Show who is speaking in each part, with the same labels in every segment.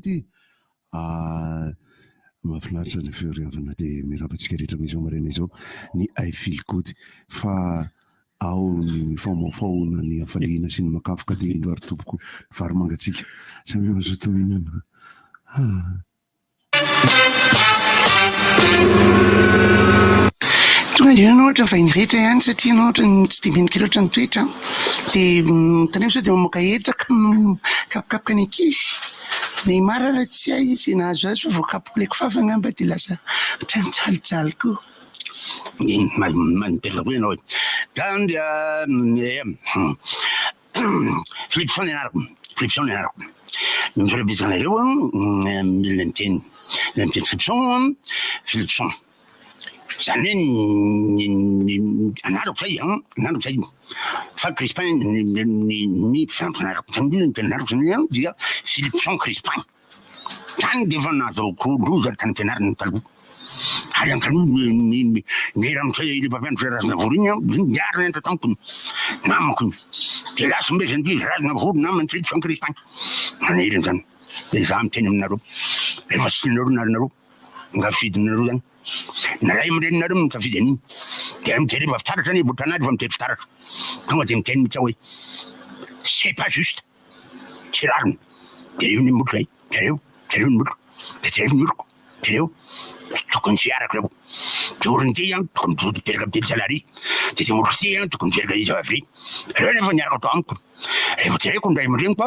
Speaker 1: ty mahafinaritra ny fioriavana dia mirapantsika rehetra misy ao marena izao ny aifilikoty fa ao ny famafaona ny afaliana sy ny makafoka dia indroary tompoko vary mangatsika samy mazoto mihinana
Speaker 2: tonga dia ianao ohatra fa iny rehetra ihany satria ianao ohatra ny tsy dia menika loatra ny toetra dia taneo sao dia mamoaka etraka kapokapoka ny ankizy ny mara raha tsy hay izy nahazo azy fa voakapoka le kifafa angamba dia lasa tranojalijaly koa
Speaker 3: manipetraka koa ianao dia Philipson ny anarako misy rabizanareo milina miteny Philipson zany hoe anarako zay fa Crispin ny fianarako zany dia Philipson Crispin zany dia efa nazoko loza tany ampianarana taloha ary antany miramitsay le mpampianatra Rasinavoro iny miarina enta tamiko namako dia lasa mbezany Rasinavoro namany Philipson Crispin maniriny zany dia za miteny aminareo rehefa sinareo narinareo ngafidinareo zany naray amrenareo mitafidy an'iny dia mijery efa fitaratra ny botranary efa mitery fitaratra tonga dia miteny mitsy hoe c'est pas juste tsy rariny dia io ny motro zay jereo ny motro dia jereo ny oloko jereo tokony sy araka reo dia oriny ty tokony miperaka mitely salary dia ty motro ty tokony miperaka izy avy reo nefa niaraka atao amiko rehefa jereko ndray amreniko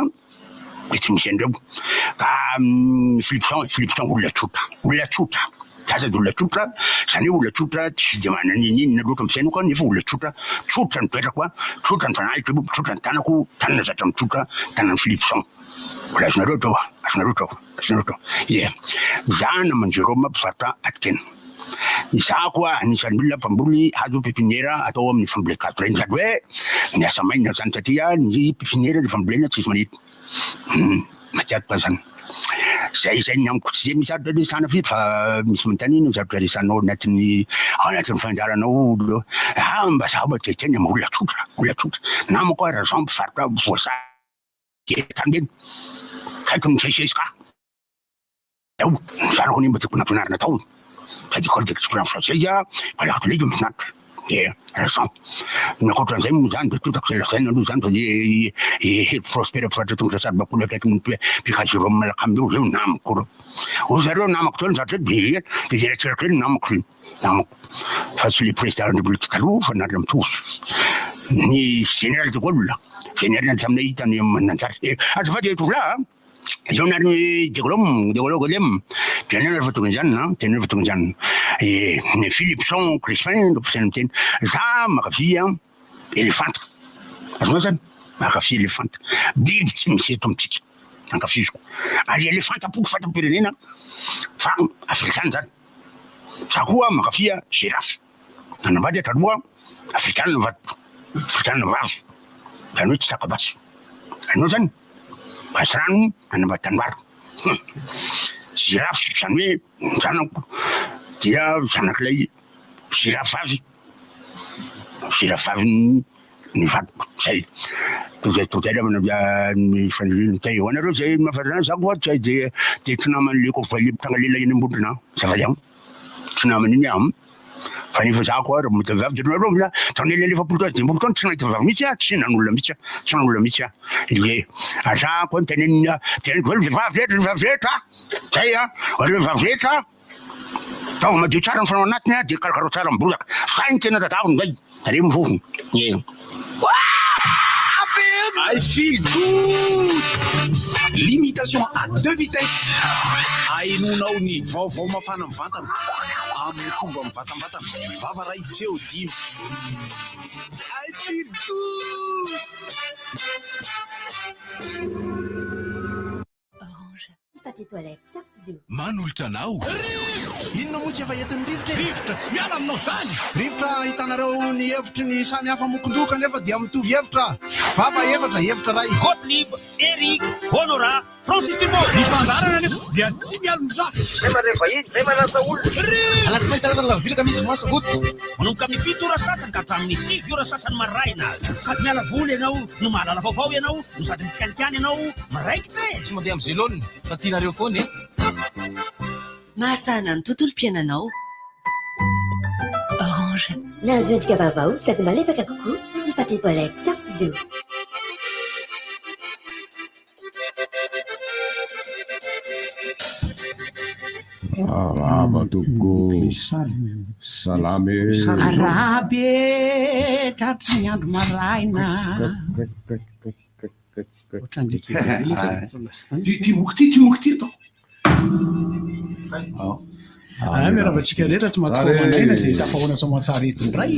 Speaker 3: dia tsy misy an'ireo ka Philipson olona tsotra kaza dia olona tsotra zany hoe olona tsotra tsy dia manan'inina loatra ampisaina koa nefa olona tsotra ny toetrako tsotra ny fanahiko tsotra ny tanako tanana zatra mitsotra tanany Philipson mbola azonareo atao ie za namany Jérôme mpivarotra atikena za koa anisan'ny olona mpamboly azo pépinière atao amin'ny fambolekatro reny sady hoe miasa maina zany satria ny pépinière ny fambolena tsy izy manety matiato ka zany zay ny amiko tsy zay misarotra resana firy fa misy manontany misarotra resanao anatin'ny fanjaranao mba za mba teteny amy olona tsotra namako raha zao mpivarotra voasary tanbeny haiko misaisaizy ka eo zanako ny mba tiako nampianarina tao sady koa dia expérience française palako legy mifinaritra dia raison nakoatran'izay moa zany dia totako zay lasaina aloha zany fa dia prospère mpivaratra tongotra sary bakolo akaiky mpikazero malakamby eo zay namako reo o zareo namako tao ny zatra dia zeratsiraka reny namako fa tsy le président république taloha fa narina mitovy ny général de Gaulle général taminay hitany nanjara azafady etola izao nariny de Gaulle pianana rehefa tonga izany tena rehefa tonga izany ny Philipson Crispin fisaina miteny za makafy elefanta azonao zany makafy elefanta biby tsy misy eto amitsika ankafiziko ary elefanta poko fatapirenena fa afrikana zany za koa makafy girafe nanambady ataloha afrikana vavy zany hoe tsy takabasy anao zany basy rano nanambady tanibaro girafe zany hoe zanako dia zanakilay girafe vavy ny vadiko zay tozay tay eo anareo zay mahafatana za koa tsy dia tsy namany le ko tanga lela eny ambondrina zava-iano tsy namany iny fa nefa za koa raha mita vavy dinareo taonay le efapolo taona dimampolo taona tsy nahita vavy mihitsy tsy nan'olona mihitsy ie za koa teneny vavy rehetra zay reo vavy rehetra taova madio tsara ny fanao anatiny dia karakaro tsara mibolaka sainy tena dadavony zay re mivovony
Speaker 4: I feel good. Limitation à 2 vitesses. Ainonao ny vaovao mafana mivantana amin'ny fomba mivatambatana vava ray feo dimy. I feel good.
Speaker 5: Orange, papier toilette, sorte d'eau.
Speaker 4: Manolotra anao.
Speaker 2: Inona moa tsy efa entin'ny
Speaker 4: rivotra tsy miala aminao zany.
Speaker 2: Rivotra hitanareo ny hevitry ny samy hafa mokondoka nefa dia mitovy hevitra vava hevitra ray
Speaker 6: Gottlieb, Eric, Honora,
Speaker 4: Francis Dumont nifandarana nefa dia tsy mialo mizaha alasinainy taratala vilaka misy masagoty manomboka amin'ny 7 ora sasany ka hatramin'ny 5 ora sasany maraina sady miala voly ianao no mahalala vaovao ianao no sady mitsikanikany ianao maraikitra tsy mandeha amin'ny zelone fa tianareo foana
Speaker 6: mahasana ny tontolo-piainanao. Orange.
Speaker 5: Linge endrika vaovao sady malefaka kokoa ny papier toilette sorte d'eau.
Speaker 7: Araba toko salame
Speaker 8: arabe tratry ny andro maraina
Speaker 2: timoky ty tao
Speaker 8: miaravantsika rehetra tsy mahatsomanaina dia tafahoana somatsara etondray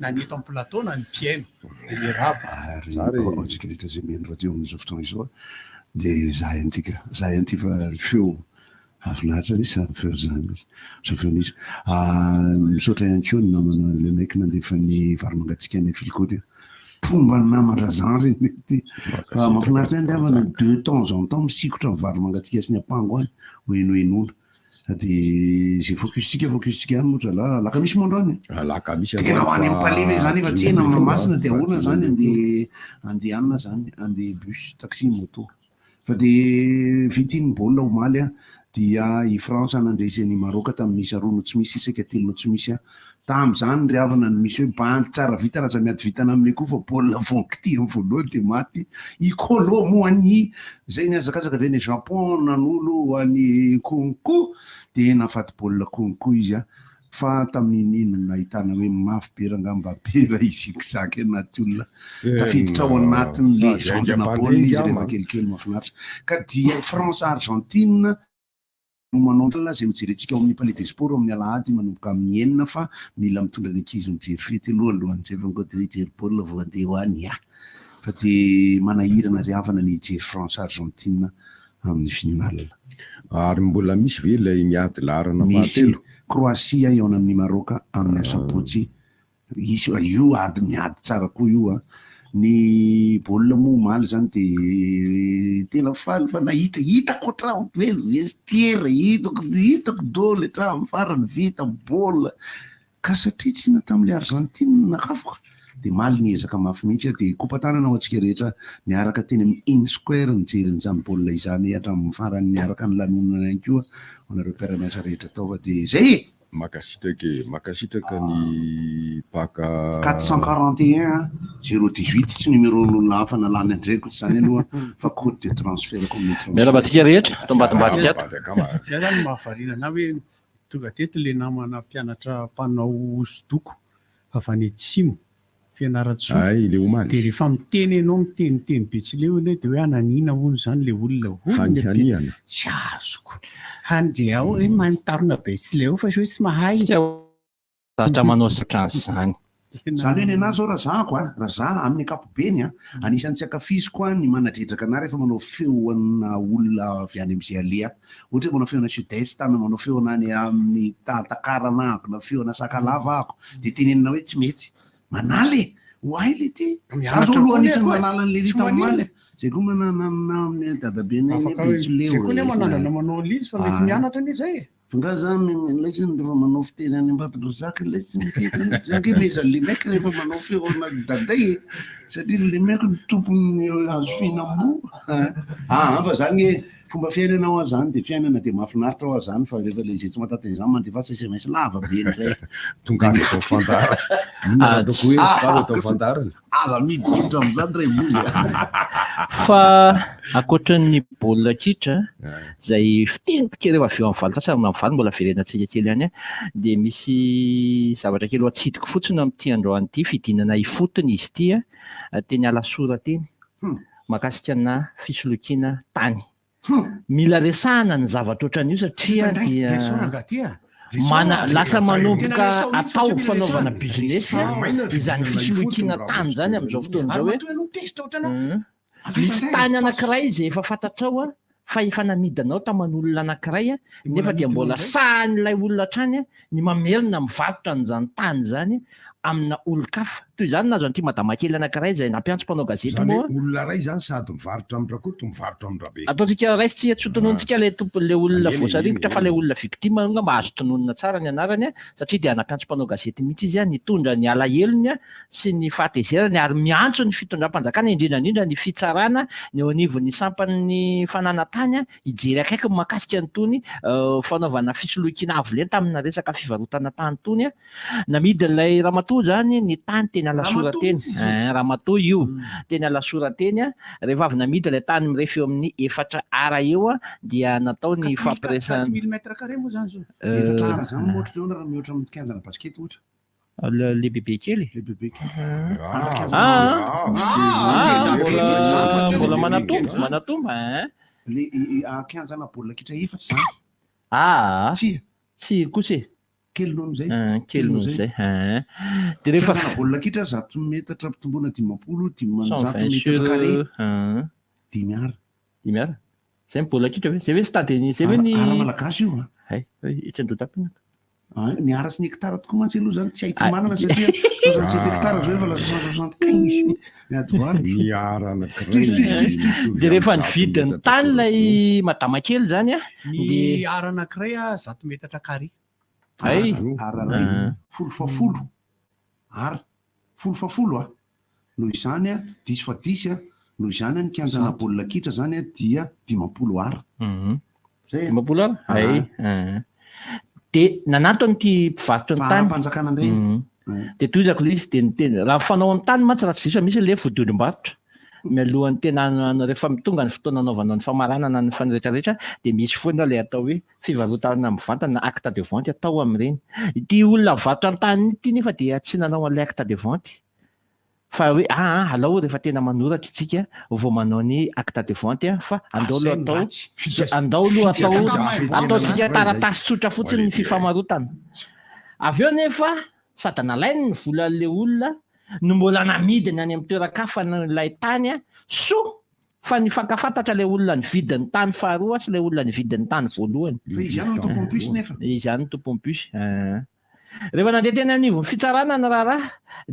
Speaker 8: naneto amin'ny plateau na ny piaino dia miraba
Speaker 1: arytsika rehetra zay meno radio amin'izao fotoana izao dia zahay antika zahay anty fa feo afinaritra izy sady feo zany sa feon'izy misaotra ihany koa ny namana le maiky nandefa ny varomangatsika ny filikody fomba ny naman-drazan reny fa mahafinaritra ny andriavana 2 temps en temps misikotra ny varomangatsika sy ny ampango any hoenoenona sady zay focustsika any motra laka misy mondroany
Speaker 7: laka misy
Speaker 1: tena ho any ampaleve zany efa tsena mamasina dia ahoana zany andehanana zany andeha bus taxi moto fa dia vitiny baolina omaly dia i France nandresy ny Maroc tamin'ny 2 no tsy misy isaka 3 no tsy misy tam'izany ry havana ny misy hoe banty tsara vita raha tsy miady vitana amin'ny koa fa baolina vonkity amin'ny voalohany dia maty i Colo moany zay ny azakazaka avy ny Japon nanolo any Congo dia nafaty baolina Congo izy fa tamin'iny nahitana hoe mafy be raha ngamba be raha izikizaka anaty olona tafiditra ao anatin'le jandina baolina izy rehefa kelikely mahafinaritra ka dia France Argentine no manao zay mijerentsika ao amin'ny palais des sports amin'ny alahady manomboka amin'ny 9 fa mila mitondra ny ankizy mijery fety alohan'izay fa ankoatra hoe jery baolina vao andeha ho any fa dia manahirana ry havana ny jery France Argentine amin'ny final
Speaker 7: ary mbola misy ve ilay miady larana
Speaker 1: misy Croatia eo amin'ny Maroc amin'ny asabotsy io ady miady tsara koa io ny baolina moa omaly zany dia tena faly fa hitako hatramo velo vestiaire hitako dôly hatramo amin'ny farany vita baolina ka satria tsy na tamin'ilay Argentine nakafoka dia maly niezaka mafy mihitsy dia kopatanana ho antsika rehetra niaraka teny amin'ny InSquare nijeren'izany baolina izany hatramin'ny farany niaraka ny lanonana ihany koa anareo mpiara-miasa rehetra tao fa dia zay
Speaker 7: makasitraka ny paka
Speaker 1: 441 018 tsy numéro n'olona hafa nalany andraiko tsy zany aloha fa code de transfert communautaire
Speaker 9: miarabantsika rehetra tombatombadika
Speaker 8: ia zany mahavarina na hoe tonga teto le namana mpianatra mpanao hosodoko avy any Atsimo fianaratsoa
Speaker 7: le omaly
Speaker 8: dia rehefa miteny ianao miteniteny be tsy leo dia hoe ananiana hono zany le olona
Speaker 7: haniana
Speaker 8: tsy azoko dia ao hoe manitarona be tsy leo fa hoe tsy mahay
Speaker 9: zatra manao satran'izany
Speaker 1: zany hoe ny anazy zao raha zahako raha zah amin'ny ankapobeny anisan'ny tsy ankafiziko ny manadredraka ana rehefa manao feoana olona avy any amin'izay alea ohatra hoe manao feona sud-est na manao feona any amin'ny takarana ako na feona sakalava ako dia tenenina hoe tsy mety manaly hoay le ty za zao aloha anisan'ny manalan'le rita mamaly zay koa manana amin'ny dadabe
Speaker 8: zay koa ne manandrana manao lizy fa mety mianatra ne zay
Speaker 1: nga za laisiny rehefa manao fiteny any ambatondro zaka laisiny meza le maiky rehefa manao feona daday satria le maiky ny tompony azo fihinambo fa zany fomba fiainana ao zany dia fiainana dia mahafinaritra ao zany fa rehefa le zay tsy mahatatany zany mandefasa SMS lava be ndray
Speaker 7: tongany atao fandara ataoko hoe atao fandarana
Speaker 1: aza miditra amin'izany ray mozy
Speaker 9: fa akoatran'ny baolina kitra zay fiteniko kely rehefa avy eo amin'ny valy sasany amin'ny valy mbola verenantsika kely ihany dia misy zavatra kely ho atsidiko fotsiny amin'ity androany ity fidinana ifotony izy ity teny alasora teny mahakasikana fisolokiana tany mila resahana ny zavatra ohatran'io satria dia lasa manomboka atao fanaovana business izany fisolokiana tany zany amin'izao fotoana zao hoe misy tany anankiray izay efa fantatrao fa efa namidanao taman'olona anankiray nefa dia mbola sahan'ilay olona hatrany ny mamerina mivarotra n'izany tany zany amina olo-kafa toy izany nazo an'ity madama kely anankiray izay nampiantso mpanao gazety
Speaker 7: zany
Speaker 9: moa
Speaker 7: hoe olona ray zany sady mivarotra amin'ny rakoto mivarotra amin'ny rabe
Speaker 9: ataontsika raisitsika tsy ho tononontsika le tompo le olona
Speaker 7: Eny,
Speaker 9: voasarikotra
Speaker 7: eny,
Speaker 9: fa le
Speaker 7: eny.
Speaker 9: olona victime nga mba azo tononona tsara ny anarany a satria dia nampiantso mpanao gazety mihitsy izy a nitondra ny alahelony a sy ny fahatezerany ary miantso ny fitondram-panjakana indrindrandrindra ny fitsarana ny eo anivon'ny sampany fananantany a hijery akaiky mahakasika nytony fanaovana fisolokiana avolenta amina resaka fivarotana tany tony a namidy ilay ramatoa zany ny tany teny alasorateny ramatoa io teny alasorateny a rehefa avy namidy ilay tany mirefy eo amin'ny 4 ara eo a dia natao ny fampiresana
Speaker 8: 4 millimètres carré moa zany zao
Speaker 1: efatra ara zany moatra zao na raha mihoatra amin'ny 15 baskety ohatra
Speaker 9: le bebe kely
Speaker 1: le bebe kely
Speaker 9: mbola manatombo
Speaker 1: le 15 baolina kitra efatra zany
Speaker 9: tsy kosa
Speaker 1: kely noho am'zay
Speaker 9: kely noho zay de rehefa
Speaker 1: 15 baolina kitra 100 metatra pitombona 50 100 carré 10 ara
Speaker 9: zay baolina kitra ve zay hoe stade zay hoe ny
Speaker 1: ara malagasy io
Speaker 9: itsy andotapina
Speaker 1: ny ara sy ny hectara tokoa mantsy aloha zany tsy haiko manana satria 67 hectara zao efa la 175 miadoary
Speaker 7: ny ara anankiray
Speaker 9: de rehefa nividiny tany lay madama kely zany a
Speaker 8: ny ara anankiray a 100 metatra carré
Speaker 1: ara ray 10 ara 10 noho izany a 10 a noho izany a ny kianjana baolina kitra zany a dia 50 ara
Speaker 9: zay 50 ara de nanatony ty mpivarotra ny tany
Speaker 1: mpanjakana indray
Speaker 9: de toizako le izy de niteny raha fanao amin'ny tany mantsy raha tsy zisa misy le fodolom-barotra mialohan'ny tena rehefa mitonga ny fotoana anaovanao ny famaranana ny faneretrarehetra de misy foana le atao hoe fivarotana mivantana na acte de vente atao amin'ireny ity olona mivarotra ny tany ity nefa dia tsy nanao an'ilay acte de vente fa hoe alao rehefa tena manoratra itsika vao manao ny acte de vente fa andao aloha ataotsika taratasy tsotra fotsiny ny fifamarotana avy eo nefa sady nalainy ny volan'le olona no mbola namidiny any amin'ny toeran-kafan'ilay tany a fa ny fankafantatra le olona ny vidin'ny tany faharoa sy le olona ny vidin'ny tany voalohany
Speaker 1: fa izy ihany no tompo ny puce nefa
Speaker 9: izy ihany no tompo ny puce rehefa nandeha teny anivony fitsarana ny raharaha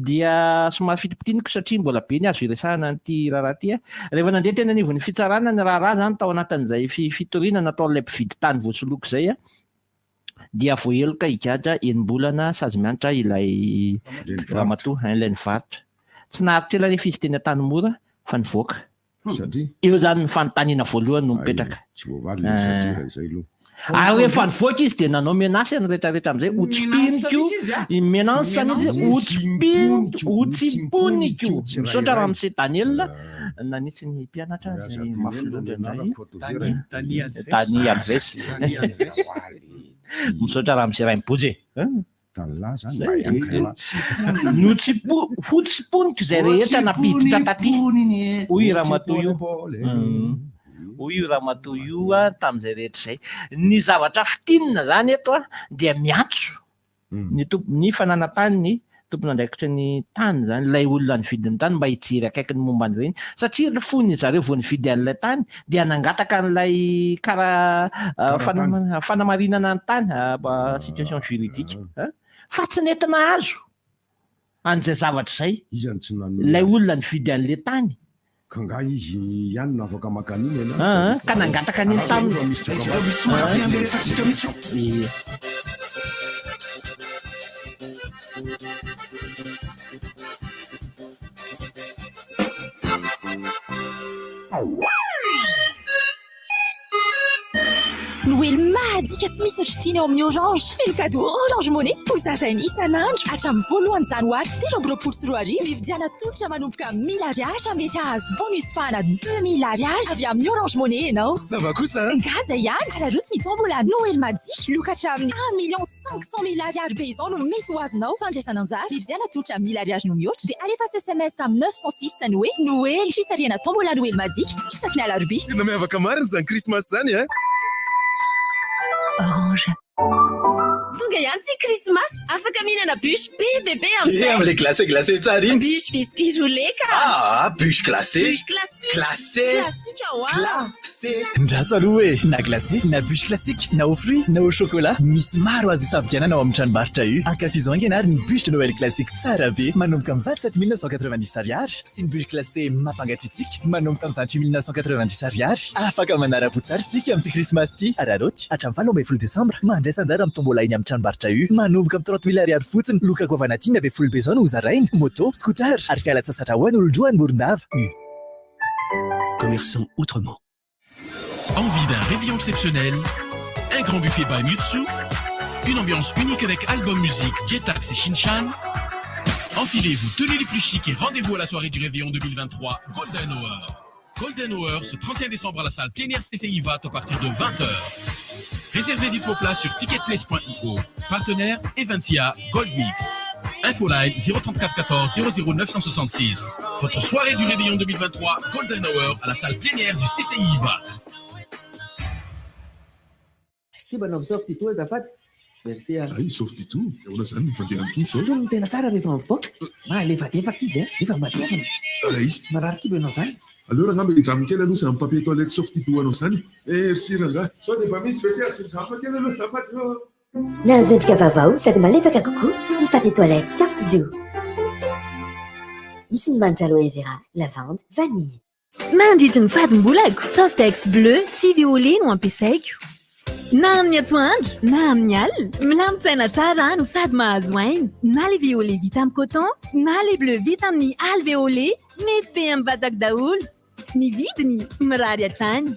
Speaker 9: dia somary fitipitiniko satria mbola be ny azo iresahana n'ity raharaha ty a rehefa nandeha teny anivony fitsarana ny raharaha zany tao anatin'izay fitoriana nataon'ilay mpividy tany voatsoloko zay a dia voaheloka higadra enim-bolana sazy mianatra ilay ramatoa ilay nivarotra tsy naharitra ela rehefa izy teny an-tany mora fa nivoaka eo zany ny fanontaniana voalohany no mipetraka ary rehefa nivoaka izy de nanao menasy any rehetrarehetra am'izay otsiponiko menasy zany izy otsiponiko misaotra raha mise Daniel nanitsy ny mpianatra zay mafilondra indray Tany Alves misaotra raha mise Raimbozy fotsiponiko zay rehetra napiditra taty hoy ramatoa io hoy io ramatoa io a tamin'izay rehetra zay ny zavatra fitinina zany eto a dia miantso ny fananantany ny tompony andraikitra ny tany zany lay olona ny vidin'ny tany mba hijery akaiky ny momba an'ireny satria fony zareo vao nividy an'ilay tany dia nangataka an'ilay karaha fanamarinana ny tany situation juridique fa tsy nentina azo an'izay zavatra zay lay olona ny vidy an'le tany
Speaker 7: ka nga izy ihany no afaka makaniny
Speaker 9: ka nangataka ny taminy
Speaker 6: Noël madika tsy misy otritiana eo amin'ny Orange. Feno cadeau Orange Money posazainy isan'andro hatramin'ny 1 janoary 2024 mividiana tongotra manomboka 1000 ariary mety ahazo bonus fahana 2000 ariary avy amin'ny Orange Money ianao.
Speaker 10: Ça va kosa
Speaker 6: ngaza ihany kararotsy mitombola Noël madika lokatra amin'ny 1 500 000 ariary be izao no mety ho azonao fandraisana anjara mividiana tongotra 1000 ariary no mihoatra dia alefa SMS amin'ny 906 zany hoe Noël fisariana tombola Noël madika isaky ny alarobia.
Speaker 10: tena miavaka marina zany Christmas zany
Speaker 6: Orange.
Speaker 11: Tonga ihany ty Christmas, afaka mihinana bûche bebe amin'izay.
Speaker 10: am'le glacé tsara iny.
Speaker 11: Bûche biscuit roulé ka.
Speaker 10: Bûche glacé.
Speaker 11: Bûche glacé.
Speaker 12: Glacé.
Speaker 11: Glacé.
Speaker 12: Ndraso aloha hoe na glacé na bûche classique na au fruit na au chocolat misy maro azo isafidianana ao amin'ny tranombarotra io ankafizoangy ianary ny bûche de Noël classique tsara be manomboka amin'ny 27 990 ariary sy ny bûche glacé mapangatsitsiaka manomboka amin'ny 28 990 ariary afaka manara-potsary sika amin'ity krismasy ity araroty hatramin'ny 7 décembre mandraisan-dara amin'ny tombola iny amin'ny tranombarotra io manomboka amin'ny 30 000 ariary fotsiny loka govana tina be full besoin ho zarainy moto scooter ary fialan-tsasatra ho an'olo droa ny morondava.
Speaker 13: Commerçant autrement. Envie d'un réveillon exceptionnel, un grand buffet by Mutsu, une ambiance unique avec album musique, Jetax et Shinshan. Enfilez-vous, tenez les plus chics et rendez-vous à la soirée du réveillon 2023 Golden Hour. Golden Hour ce 31 décembre à la salle plénière CCI VAT à partir de 20h. Réservez vite vos places sur ticketplace.io. Partenaire Eventia Gold Mix. Infoline 034 14 00 966. Votre soirée du réveillon 2023 Golden Hour à la salle plénière du CCI VAT.
Speaker 14: Kibanao softy toa azafady. Merci.
Speaker 10: Ay, softy toa. Eona zany mifandehan'ny toa sao.
Speaker 14: Tony tena tsara rehefa mivoaka. Levadefaka izy nefa madefana.
Speaker 10: Ay.
Speaker 14: Marary kibo ianao zany.
Speaker 10: Alors ngamba indramikely aloha zany papier toilette softy toa anao zany. Merci ranga. Sao dia mba misy vese azo indramikely aloha azafady.
Speaker 5: Nahazo endrika vaovao sady malefaka kokoa ny papier toilette Softy Do. Misy ny manitra aloe vera, lavande, vanille.
Speaker 11: Mandritra ny fadim-bolako Softex bleu sy violet no ampiasaiko. Na amin'ny atoandro na amin'ny alina milamintsaina tsara no sady mahazo aina. Na le violet vita amin'ny coton na le bleu vita amin'ny alvéolé mety be amin'ny vatako daholo. Ny vidiny mirary hatrany.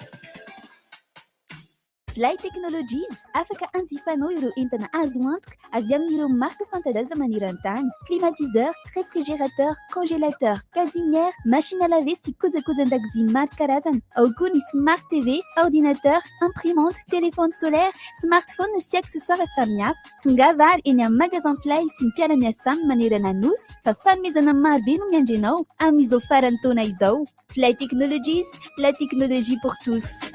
Speaker 15: Fly Technologies afaka anjifanao ireo entana azo antoka avy amin'ireo marque fanta-daza maneran-tany. Climatiseur, réfrigérateur, congélateur, gazinière, machine à laver sy kojakojan-dakozia maro karazana. Ao koa ny Smart TV, ordinateur, imprimante, téléphone solaire, smartphone sy accessoires samihafa. Tongava ary eny amin'ny magasin Fly sy ny mpiara-miasa aminy manerana nosy fa fanomezana maro be no miandrenao amin'izao faran'ny taona izao. Fly Technologies, la technologie pour tous.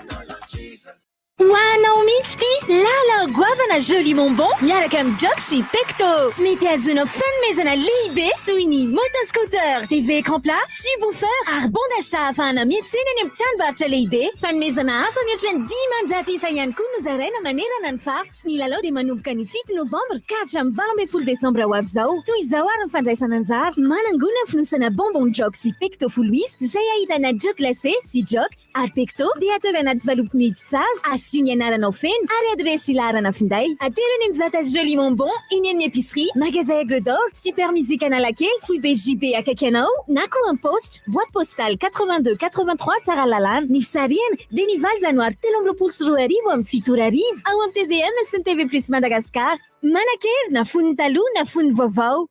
Speaker 11: Hoanao mihitsy ty lala goavana joli bonbon miaraka amin'ny Joxy Pecto. Mety azonao fanomezana lehibe toy ny motoscooter, TV écran plat, subwoofer ary bon d'achat ahafahana miantsena any amin'ny tranombarotra lehibe. Fanomezana hafa mihoatra ny 10,000 isa ihany koa no zaraina manerana ny faritra. Ny lalao dia manomboka ny 7 novambra ka hatramin'ny 12 desambra ho avy izao. Toy izao ary ny fandraisana anjara. Manangona ny fonosana bonbon Joxy Pecto full wheat izay ahitana jok glacé sy jok ary Pecto dia atao anaty valopy mihidy tsara. Asy anaranao feno ary adresy ilarana finday. Atero ny mizata joli bonbon iny amin'ny épicerie, magasin Aigle d'Or, super musique Analakely, Fouille BJB akaiky anao na koa amin'ny poste, boîte postale 82 83 Tsaralalàna. Ny fisariana dia ny 20 janoary 13 arivo amin'ny 7 arivo ao amin'ny TVM sy ny TV Plus Madagascar. Manakery na foniny taloha na foniny vaovao.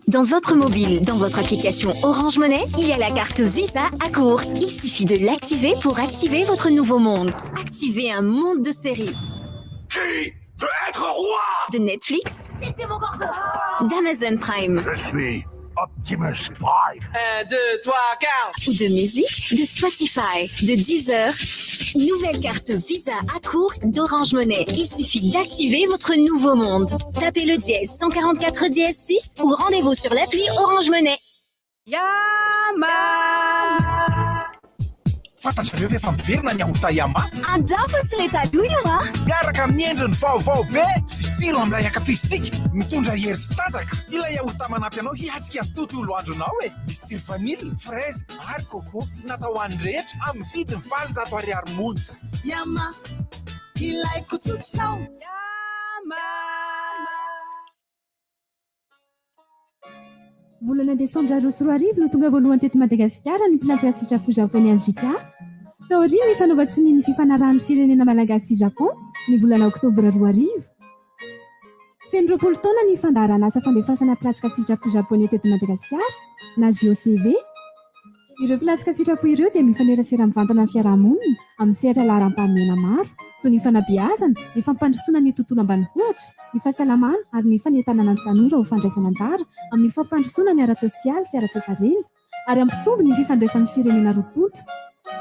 Speaker 16: Dans votre mobile, dans votre application Orange Money, il y a la carte Visa à court. Il suffit de l'activer pour activer votre nouveau monde. Activez un monde de séries.
Speaker 4: Qui veut être roi?
Speaker 16: De Netflix.
Speaker 11: C'était mon corps.
Speaker 16: D'Amazon Prime.
Speaker 4: Je suis Optimus Prime.
Speaker 11: 1, 2, 3, 4.
Speaker 16: Ou de musique, de Spotify, de Deezer. Nouvelle carte Visa à court d'Orange Money. Il suffit d'activer votre nouveau monde. Tapez le dièse 144 dièse 6 ou rendez-vous sur l'appli Orange Money.
Speaker 11: Yama!
Speaker 12: Fantatrareo ve fa miverina ny ahota Yama?
Speaker 11: Andrafa tsy le taloha io a?
Speaker 12: Miaraka amin'ny endriny vaovao be sy tsiro amin'ilay akafistika mitondra hery sy tanjaka. Ilay ahota manampy anao hiatrika ny tontolo andronao e. Misy tsiro vanily, fraise ary coco natao ho an'ny rehetra amin'ny vidiny 500 ariary monja.
Speaker 11: Yama, ilaiko tsotr'izao. Yama!
Speaker 17: Volana desambra roa sy roa arivo no tonga voalohany teto Madagasikara ny plaza sitrapo japonais JICA. Taoriana ny fanaovan-tsiny ny fifanarahan'ny firenena malagasy sy Japon ny volana oktobra roa arivo. Feno 20 taona ny fandaharana asa fandefasana platsika sitrapo japonais teto Madagasikara na JOCV. Ireo platsika sitrapo ireo dia mifanerasera mivantana amin'ny fiarahamonina amin'ny sehatra laharam-pahamehana maro toy ny fanabeazana, ny fampandrosoana ny tontolo ambanivohitra, ny fahasalamana ary ny fanentanana ny tanora ho fandraisana anjara amin'ny fampandrosoana ny ara-tsosialy sy ara-toe-karena ary ampitombo ny fifandraisan'ny firenena roapota.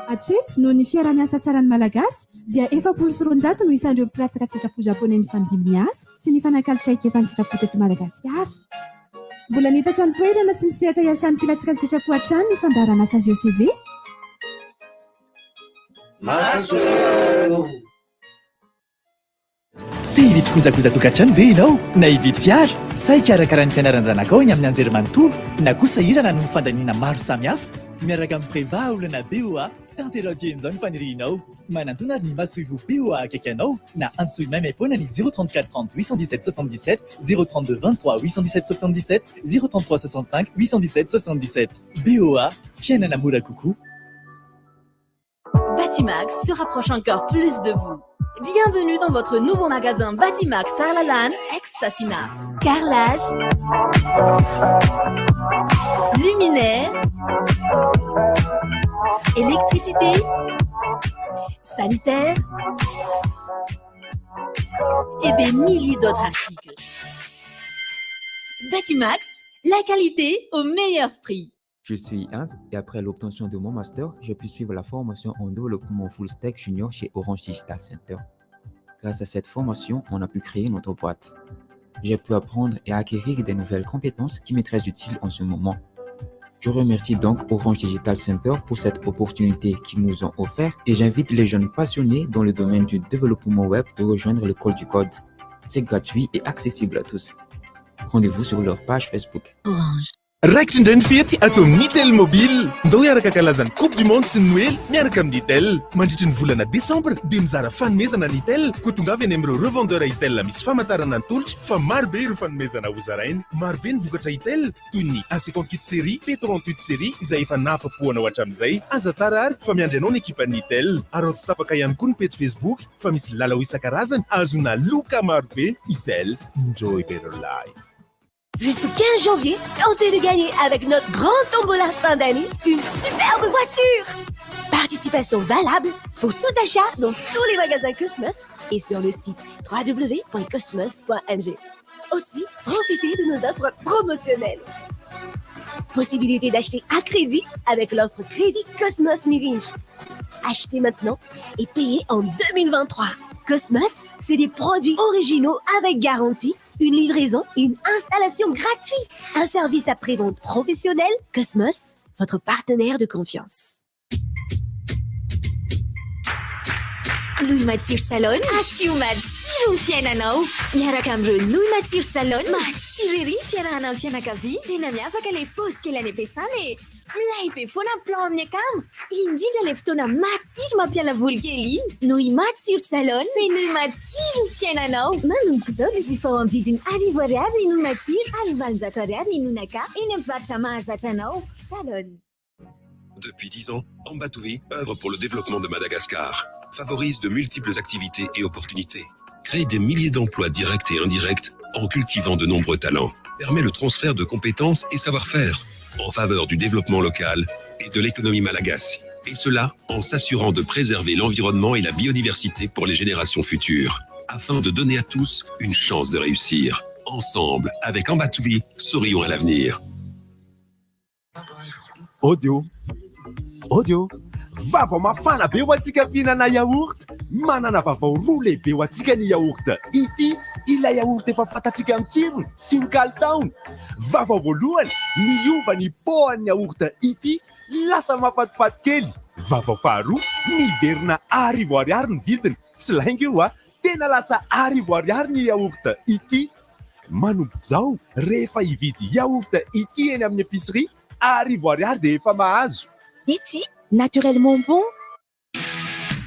Speaker 17: Hatreto noho ny fiara-miasa tsara ny malagasy dia 400 no isan'ireo platsika sitrapo japonais ny fandimby miasa sy ny fanakalotra ika efa ny sitrapo teto Madagasikara. mbola nitatra ny toerana sy ny sehatra iasan'ny mpilatsika ny sitrapo hatrany ny fandarana asa GCV.
Speaker 12: Te hividy kojakoja tokantrano ve ianao na hividy fiara sa hikarakara ny fianaran-janakao eny amin'ny anjerimanontolo na kosa irana no fandaniana maro samihafa miaraka amin'ny préva olana BOA tanterao dian'izao ny fanirianao manantona ary ny masoivo BOA akaiky anao na ansoy maimaimpona ny 034 30 817 77 032 23 817 77 033 65 817 77 BOA fiainana mora kokoa.
Speaker 11: Batimax se rapproche encore plus de vous. Bienvenue dans votre nouveau magasin Batimax Sarlalan, ex-Safina. Carrelage, luminaire, électricité, sanitaire et des milliers d'autres articles. Batimax, la qualité au meilleur prix.
Speaker 18: Je suis Hans et après l'obtention de mon master, j'ai pu suivre la formation en développement full stack junior chez Orange Digital Center. Grâce à cette formation, on a pu créer notre boîte. J'ai pu apprendre et acquérir des nouvelles compétences qui m'est très utiles en ce moment. Je remercie donc Orange Digital Center pour cette opportunité qu'ils nous ont offert et j'invite les jeunes passionnés dans le domaine du développement web de rejoindre l'école du code. C'est gratuit et accessible à tous. Rendez-vous sur leur page Facebook.
Speaker 11: Orange.
Speaker 19: Raikitra indray ny fety ato amin'ny Nitel Mobile. Ndao hiaraka kalazany Coupe du Monde sy ny Noël miaraka amin'ny Nitel. Mandritra ny volana Décembre dia mizara fanomezana Nitel. Koa tonga avy any amin'ireo revendeur Itel misy famantarana ny tolotra fa maro be ireo fanomezana ho zarainy. Maro be ny vokatra Itel toy ny A58 série, P38 série izay efa nafapoana ho hatramin'izay. Aza tara ary fa miandry anao ny ekipa Nitel. Ary tsy tapaka ihany koa ny page Facebook fa misy lalao isan-karazany azona loka maro be. Itel, enjoy better life.
Speaker 11: Jusqu'au 15 janvier, tentez de gagner avec notre grand tombola fin d'année une superbe voiture. Participation valable pour tout achat dans tous les magasins Cosmos et sur le site www.cosmos.mg. Aussi, profitez de nos offres promotionnelles. Possibilité d'acheter à crédit avec l'offre Crédit Cosmos Miringe. Achetez maintenant et payez en 2023. Cosmos, c'est des produits originaux avec garantie, une livraison et une installation gratuite. Un service après-vente professionnel. Cosmos, votre partenaire de confiance.
Speaker 16: Louis Matsir Salon, asiumat sirun fiainanao. Miaraka amin'ireo Louis Matsir Salon, matsiro ery fiarahana amin'ny fianakavia. Tena miavaka ilay paozy kely any am-piasana e. Milay be foana ny plan amin'ny akamo. Indrindra ilay fotoana matsiro mampiala voly kely iny. Louis Matsir Salon, feno matsiro ny fiainanao. Manomboka izao dia efa ao amin'ny vidiny arivo ny Louis Matsir ary 20 ny nonaka eny amin'ny varotra mahazatra anao. Salon.
Speaker 20: Depuis 10 ans, Ambatouvi œuvre pour le développement de Madagascar, favorise de multiples activités et opportunités, crée des milliers d'emplois directs et indirects en cultivant de nombreux talents, permet le transfert de compétences et savoir-faire en faveur du développement local et de l'économie malagasy. Et cela en s'assurant de préserver l'environnement et la biodiversité pour les générations futures, afin de donner à tous une chance de réussir. Ensemble, avec Ambatouvi, sourions à l'avenir.
Speaker 21: Audio. Vava mafana be ho antsika fihinana yaourt. Manana vavao roa lehibe ho antsika ny yaourt. Ity ilay yaourt efa fantatsika amin'ny tsirony sy ny kalitaony. Vavao voalohany miova ny poan'ny yaourt ity lasa mafatifaty kely. Vavao faharoa miverina ariary ny vidiny. Tsy lainga io tena lasa ariary ny yaourt ity. Manomboka izao rehefa hividy yaourt ity eny amin'ny épicerie ariary dia efa mahazo.
Speaker 11: Ity, naturellement bon.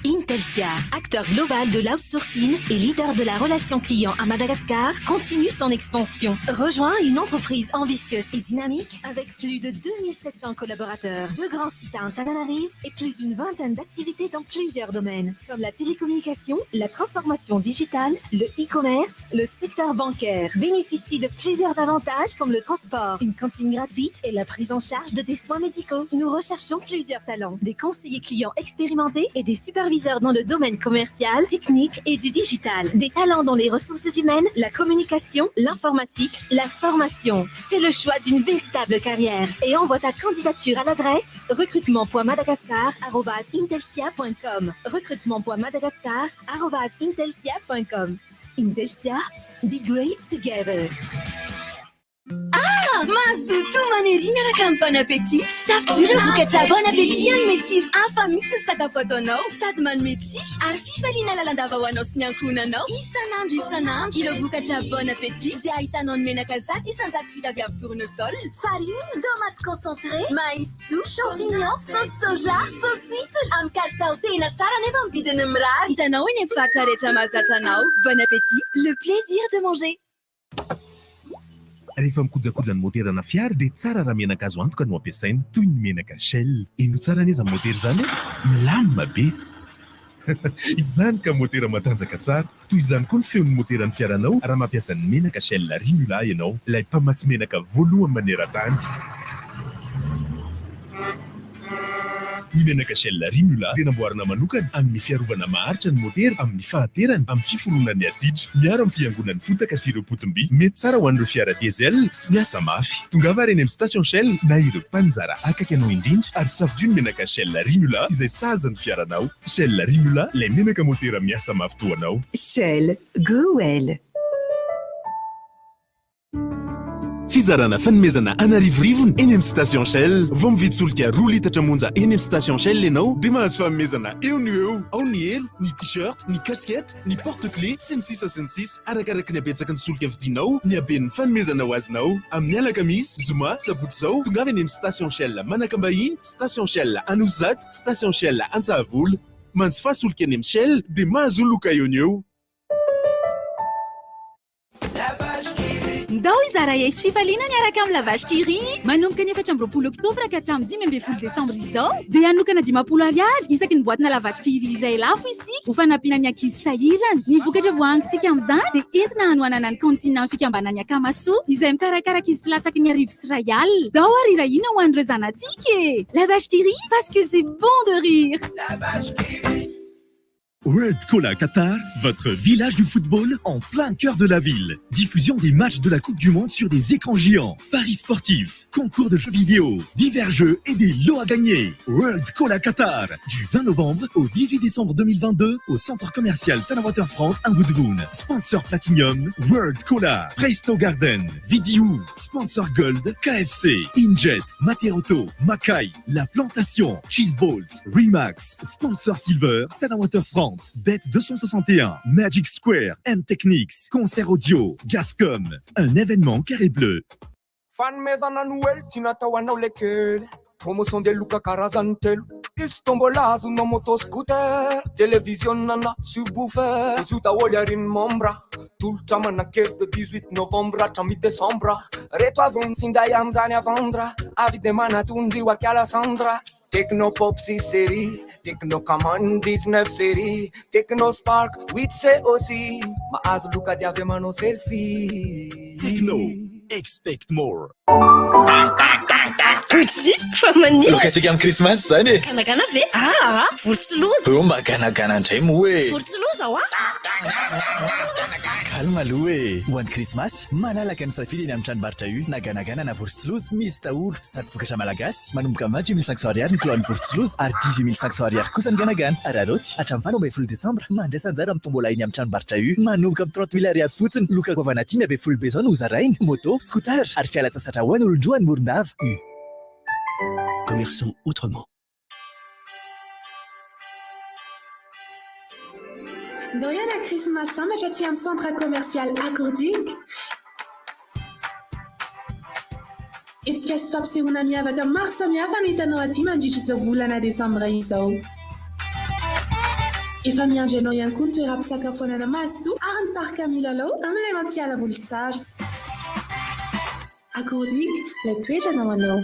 Speaker 16: Intelsia, acteur global de l'outsourcing et leader de la relation client à Madagascar, continue son expansion. Rejoins une entreprise ambitieuse et dynamique avec plus de 2700 collaborateurs, 2 grands sites à Antananarive et plus d'une vingtaine d'activités dans plusieurs domaines, comme la télécommunication, la transformation digitale, le e-commerce, le secteur bancaire. Bénéficie de plusieurs avantages comme le transport, une cantine gratuite et la prise en charge de tes soins médicaux. Nous recherchons plusieurs talents, des conseillers clients expérimentés et des superviseurs dans le domaine commercial, technique et du digital. Des talents dans les ressources humaines, la communication, l'informatique, la formation. Fais le choix d'une véritable carrière et envoie ta candidature à l'adresse recrutement.madagascar@intelsia.com. recrutement.madagascar@intelsia.com. Intelsia, be great together.
Speaker 11: Ah, mazoto manery miaraka amin'ny bon appétit safidira vokatra bon appétit anome tsiro hafa mihitsy ny sakafo ataonao sady manome tsiro ary fifaliana lalandava ho anao sy ny ankohonanao isanandro ireo vokatra bon appétit izay ahitanao ny menaka zato isanjato vita avy amin'ny tournesol farine tomate concentré maïs doux champignon sauce soja sauce huître amin'ny kalitao tena tsara nefa amin'ny vidiny mirary hitanao eny amin'ny faritra rehetra mahazatra anao bon appétit le plaisir de manger.
Speaker 19: Rehefa mikojakojany moterana fiara dia tsara raha menaka azo antoka no ampiasaina toy ny menaka Shell. Ino tsara aniza motera izany milamina be. Izany ka motera matanjaka tsara. Toy izany koa ny feon'ny moteran'ny fiaranao raha mampiasa ny menaka Shell Rimula ianao, ilay mpamatsy menaka voalohany maneran-tany. Ny menaka Shell Rimula dia namboarina manokana amin'ny fiarovana maharitra ny motera amin'ny fahaterany amin'ny fiforonan'ny asidra miaro amin'ny fiangonan'ny fotaka sy ireo potim-by. Mety tsara ho an'ireo fiara diesel sy miasa mafy. Tongava reny amin'ny station Shell na ireo mpanjara akaiky anao indrindra ary safidio ny menaka Shell Rimula izay sahaza ny fiaranao. Shell Rimula, ilay menaka motera miasa mafy toanao.
Speaker 3: Shell, go well.
Speaker 19: Fizarana fanomezana anarivorivony eny amin'ny station Shell. Vao mividy solika 2 litatra monja eny amin'ny station Shell ianao dia mahazo fanomezana eo no eo. Ao ny elo, ny t-shirt, ny casquette, ny porte-clés sy ny sisa arakaraka ny habetsaka ny solika vidinao ny haben'ny fanomezana ho azonao. Amin'ny alakamisy, zoma, sabotsy izao tongava eny amin'ny station Shell Manakambahiny, station Shell Anosizato, station Shell Antsahavolo. Manjifa solika eny amin'ny Shell dia mahazo loka eo no eo.
Speaker 22: Ndao izara isy fifaliana miaraka amin'ny lavage kiri manomboka ny 7 oktobra ka hatramin'ny 12 desambra izao dia hanokana 10 ariary isaky ny boatina lavage kiri iray lafo isika ho fanampiana ny ankizy sahirana. Ny vokatra voangintsika amin'izany dia entina hanoanana ny kantina amin'ny fikambanany Akamasoa izay mikarakara ankizy tsy latsaky ny arivo sy ray alina. Ndao ary irahina ho an'ireo zanatsika. Lavage kiri parce que c'est bon de rire. Lavage kiri.
Speaker 23: World Cola Qatar, votre village du football en plein cœur de la ville. Diffusion des matchs de la Coupe du Monde sur des écrans géants, paris sportifs, concours de jeux vidéo, divers jeux et des lots à gagner. World Cola Qatar, du 20 novembre au 18 décembre 2022 au centre commercial Tanner-Waterfront à Woodvoon. Sponsor Platinum, World Cola, Presto Garden, Vidiou, sponsor Gold, KFC, Injet, Materoto, Makai, La Plantation, Cheese Balls, Remax, sponsor Silver, Tanner-Waterfront, Bet 261, Magic Square, M-Technics, concert audio, Gascom, un événement carré bleu.
Speaker 24: Fanomezana Noël tiana atao anao le kely promotion de loka karazany telo isy tombola azonao motoscooter télévisionnana subwoofer izy io daholo ariny membra tolotra manakely de 18 novembre hatramy décembre reto avy mifinday amin'izany avandra avy de manatondry ho akiala sandra Techno Pop 6 série, Techno Command 19 série, Techno Spark 8C aussi. Mahazo loka diavy manao selfie.
Speaker 23: Techno, expect more.
Speaker 3: Utsi, fa manino.
Speaker 12: Lokatsika amin'ny Christmas zany e.
Speaker 3: Ganagana ve? Ah, vorotsilooza.
Speaker 12: Mba ganagana indray moa e.
Speaker 3: Vorotsilooza wa?
Speaker 12: Calme aloha e. Ho an'ny Christmas, malalaka ny safidy eny amin'ny tranombarotra io na ganagana na vorotsilooza misy daholo sady vokatra malagasy manomboka 28 500 ariary ny kilo an'ny vorotsilooza ary 18 500 ariary kosa ny ganagana. Araroty hatramin'ny 20 Desambra mandraisa anjara amin'ny tombola eny amin'ny tranombarotra io manomboka amin'ny 30 000 ariary fotsiny. Loka govana 10 bezona ho zarainy, moto, scooter ary fialan-tsasatra ho an'ny olon-droa ny Morondava.
Speaker 25: Commerçons autrement.
Speaker 26: Ndao iana Christmas sambatra aty amin'ny centre commercial Accordic. Etsika sy fampisehoana miavaka maro samihafa no hitanao aty mandritra izao volana Desambra izao. Efa miandry anao ihany koa ny toeram-pisakafoanana Mazoto ary ny parc Milalao amin'ilay mampiala voly tsara. Accordic, la toetra anao anao.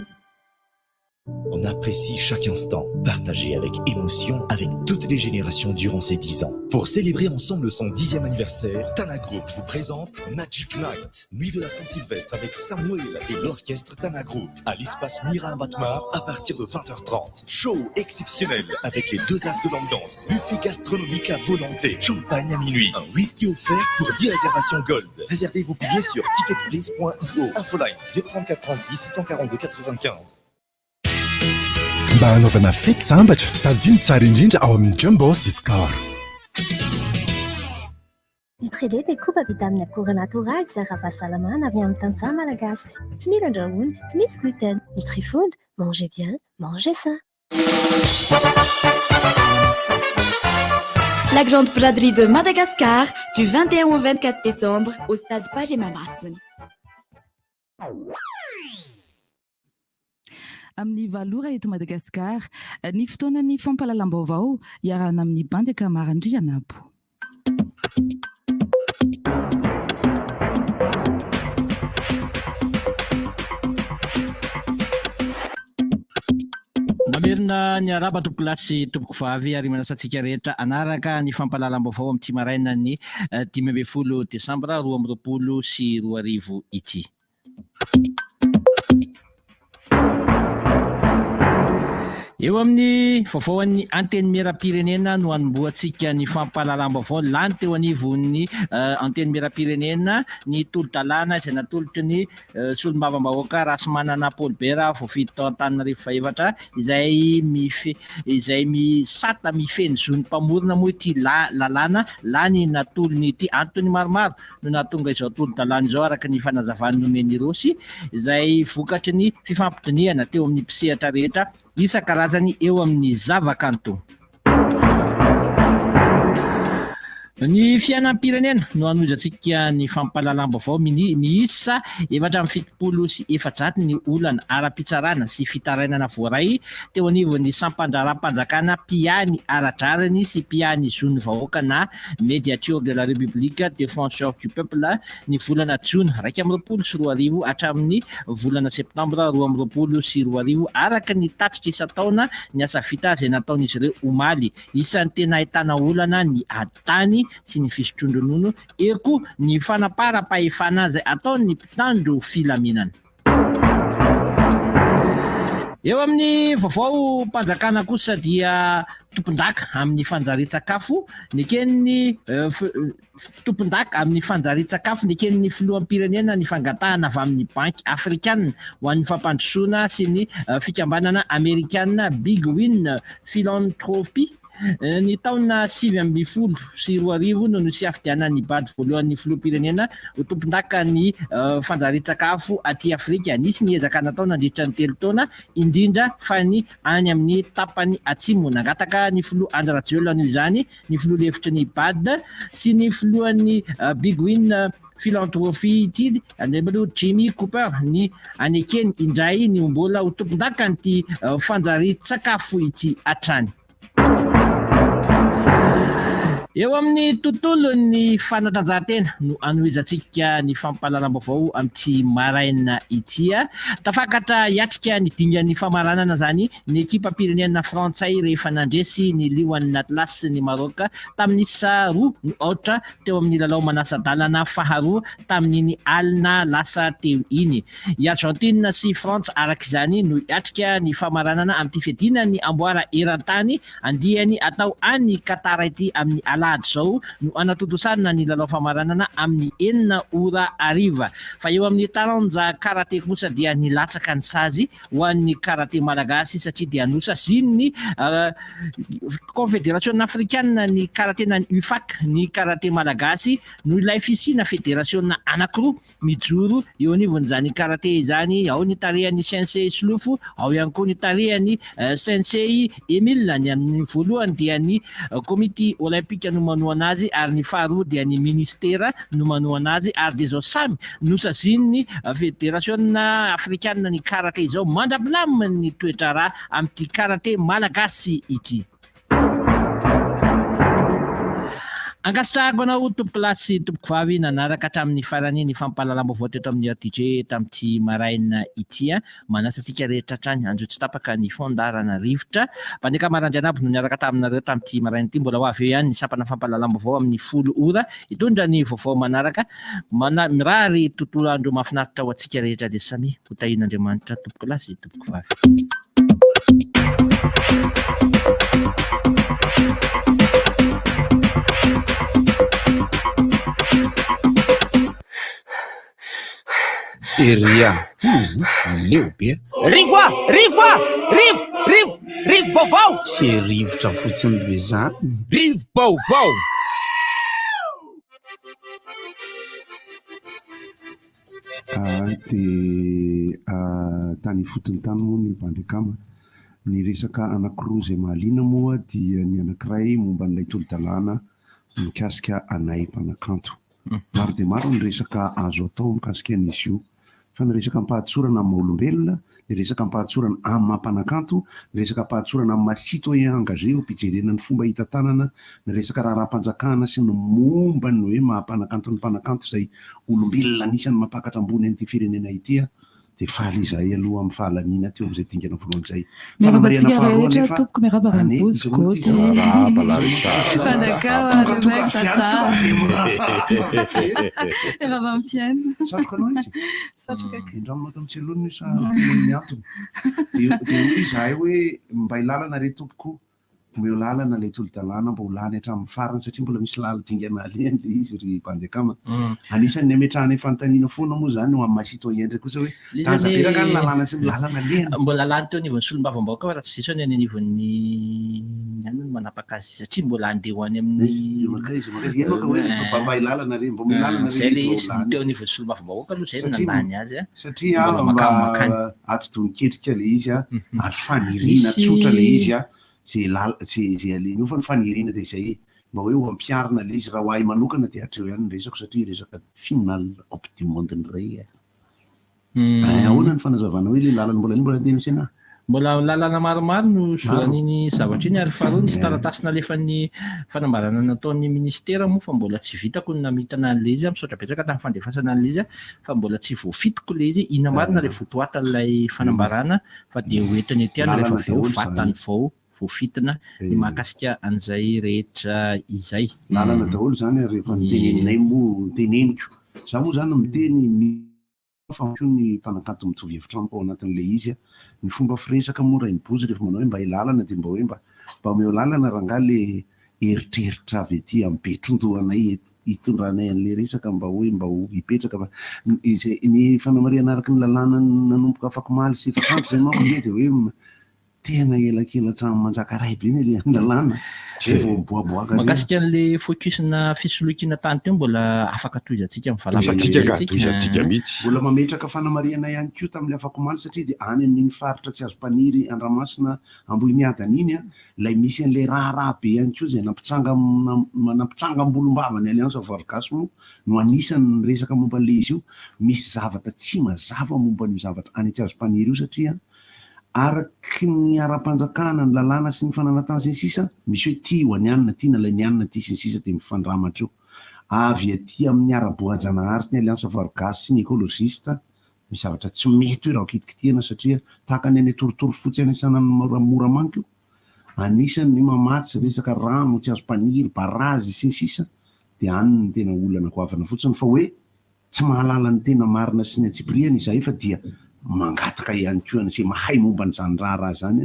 Speaker 27: On apprécie chaque instant, partagé avec émotion avec toutes les générations durant ces 10 ans. Pour célébrer ensemble son 10e anniversaire, Tana Group vous présente Magic Night, nuit de la Saint-Sylvestre avec Samuel et l'orchestre Tana Group à l'espace Mira Batmar à partir de 20h30. Show exceptionnel avec les 2 as de l'ambiance, buffet gastronomique à volonté, champagne à minuit, un whisky offert pour 10 réservations Gold. Réservez vos billets sur ticketplace.io. Infoline 034 36 642 95.
Speaker 28: Mba hanaovana fety sambatra sady io ny tsara indrindra ao amin'ny Jumbo Siscar.
Speaker 1: Nutrilait des coupes vita amin'ny akora natoraly sy ara-pahasalamana avy amin'ny tantsaha malagasy. Tsy mila andrahoina, tsy misy gluten. Nutrifood, mangez bien, mangez sain.
Speaker 22: La grande braderie de Madagascar, du 21 au 24 décembre, au stade Pajemamasin.
Speaker 2: Amin'ny valora eto Madagasikara, ny fotoanan'ny fampalalam-baovao iarahana amin'ny bandy ankamaran-drianabo.
Speaker 6: Mamerina ny araba tompoko lasy tompoko vavy ary manasantsika rehetra anaraka ny fampalalam-baovao amin'ny ty maraina ny 12 Desambra 2024 ity. Eo amin'ny vaovaoan'ny anteny mera-pirenena no anomboantsika ny fampalalam-baovao lany teo anivon'ny anteny mera-pirenena ny tolo-dalàna izay natolotry ny solombavam-bahoaka Rasimanana Paul Bera voafito tao Antananarivo faefatra izay misata mifeny zony mpamorona moa ity lalàna lany natolony ity antony maromaro no nahatonga izao tolo-dalàna izao araka ny fanazavany nomeny Rosy izay vokatry ny fifampidiniana teo amin'ny mpisehatra rehetra isan-karazany eo amin'ny zavakanto. Ny fiainam-pirenena no anoizantsika ny fampalalam-baovao miisa 774 ny olana ara-pitsarana sy fitarainana voaray teo anivon'ny sampandraram-panjakana piany aradrarany sy piany zony vahoaka na médiature de la République défenseur du peuple ny volana Jona 2024 hatramin'ny volana Septambra 2024 araka ny tatitra isan-taona ny asa vita izay nataon'izy ireo omaly isan'ny tena ahitana olana ny aditany sy ny fisotrondronono eko ny fanapara-pahefana izay ataon'ny mpitandro filaminana. Eo amin'ny vaovao mpanjakana kosa dia tompon-daka amin'ny fanjarian-tsakafo neken'ny tompon-daka amin'ny fanjarian-tsakafo neken'ny filoham-pirenena ny fangatahana avy amin'ny banky afrikana ho an'ny fampandrosoana sy ny fikambanana amerikana Big Win Philanthropy. Ny taona 2024 no nisy afidianan'ny bady voalohan'ny filoham-pirenena ho tompon-daka ny fanjarian-tsakafo aty Afrika. Nisy ny ezaka natao nandritra ny 3 taona indrindra fa ny any amin'ny tapany atsimo nangataka ny filoha Andry Rajoelina noho izany ny filoha lefitry ny bady sy ny filohan'ny Big Win Philanthropy ity andremalo Jimmy Cooper ny anekeny indray ny mbola ho tompon-daka ny fanjarian-tsakafo ity hatrany. Eo amin'ny tontolo ny fanatanjahantena no anoizantsika ny fampalalam-baovao amin'ity maraina ity. Tafakatra hiatrika ny dingan'ny famaranana zany ny ekipa pirenena frantsay rehefa nandresy ny Lion Atlas ny Maroc tamin'ny isa 2 no aotra teo amin'ny lalao manasa-dalana faharoa tamin'iny alina lasa teo iny. I Argentine sy France arak'izany no hiatrika ny famaranana amin'ity fiadina ny amboara eran-tany andihany atao any Qatar ity amin'ny zao no anatotosana ny lalao famaranana amin'ny 4:00 fa eo amin'ny taranja karate kosa dia nilatsaka ny sazy ho an'ny karate malagasy satria dia nosasiny ny confédération africaine ny karate na UFAC ny karate malagasy no ilay fisina fédération anankiroa mijoro eo anivon'izany karate izany. Ao ny tarehan'ny sensei Slofo, ao ihany koa ny tarehan'ny sensei Emile ny amin'ny voalohany dia ny comité olympique no manoa anazy ary ny faharoa dia ny ministera no manoa anazy ary dia zao samy nosaziny ny fédération africaine ny karate izao mandrapilamina ny toetra raha amin'ity karate malagasy ity. Angastrahako anao tompoko lasy tompoko vavy nanaraka hatramin'ny farany ny fampalalam-baovao teto amin'ny RTG tamin'ity maraina ity. Manasantsika rehetra hatrany anjotsy tapaka ny fondarana rivotra mpaneka marandrianabo no niaraka taminareo tamin'ity maraina ity. Mbola ho avy eo ihany ny sampana fampalalam-baovao amin'ny 10 ora hitondra ny vaovao manaraka mirary tontolo andro mahafinaritra ho antsika rehetra dia samy ho tahin'Andriamanitra tompoko lasy tompoko vavy.
Speaker 7: Seria leo be
Speaker 4: rivo baovao
Speaker 7: se rivotra fotsiny be zany rivo baovao
Speaker 5: dia tany fotony tany moa ny bandekama ny resaka anankiroa izay mahaliana moa dia ny anankiray momba n'ilay tolo-dalàna mikasika anay mpanakanto. Maro dia maro ny resaka azo atao mikasika an'izy io fa ny resaka mpahatsorana amin'ny olombelona, ny resaka mpahatsorana amin'ny mampanakanto, ny resaka mpahatsorana amin'ny citoyen engagé ho mpijerena ny fomba hitantanana, ny resaka raharaham-panjakana sy ny momba ny hoe mampanakanto ny mpanakanto izay olombelona anisany mampakatra ambony an'ity firenena ity dia faly izahay aloha amin'ny fahalaniana teo amin'izay dingana voalohany izay.
Speaker 2: Miarabantsika rehetra tompoko miaraba ramiboziko
Speaker 5: satroka anao izy indramona ato mitselonina io sa ny antony dia hoy izahay hoe mba hilalana re tompoko mba lalana ilay tolo-dalàna mba ho lany hatramin'ny farany satria mbola misy lala dingana alehany le izy ry bandekama anisan'ny ametrahana fanontaniana foana moa zany ho amin'ny citoyen ndray kosa hoe tanjabiraka ny lalàna sy lalana alehany
Speaker 6: mbola lany teo anivon'ny solom-bavambaoka fa raha tsy sisy any anivon'ny any no manapaka azy satria mbola andeha ho any amin'ny
Speaker 5: mba hilalana re mba milalana
Speaker 6: zay le izy teo anivon'ny solom-bavambaoka aloha zay nandany azy
Speaker 5: satria mba atodoniketrika le izy ary faniriana tsotra le izy zay aliny io fa ny faniriana dia izay mba hoe ho ampiarina le izy raha ho ahy manokana dia hatreo ihany ny resako satria resaka final coupe du monde ny ray ahoana ny fanazavana hoe le lalana mbola ny mbola denosena
Speaker 6: mbola lalana maromaro no soran'iny zavatra iny ary faharoa nisy taratasy nalefan'ny fanambarana nataon'ny ministera moa fa mbola tsy vitako ny namitana an'le izy misaotra betsaka tamin'ny fandefasana an'le izy fa mbola tsy voafitiko le izy ina marina le votoatan'ilay fanambarana fa dia hoentiny ety any rehefa vao vatany vao voafitina ny mahakasika an'izay rehetra izay
Speaker 5: lalana daholo zany rehefa niteneninay moa teneniko za moa zany miteny fa ny mpanakanto mitovy hevitra amiko ao anatin'le izy ny fomba firesaka moa raha nibozy rehefa manao hoe mba hilalana dia mba hoe mba omeo lalana raha le eritreritra avy ety amin'ny betrondohanay hitondranay an'le resaka mba hoe mba ho hipetraka fa ny fanamariana araka ny lalàna nanomboka afakomaly sy efakanto zay manko le dia hoe tena elakelatra manjakaray be ny le lalàna voaboaboaka
Speaker 6: makasika an'le focusna fisolokiana tany teo mbola afaka toizantsika
Speaker 5: mivalavatsika mihitsy mbola mametraka fanamariana ihany koa tamin'le afakomaly satria dia any amin'iny faritra tsy azo mpaniry Andramasina Ambohimiadana iny lay misy an'le raharaha be ihany koa izay nampitsanga ambolombavany Alliance Vargasy moa no anisan'ny resaka momba le izy io misy zavatra tsy mazava momba ny zavatra any tsy azo mpaniry io satria araky ny ara-panjakana ny lalàna sy ny fananatany sy ny sisa misy hoe ty ho any anina ty na lay ny anina ty sy ny sisa dia mifandramatra eo avy aty amin'ny ara-boajanahary sy ny Alliance Vargasy sy ny écologiste misy zavatra tsy mety hoe raha kitikitihana satria tahaka ny any torotoro fotsy any isana mora manko io anisan'ny mamatsy resaka rano tsy azo mpaniry barazy sy ny sisa dia any ny tena olana goavana fotsiny fa hoe tsy mahalala ny tena marina sy ny atsipriana izahay fa dia mangataka ihany koa ny tsy mahay momba nyzany raharaha zany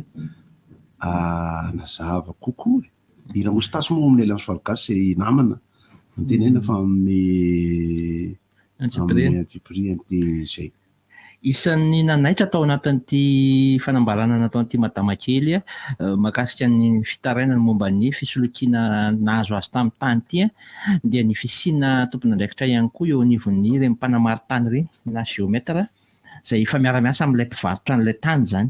Speaker 5: nazava kokoa ira mostasy moa amin'ny Alliance Vargasy namana mitenena fa amin'ny atsipriana dia zay
Speaker 6: isan'ny nanaitra tao anatin'ity fanambarana nataon'ity madama kely makasika ny fitarainany momba ny fisolokiana nahazo azy tamin'ny tany ity dia ny fisiana tompon'andraikitra ihany koa eo anivon'ny ireny mpanamary tany ireny na géometra izay efa miara-miasa amin'ilay mpivarotra an'ilay tany zany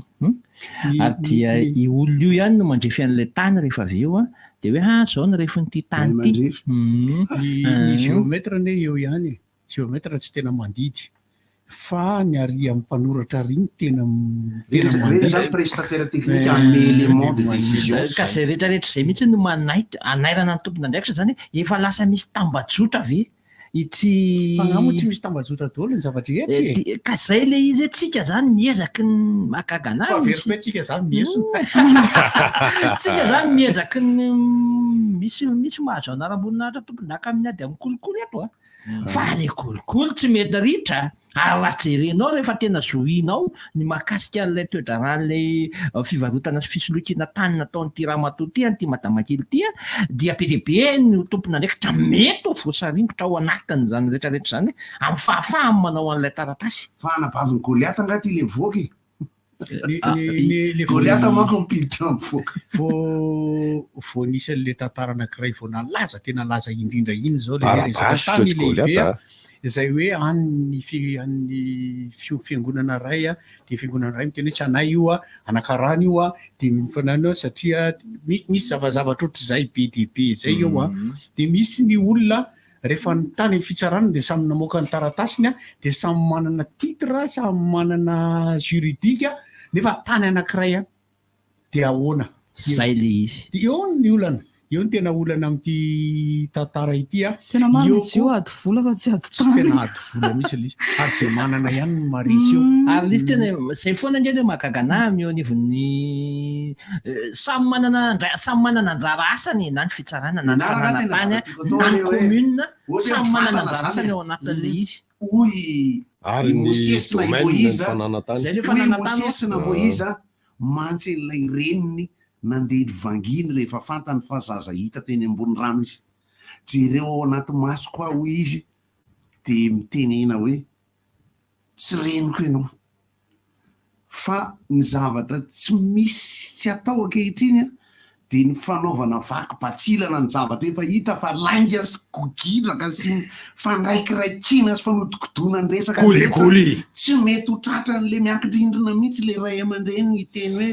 Speaker 6: ary dia i olona io ihany no mandrefy an'ilay tany rehefa avy eo dia hoe zao ny rehefin'ity tany ity
Speaker 8: ny géometra ne eo ihany géometra tsy tena mandidy fa ny ary amin'ny mpanoratra riny tena
Speaker 5: prestataire technique ame élément de décision
Speaker 6: ka zay rehetrarehetra izay mihitsy no anairana ny tompon'andraikitra zany efa lasa misy tambajotra ve ity
Speaker 8: fanamo tsy misy tambajotra daholo ny zavatra etsy
Speaker 6: ka zay le izy tsika zany miezaky ny makagana
Speaker 8: fa very koa tsika zany miesona
Speaker 6: tsika zany miezaky ny misy mahazo anaram-boninahitra tompon-daka amin'ny ady amin'ny kolokolo eto fa le kolokolo tsy mety ritra ary raha jerenao rehefa tena zohinao ny mahakasika an'ilay toedraran'ilay fivarotana fisolokiana tany nataon'ity ramatoa ty an'ity madama kely ty dia be deabe ny tompon'andraikitra mety ho voasaringotra ao anatin' zany rehetrarehetra zany amin'ny fahafahany manao an'ilay taratasy
Speaker 5: fa anabaviny Goliata angaty le voky Goliata manko mipiditra mivoaka
Speaker 8: vao nisy an'le tantara anankiray vao nalaza tena laza indrindra iny zao le resaka tany lehibe izay hoe an'ny fiangonana ray a de fiangonana ray miteny hoe tsy anay io a anakarana io a de mifanana eo satria misy zavazavatra ohatr'izay be de be zay eo a de misy ny olona rehefa nytany fitsarana de samy namoaka ny taratasiny a de samy manana titre samy manana juridika nefa tany anankiray a de ahoana
Speaker 6: zay le izy
Speaker 8: eo ny olana eo ny tena olana am'ty tantara ity a
Speaker 2: tena marina izy io ady vola fa tsy ady tany
Speaker 8: tena ady vola mihitsy le izy ary zay manana ihany ny marisy io
Speaker 6: ary le izy tena zay foana indray hoe mahagagana eo anivon'ny samy manana anjara asany na ny fitsarana na ny fanana tany na ny commune samy manana anjara asany ao anatin'le izy
Speaker 5: ary Mosesina Moïse
Speaker 6: zay le fanana tany
Speaker 5: Mosesina Moïse mantsy ilay reniny nandeha vanginy rehefa fantany fa zaza hita teny ambony rano izy jereo ao anaty maso koa hoy izy de mitenena hoe tsy reniko ianao fa ny zavatra tsy misy tsy atao ankehitriny de ny fanaovana vaky-batsilana ny zavatra efa hita fa lainga sy gogidraka sy fandraikiraikina sy fanodikodona ny resaka tsy mety ho tratran'le miankin-drindrina mihitsy le ray aman-dreny iteny hoe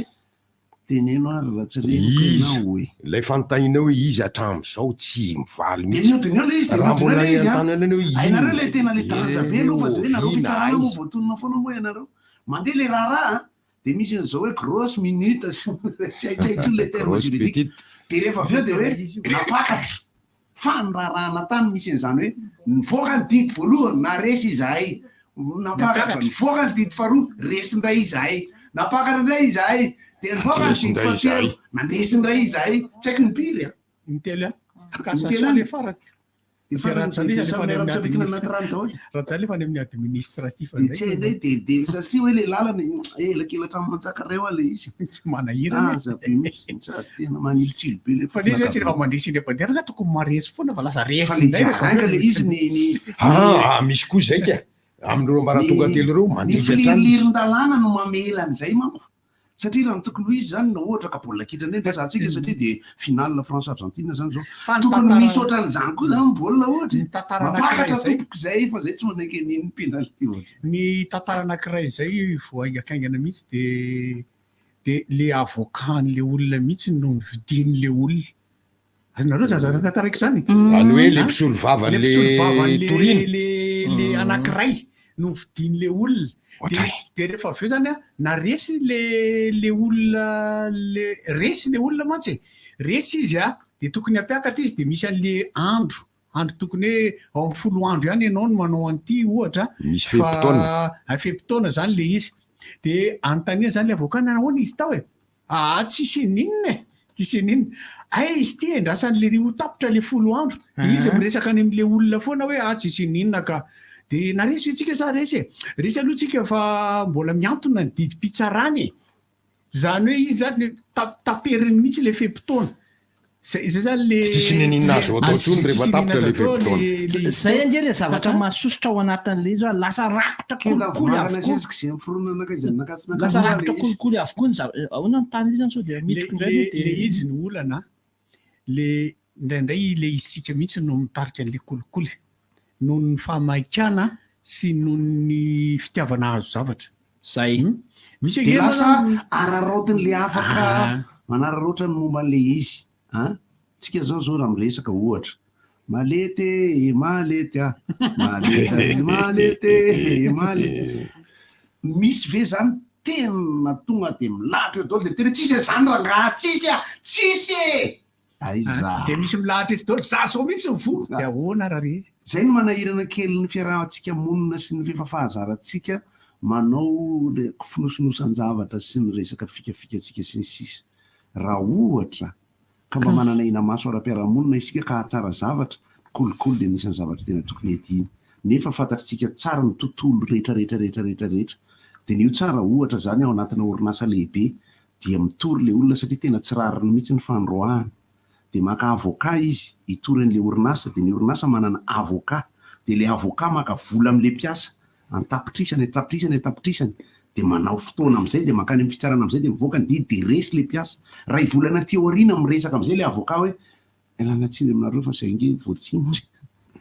Speaker 5: teneno ary raha tsy reniko ianao hoe
Speaker 9: lay fanontaniana hoe izy hatramin'izao tsy mivaly
Speaker 5: mihitsy ainareo le tena le danja be aloha fa de hoe nareo fitsarana moa voatonona foana moa ianareo mandeha le raharaha de misy an'izao hoe grosse minute tsy haitsy le terme juridique de rehefa avy eo de hoe napakatra fa ny raharahana tany misy an'izany hoe nivoaka ny didy voalohany na resy izahay napakatra nivoaka ny didy faharoa resindray izahay napakatra indray izahay de nivoaka ny didy fahatelo nandesindray izahay tsy haiko ny piry a
Speaker 8: mitely a cassation le faraka raha zany lefa any amin'ny administratif
Speaker 5: de tsy haindray de satria hoe le lalana elakelatra manjakareo a le izy
Speaker 8: tsy manahirana
Speaker 5: azabe misy tena manilotsilo be le
Speaker 8: fa izy rehefa mandresy indrepandera tokony maresy foana fa lasa resy
Speaker 5: ranga le izy
Speaker 9: misy koa zay ka amin'ireo ambaratonga telo reo
Speaker 5: ny filirilirin-dalàna no mamelan'izay manko satria raha ny tokony ho izy zany na ohatra ka baolina kitra ndray ndrasantsika satria de finale France Argentine zany zao tokony misy ohatran'izany koa zany baolina ohatra mapakatra tompoko zay fa zay tsy manaiky niny penalty
Speaker 8: ny tantara anankiray zay voaingakaingana mihitsy de le avocan'le olona mihitsy no vidin'le olona azonareo zany tantaraiky zany
Speaker 9: any hoe le mpisolo vavan'le torino
Speaker 8: le anankiray no vidin'le olona de rehefa avy eo zany a na resy le olona resy le olona mantsy resy izy a de tokony ampiakatra izy de misy an'le andro tokony hoe ao amin'ny 10 andro ihany ianao no manao an'ity ohatra fa fepitaona zany le izy de anontaniana zany le avocat na ahoana izy tao e tsisy ninona tsisy ninona izy ty endrasan'le ho tapitra le 10 andro de izy miresaka any am'le olona foana hoe tsisy ninona ka de naresy itsika sa resy aloha tsika fa mbola miantona ny didy pitsarany zany hoe izy zany taperiny mihitsy le fepitaona zay zany le
Speaker 9: tsisy ninina azo atao tsony rehefa tapitra le fepitaona
Speaker 6: zay anje le zavatra mahasosotra ao anatin'le izy lasa rakotra kolikoly lasa rakotra kolikoly avokoa ahoana ny tany izany sao de
Speaker 8: le izy ny olana le indraindray le isika mihitsy no mitarika an'le kolikoly noho ny famaikana sy noho ny fitiavana azo zavatra
Speaker 6: zay
Speaker 5: misy de lasa araraotin'le afaka manararoatra ny momba an'le izy tsika zao raha miresaka ohatra malety malety misy ve zany tena tonga de milahatra dolo de tena tsisy zany rangaha tsisy
Speaker 8: de misy milahatra izy dolo za sao mihitsy vo de ahoana raha
Speaker 5: zay no manahirana kely ny fiarahantsika monina sy ny fefafahazaratsika manao finosinosan-javatra sy ny resaka fikafikatsika sy ny sisa raha ohatra ka mba manana ina maso ara-piarahamonina isika ka hatsara zavatra kolikoly de nisany zavatra tena tokony etiny nefa fantatritsika tsara ny tontolo rehetrarehetra de nio tsara ohatra zany ao anatina orinasa lehibe dia mitory le olona satria tena tsy rariny mihitsy ny fandroahana de maka avocat izy itorin'le orinasa de ny orinasa manana avocat de le avocat maka vola am'le mpiasa antapitrisany de manao fotoana am'izay de makany amin'ny fitsarana am'izay de mivoaka ny didy de resy le mpiasa raha ivolana teorina miresaka am'izay le avocat hoe elana tsiny aminareo fa zay nge voatsindry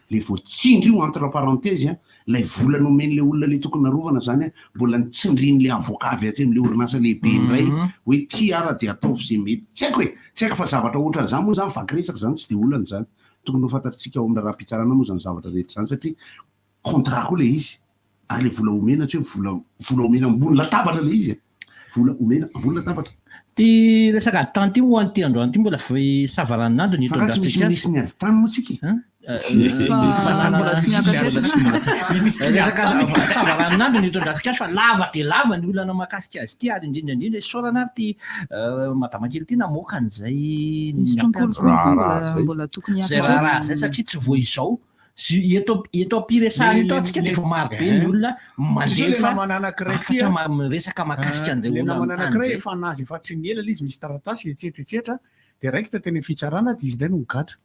Speaker 5: le voatsindry io entre parenthèse a lay vola nomen'le olona le tokony narovana zany a mbola nitsindrin'le avokavy atsy am'le orinasa lehibe ndray hoe ty ara de ataovy zay mety tsy haiko fa zavatra ohatran'zany moa zany vakiresaka zany tsy de olana zany tokony ho fantatritsika ao amina raha mpitsarana moa zany zavatra rehetra zany satria contrat koa le izy ary le vola omena tsy hoe vola omena ambony latabatra le izy vola omena ambony latabatra
Speaker 6: ty resaka adin ty moa ty androany ty mbola savaranandro ny
Speaker 5: tsy misy ny adin moa tsika
Speaker 6: savaranandro ny itondratsika azy fa lava de lava ny olana makasika azy ty ary indrindraindrindra sorana ary ty madamakely ty namoaka an'izay zay raha zay satria tsy vo izao eto ampiresahany ito atsika de fa marobe ny olona mandefa resaka makasika an'izay
Speaker 8: olonananankiray efa anazy efa tsy ny ela izy misy taratasy etsetretsetra de raikitra tena fitsarana de izy ndray no migatra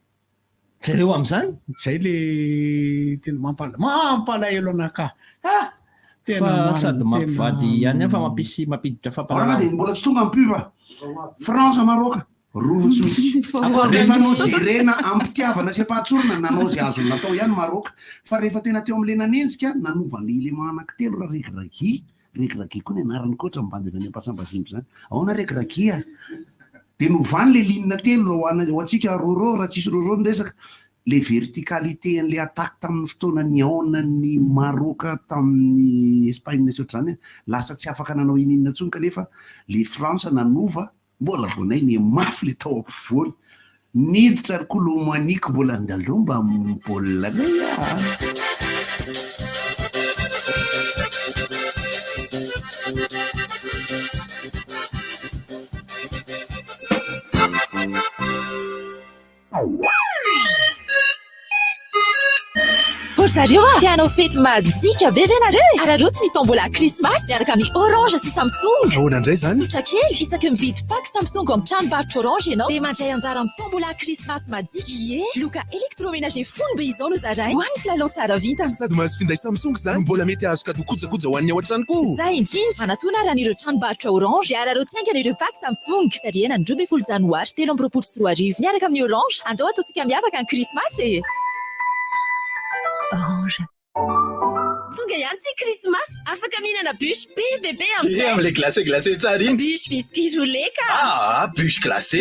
Speaker 6: zareo am'izany
Speaker 8: zay le tena mampalahelo anaka
Speaker 6: fa sady mampivady ihany fa mampiditra
Speaker 5: fampalahelo de mbola tsy tonga ampiva France Maroc rono tsy misy rehefa nao jerena ampitiavana sy ampahantsorona nanao zay azo natao ihany Maroc fa rehefa tena teo am'le nanenjika nanovan'le élément anankitelo raha regragi koa ny anarany koatra mibande avy any ampahasambasimby zany aona regragi a de novany le linina telo ho atsika roro raha tsisy roro nyresaka le verticalité an'le attaque tamin'ny fotoanany aonany Maroc tamin'ny Espagne sy ohatr'izany lasa tsy afaka nanao ininina ntsony kanefa le France nanova mbola vonay ny mafy le tao ampovoany niditra ry kolomaniko mbola andalomba mbola
Speaker 10: Zareo tianao fety madzika be ve nareo e? Arareo tsy mitombola krismasy miaraka amin'ny Orange sy Samsung.
Speaker 19: Ahoana indray zany?
Speaker 10: Tsotra kely isaky mividy pack Samsung amin'ny tranombarotra Orange ianao dia mandray anjara amin'ny tombola krismasy madzika ie. Loka électroménager fony be izao no zaray. Ho an'ny kilalao tsara vita.
Speaker 19: Sady mahazo finday Samsung zany mbola mety azo kado kojakoja ho an'ny ao an-trano koa.
Speaker 10: Zay indrindra manatona aran'ireo tranombarotra Orange dia arareo tiangana ireo pack Samsung. Sady ena ny 12 janoary 13 miaraka amin'ny Orange. Andao ataosika miavaka ny krismasy e.
Speaker 1: Orange.
Speaker 11: Tonga ihany tsy krismasy afaka mihinana bûche bebe
Speaker 12: am'le glacé tsara iny
Speaker 11: bûche biscuit roulé ka
Speaker 12: bûche glacé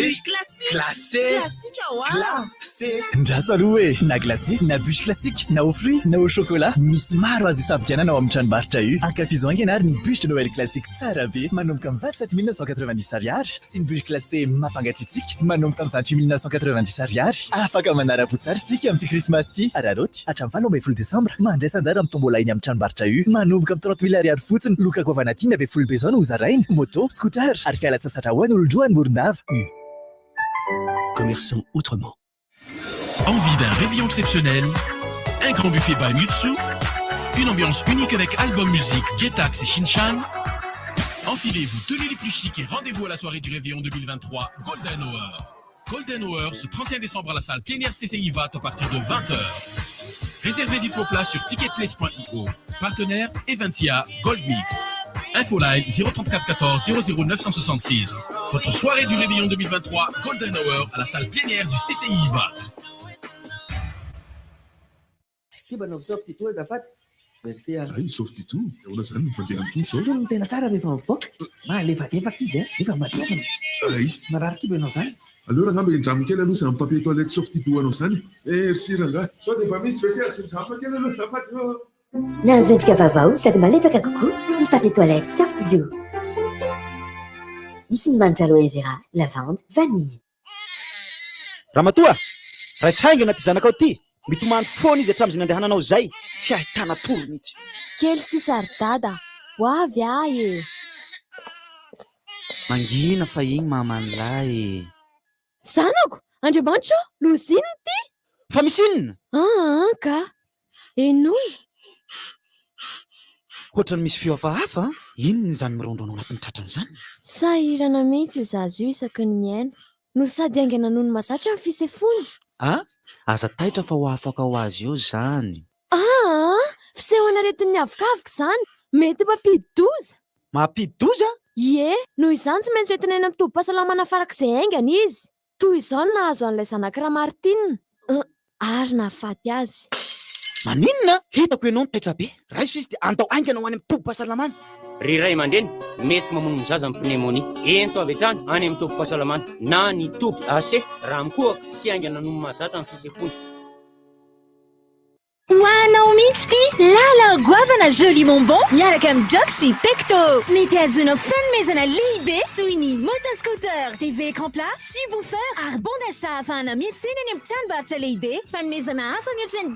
Speaker 10: ndrasa aloha
Speaker 12: e
Speaker 10: na glacé na bûche classique na au fruit na au chocolat misy maro azo isafidianana ao amin'ny tranombarotra io ankafizonga ianary ny bûche de Noël classique tsara be manomboka amin'ny 27 990 ariary sy ny bûche glacé mapangatsitsika manomboka amin'ny 28 990 ariary afaka manara-potsara sika amin'ity krismasy ty araroty hatramin'ny 7 Décembre mandraisa anjara amin'ny tombola iny amin'ny tranombarotra io manomboka amin'ny 30 000 ariary fotsiny loka govana 10 bezao no hozarainy moto scooter ary fialan-tsasatra ho an'ny olondroany morondava.
Speaker 27: Commerçons autrement.
Speaker 23: Envie d'un réveillon exceptionnel, un grand buffet by Mutsu, une ambiance unique avec album musique, Jetax et Shinchan. Enfilez-vous, tenez les plus chics et rendez-vous à la soirée du réveillon 2023 Golden Hour. Golden Hour ce 31 décembre à la salle plénière CCI VAT à partir de 20h. Réservez vite vos places sur ticketplace.io. Partenaire Eventia Gold Mix. Info live 034 14 00 966. Votre soirée du réveillon 2023 Golden Hour à la salle plénière du CCI VAT.
Speaker 13: Kibanao softy toa azafady. Merci ah.
Speaker 19: Ay softy toa. Ona zany mifandeha amin'ny toa
Speaker 13: zao. Tena tena tsara rehefa mivoaka. Malefadefaka izy nefa matevina.
Speaker 19: Ay.
Speaker 13: Marary kibanao zany.
Speaker 19: Alors ngamba indrammy kely aloha zany papier toilette softy toa anao zany. Merci ranga. Sao de mba misy vese asondrama kely aloha azafady.
Speaker 1: Nahazo vavao sady malefaka kokoa ny papier toilette Soft Doux. Misy ny manitra aloe vera, lavande, vanille.
Speaker 14: Ramatoa, raisy haingana ty zanakao ty. Mitomany foana izy hatramin'izay nandehananao zay. Tsy ahitana toro mihitsy.
Speaker 1: Kely sy sardada. Hoavy ahy e.
Speaker 14: Mangina fa igny maman'lay.
Speaker 1: Zanako, Andriamanitra, loziny ty?
Speaker 14: Fa misy inona?
Speaker 1: Ka. Enoy.
Speaker 14: Ohatrany misy feo hafahafa, inona zany mirondro anao anatin'ny tratrany zany?
Speaker 1: Sahirana mihitsy io zazo io isaky ny miaina. No sady aingana noho ny mazatra ny fisefony.
Speaker 14: Aza taitra fa ho afaka ho azy eo zany.
Speaker 1: Fisehoana retin'ny avokavoka zany, mety mampidi-doza.
Speaker 14: Mampidi-doza?
Speaker 1: Ie, noho izany tsy maintsy entina eny amin'ny tobi-pahasalamana farak'izay aingana izy. Toy izao nahazo an'ilay zanak'i Ramartina. Ary nahafaty azy.
Speaker 14: maninona hitako ianao taitra be raha izy dia antao aingana ho any amin'ny tobo-pahasalamana
Speaker 15: ry ray aman-dreny mety mamono ny zaza amin'ny pneumonie ento avy hatrany any amin'ny tobo-pahasalamana na ny toby ase raha mikohaka sy aingana no mahazatra amin'ny fisefoana
Speaker 11: hoanao mihitsy ty lala goavana joli bonbon miaraka amin'ny Joxy Pecto mety azonao fanomezana lehibe toy ny motoscooter TV écran plat subwoofer ary bon d'achat ahafahana miantsena any amin'ny tranombarotra lehibe fanomezana hafa mihoatra ny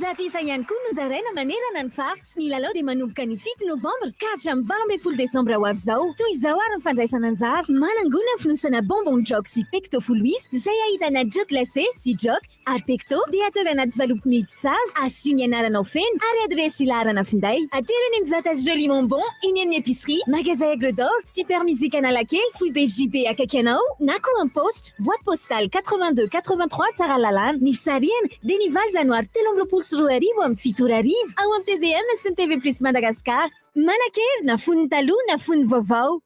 Speaker 11: 10,000 isa ihany koa no zaraina manerana ny faritra ny lalao dia manomboka ny 7 novambra ka hatramin'ny 12 desambra ho avy izao toy izao ary ny fandraisana anjara manangona finosana bonbon Joxy Pecto foloisy izay ahitana jok glacé sy jok ary Pecto dia atao anaty valopy midy tsara asio ny anaranao feno ary adresy ilarana finday aterany mivata joli bonbon iny amin'ny épicerie magasin Aigle d'Or super musique Analakely fouille BJB akaiky anao na koa en poste boîte postale 82 83 Tsaralalana ny fisariana dia ny 20 janoary 13 arivo amin'ny 7 arivo ao amin'ny TVM sy ny TV Plus Madagasikara Manakery na fony taloha na fony vaovao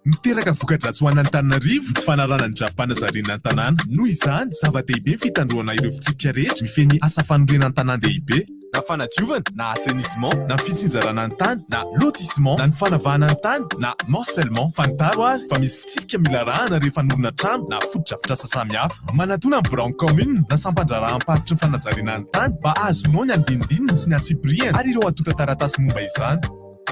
Speaker 19: miteraka voka-dratsy ho an'ny Antananarivo tsy fanarana ny drafi-panazariana an-tanàna noho izany zava-dehibe fitandroana ireo fitsipika rehetra mifeny asa fanorena an-tanan-dehibe na fanadiovana na assainissement na fitsinjarana ny tany na lotissement na ny fanavahana ny tany na morcellement fantaro ary fa misy fitsipika mila rahana rehefa norona trano na fotodrafitrasa samihafa manatona ny branche commune na sampandrarahamparitra ny fanajariana ny tany mba azonao ny andinindininy sy ny antsibriana ary ireo atota taratasy momba izany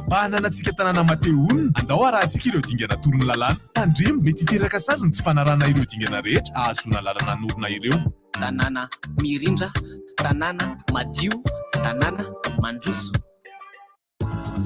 Speaker 19: mba hananantsika tanàna mateonina andao arahantsika ireo dingana torony lalàna tandremo mety hiteraka saziny tsy fanarana ireo dingana rehetra ahazona lalana norona ireo
Speaker 16: tanàna mirindra tanàna madio tanàna mandroso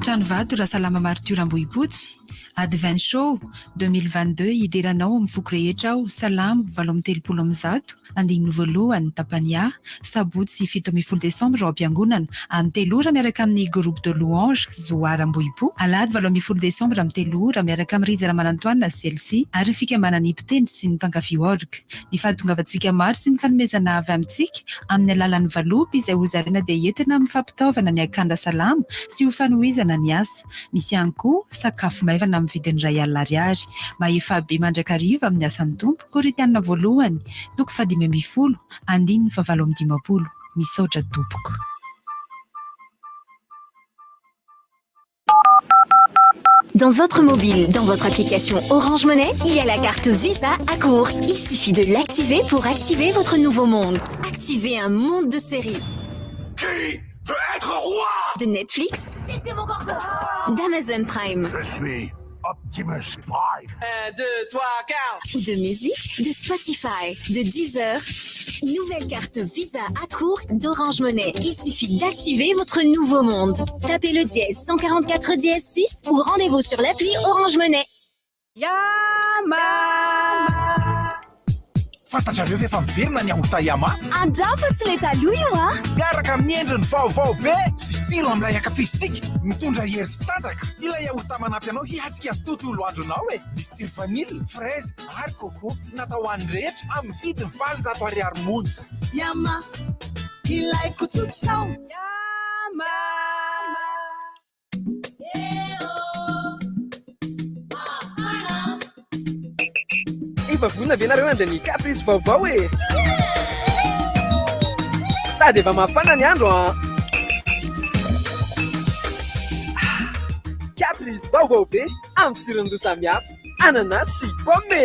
Speaker 2: Tranovato Rasalama Marture Ambohipotsy Advent Show 2022 hideranao amin'ny foko rehetra ao salamo 730 andigny voalohany Tapania sabotsy 17 Desambra ao am-piangonana amin'ny 3 ora miaraka amin'ny groupe de louange Zoara Ambohipo alahady 17 Desambra amin'ny 3 ora miaraka amin'ny Rijara Manantoanina Celle-ci ary fikambanana ipiteny sy ny mpankafy orgue ny fahatongavantsika maro sy ny fanomezana avy amintsika amin'ny alalan'ny valopy izay hozarina dia entina mifampitaovana ny akanda salamo sy ho fanohizana ny asa misy ihany koa sakafo maivana amin'ny vidiny ray alina ariary maefa be mandrakariva amin'ny asan'ny tompo Koritianina voalohany toko 510 andininy 720 misaotra tompoko
Speaker 11: Dans votre mobile, dans votre application Orange Money, il y a la carte Visa à court. Il suffit de l'activer pour activer votre nouveau monde. Activez un monde de séries.
Speaker 4: Qui veut être roi?
Speaker 11: De Netflix.
Speaker 3: C'était mon corps.
Speaker 11: D'Amazon Prime.
Speaker 4: Je suis Optimus Prime.
Speaker 3: 1, 2, 3, 4.
Speaker 11: Ou de musique, de Spotify, de Deezer. Nouvelle carte Visa à court d'Orange Money. Il suffit d'activer votre nouveau monde. Tapez le dièse 144 dièse 6 ou rendez-vous sur l'appli Orange Money.
Speaker 3: Yama.
Speaker 10: Fantatrareo efa miverina ny aorta Yama
Speaker 11: Andrafa tsy le taloha io a
Speaker 10: miaraka amin'ny endriny vaovao be sy tsiro amin'ilay akafistika mitondra hery sy tanjaka ilay aorta manampy anao hiatsika tontolo andronao misy tsiro vanily fraise ary coco natao hoan'ny rehetra amin'ny vidiny 700 ariary monja
Speaker 3: Yama ilay kutuksao Yama
Speaker 13: Efa vonina ve nareo andra ny caprice vaovao e sady efa mafana ny andro a caprice vaovao be amin'ny tsirony roa samihafa ananas sy pomme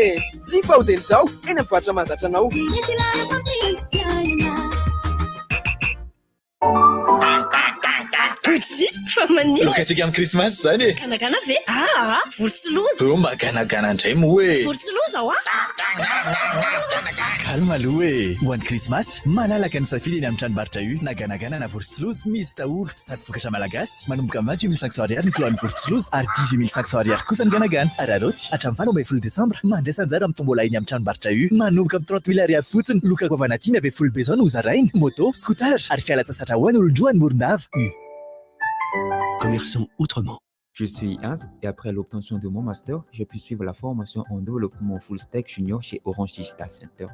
Speaker 13: jifa hotely izao eny ampivoatra mahazatra anao
Speaker 10: lokatsika amin'ny krismasy zany e
Speaker 3: ganagana ve vorotsiloza
Speaker 10: mba ganagana indray moa e
Speaker 3: vorotsiloza ho
Speaker 12: kalma aloha e ho an'ny krismasy malalaka ny safidy eny amin'ny tranombarotra io na ganagana na vorotsiloza misy taholo sady vokatra malagasy manomboka 28 500 ariary ny kiloan'ny vorotsiloza ary 18 500 ariary kosa ny ganagana araroty hatramin'ny 20 desambra mandray anjara amin'ny tombola eny amin'ny tranombarotra io manomboka amin'ny 30 000 ariary fotsiny lokako avy anaty aby full besoin no zarainy moto scooter ary fialatsasatra ho an'ny olondroany morondava
Speaker 27: Commerçons autrement.
Speaker 17: Je suis Hans et après l'obtention de mon master, j'ai pu suivre la formation en développement full stack junior chez Orange Digital Center.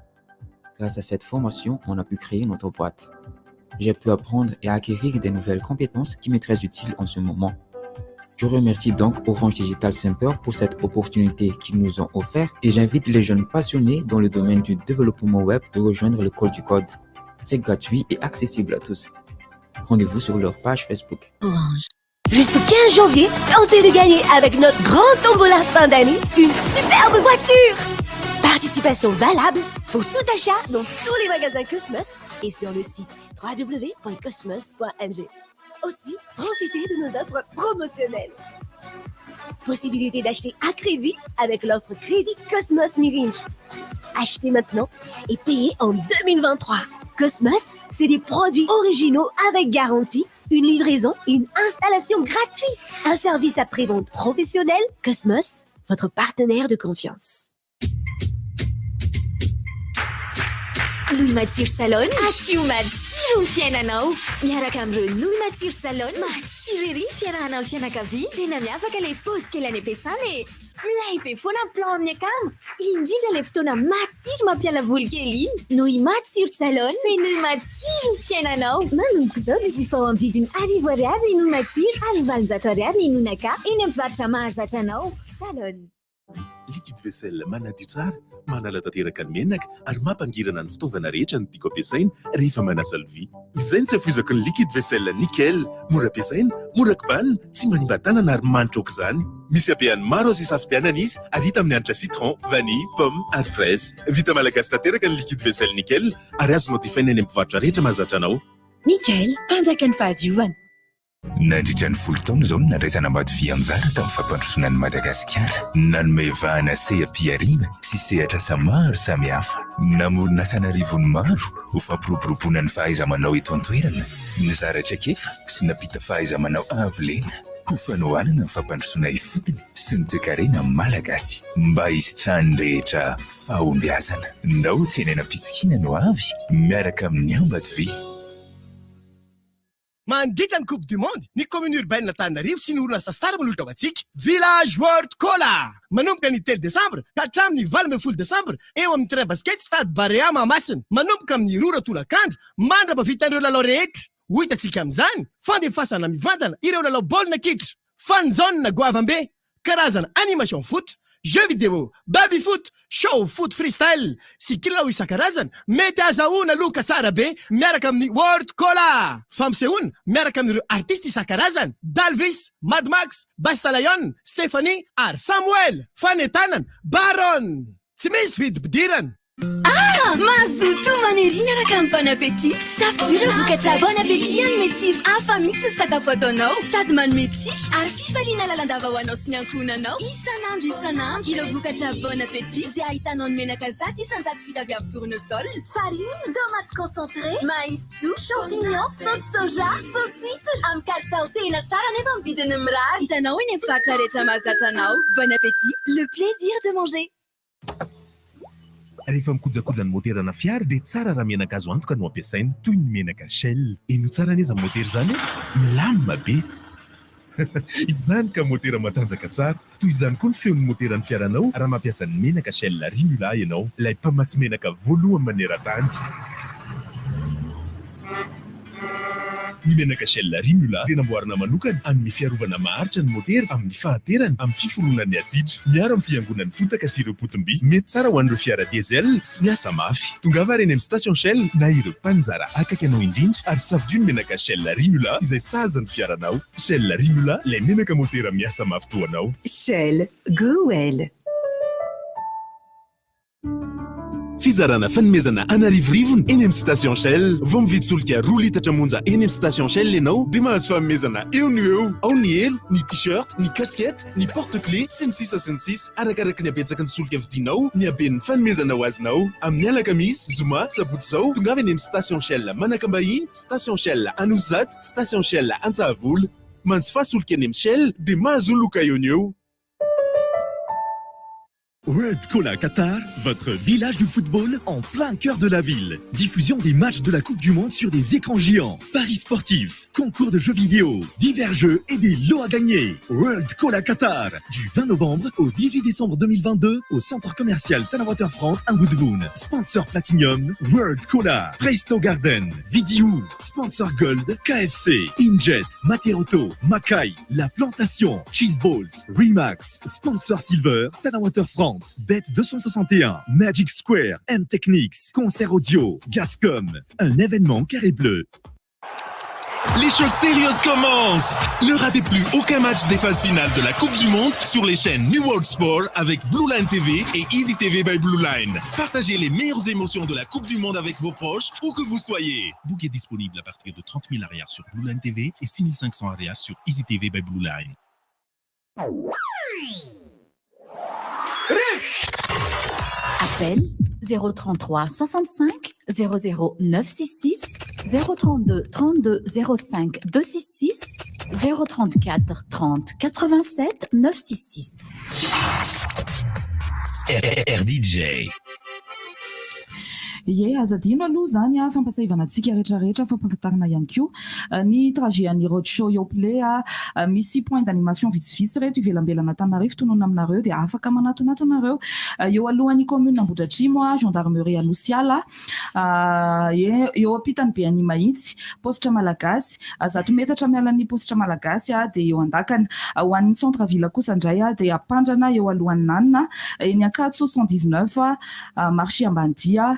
Speaker 17: Grâce à cette formation, on a pu créer notre boîte. J'ai pu apprendre et acquérir des nouvelles compétences qui m'est très utiles en ce moment. Je remercie donc Orange Digital Center pour cette opportunité qu'ils nous ont offert et j'invite les jeunes passionnés dans le domaine du développement web de rejoindre l'école du code. C'est gratuit et accessible à tous. Rendez-vous sur leur page Facebook.
Speaker 11: Orange. Jusqu'au 15 janvier, tentez de gagner avec notre grand tombola fin d'année une superbe voiture. Participation valable pour tout achat dans tous les magasins Cosmos et sur le site www.cosmos.mg. Aussi, profitez de nos offres promotionnelles. Possibilité d'acheter à crédit avec l'offre Crédit Cosmos Miringe. Achetez maintenant et payez en 2023. Cosmos, c'est des produits originaux avec garantie, une livraison et une installation gratuite. Un service après-vente professionnel. Cosmos, votre partenaire de confiance. Louis Matsir Salon, asiumat siro fiainanao. Miaraka amreo Louis Matsir Salon, matsiro ery fiarahanao ny fianakaviana. Tena miavaka ilay paozy kely any ampiasana e. Milay be foana ny plan amin'ny akamo. Indrindra ilay fotoana matsiro mampiala voly kely iny. Louis Matsir Salon, feno matsiro ny fiainanao. Manomboka izao dia efa ao amin'ny vidiny arivo ariary ny Louis Matsir ary 20 ariary ny nonaka eny amin'ny mpivarotra mahazatra anao. Salon.
Speaker 19: Liquide vaisselle manadio tsara, manala tanteraka ny menaka ary mampangirana ny fitaovana rehetra no tiako ampiasaina rehefa manasa lovia. Izay no tsy afoizako ny liquide vaisselle nickel, mora ampiasaina, mora kobanina, tsy manimba tanana ary manitra aok'izany. Misy habehany maro azo isafidianana izy ary hita amin'ny hanitra citron, vanille, pomme ary fraise. Vita malagasy tanteraka ny liquide vaisselle nickel ary azonao jifaina eny amin'ny mpivarotra rehetra mahazatra anao.
Speaker 11: Nickel, mpanjaka ny fahadiovana.
Speaker 18: Nandritra ny folo taona izao no nandraisana maty fianjara tamin'ny fampandrosoana ny Madagasikara. Nanome vahana seha-piariana sy sehatr'asa maro samihafa. Namorona sanarivony maro ho fampiroboroboana ny fahaiza-manao eto an-toerana, ny zaratra kefa sy napita fahaiza-manao avo lenta ho fanohanana ny fampandrosoana ifotony sy ny toe-karena malagasy. Mba hisitrahany rehetra fahombiazana. Ndao tsenena pitsikina no avy miaraka amin'ny Ambatovy.
Speaker 20: Mandritra ny Coupe du Monde, ny commune urbaine Antananarivo sy ny orinasa Star manolotra ho antsika. Village World Cola. Manomboka ny 3 décembre ka hatramin'ny 12 décembre eo amin'ny terrain basket Stade Barea Mahamasina. Manomboka amin'ny roa tolakandro mandrapavitan'ireo lalao rehetra. Ho hitantsika amin'izany fandefasana mivantana ireo lalao baolina kitra, fan zone na goavambe, karazana animation foot, jeux vidéo, baby foot, show foot freestyle sy kilao isan-karazany mety azahoana loka tsara be miaraka amin'ny World Cola. Fampisehoana miaraka amin'ireo artistes isan-karazany Dalvis, Mad Max, Basta Lion, Stephanie ary Samuel. Fanetanana Baron. Tsy misy vidy bidirana.
Speaker 11: Mazoto manery miaraka amin'ny Bon Appétit. Safidira vokatra Bon Appétit amin'ny metsiro hafa mihitsy ny sakafo ataonao sady manome tsika ary fifaliana lalandava ho anao sy ny ankohonanao isanandro. Ireo vokatra Bon Appétit izay ahitanao ny menaka zato isan-jato vita avy amin'ny tournesol, farine, tomate concentré, maïs doux, champignon, sauce soja, sauce huître amin'ny kalitao tena tsara nefa amin'ny vidiny mirary. Hitanao eny amin'ny mpivarotra rehetra mahazatra anao. Bon Appétit, le plaisir de manger.
Speaker 19: Rehefa mikojakoja ny moterana fiara dia tsara raha menaka azo antoka no ampiasaina toy ny menaka Shell. Eno tsara neza ny motera izany milamina be. Izany ka motera matanjaka tsara. Toy izany koa ny feon'ny moteran'ny fiaranao raha mampiasa ny menaka Shell Rimula ianao, ilay mpamatsy menaka voalohany maneran-tany. Ny menaka Shell Rimula dia namboarina manokana amin'ny fiarovana maharitra ny motera amin'ny fahaterany amin'ny fiforonan'ny asidra. Miaro amin'ny fiangonan'ny fotaka sy ireo potim-by. Mety tsara ho an'ireo fiara diesel sy miasa mafy. Tongava reny amin'ny station Shell na ireo mpanjara akaiky anao indrindra ary safidio ny menaka Shell Rimula izay sahaza ny fiaranao. Shell Rimula, ilay menaka motera miasa mafy toanao.
Speaker 21: Shell, go well.
Speaker 19: Fizarana fanomezana anarivorivony eny amin'ny station Shell. Vao mividy solika 2 litatra monja eny amin'ny station Shell ianao dia mahazo fanomezana eo ny eo. Ao ny elo, ny t-shirt, ny casquette, ny porte-clés sy ny sisa arakaraka ny abetsaka ny solika vidinao, ny haben'ny fanomezana ho azonao. Amin'ny alakamisy, zoma, sabotsy izao tongava eny amin'ny station Shell Manakambahiny, station Shell Anosizato, station Shell Antsahavola. Manjifa solika eny amin'ny Shell dia mahazo loka eo ny eo.
Speaker 23: World Cola Qatar, votre village du football en plein cœur de la ville. Diffusion des matchs de la Coupe du Monde sur des écrans géants. Paris sportifs, concours de jeux vidéo, divers jeux et des lots à gagner. World Cola Qatar, du 20 novembre au 18 décembre 2022 au centre commercial Tanner-Waterfront à Woodvoon. Sponsor Platinum, World Cola, Presto Garden, Vidiou. Sponsor Gold, KFC, Injet, Materoto, Makai, La Plantation, Cheese Balls, Remax. Sponsor Silver, Tanner-Waterfront. présente Bet 261, Magic Square, M-Technics, Concert Audio, Gascom, un événement carré bleu.
Speaker 19: Les choses sérieuses commencent. Ne ratez plus aucun match des phases finales de la Coupe du Monde sur les chaînes New World Sport avec Blue Line TV et Easy TV by Blue Line. Partagez les meilleures émotions de la Coupe du Monde avec vos proches, où que vous soyez. Book est disponible à partir de 30 000 arrières sur Blue Line TV et 6 500 arrières sur Easy TV by Blue Line.
Speaker 7: Appel 033 65 00 966 032 32 05 266 034 30 87 966.
Speaker 27: RDJ.
Speaker 8: Ie, aza dino aloha zany a fampasahivana antsika rehetrarehetra fampahafantarana ihany koa ny trajet-ny roadshow Yoplait misy point d'animation vitsivitsy reto ivelambelana Antananarivo tonona aminareo dia afaka manatonatonareo eo alohan'ny commune Ambohidratrimo gendarmerie Anosiala eo ampitany be any Mahitsy positra malagasy 100 metatra mialan'ny positra malagasy dia eo andakana ho an'ny centre ville kosa indray dia Apandrana eo alohan'ny Nanina eny Ankatso 119 marché Ambandia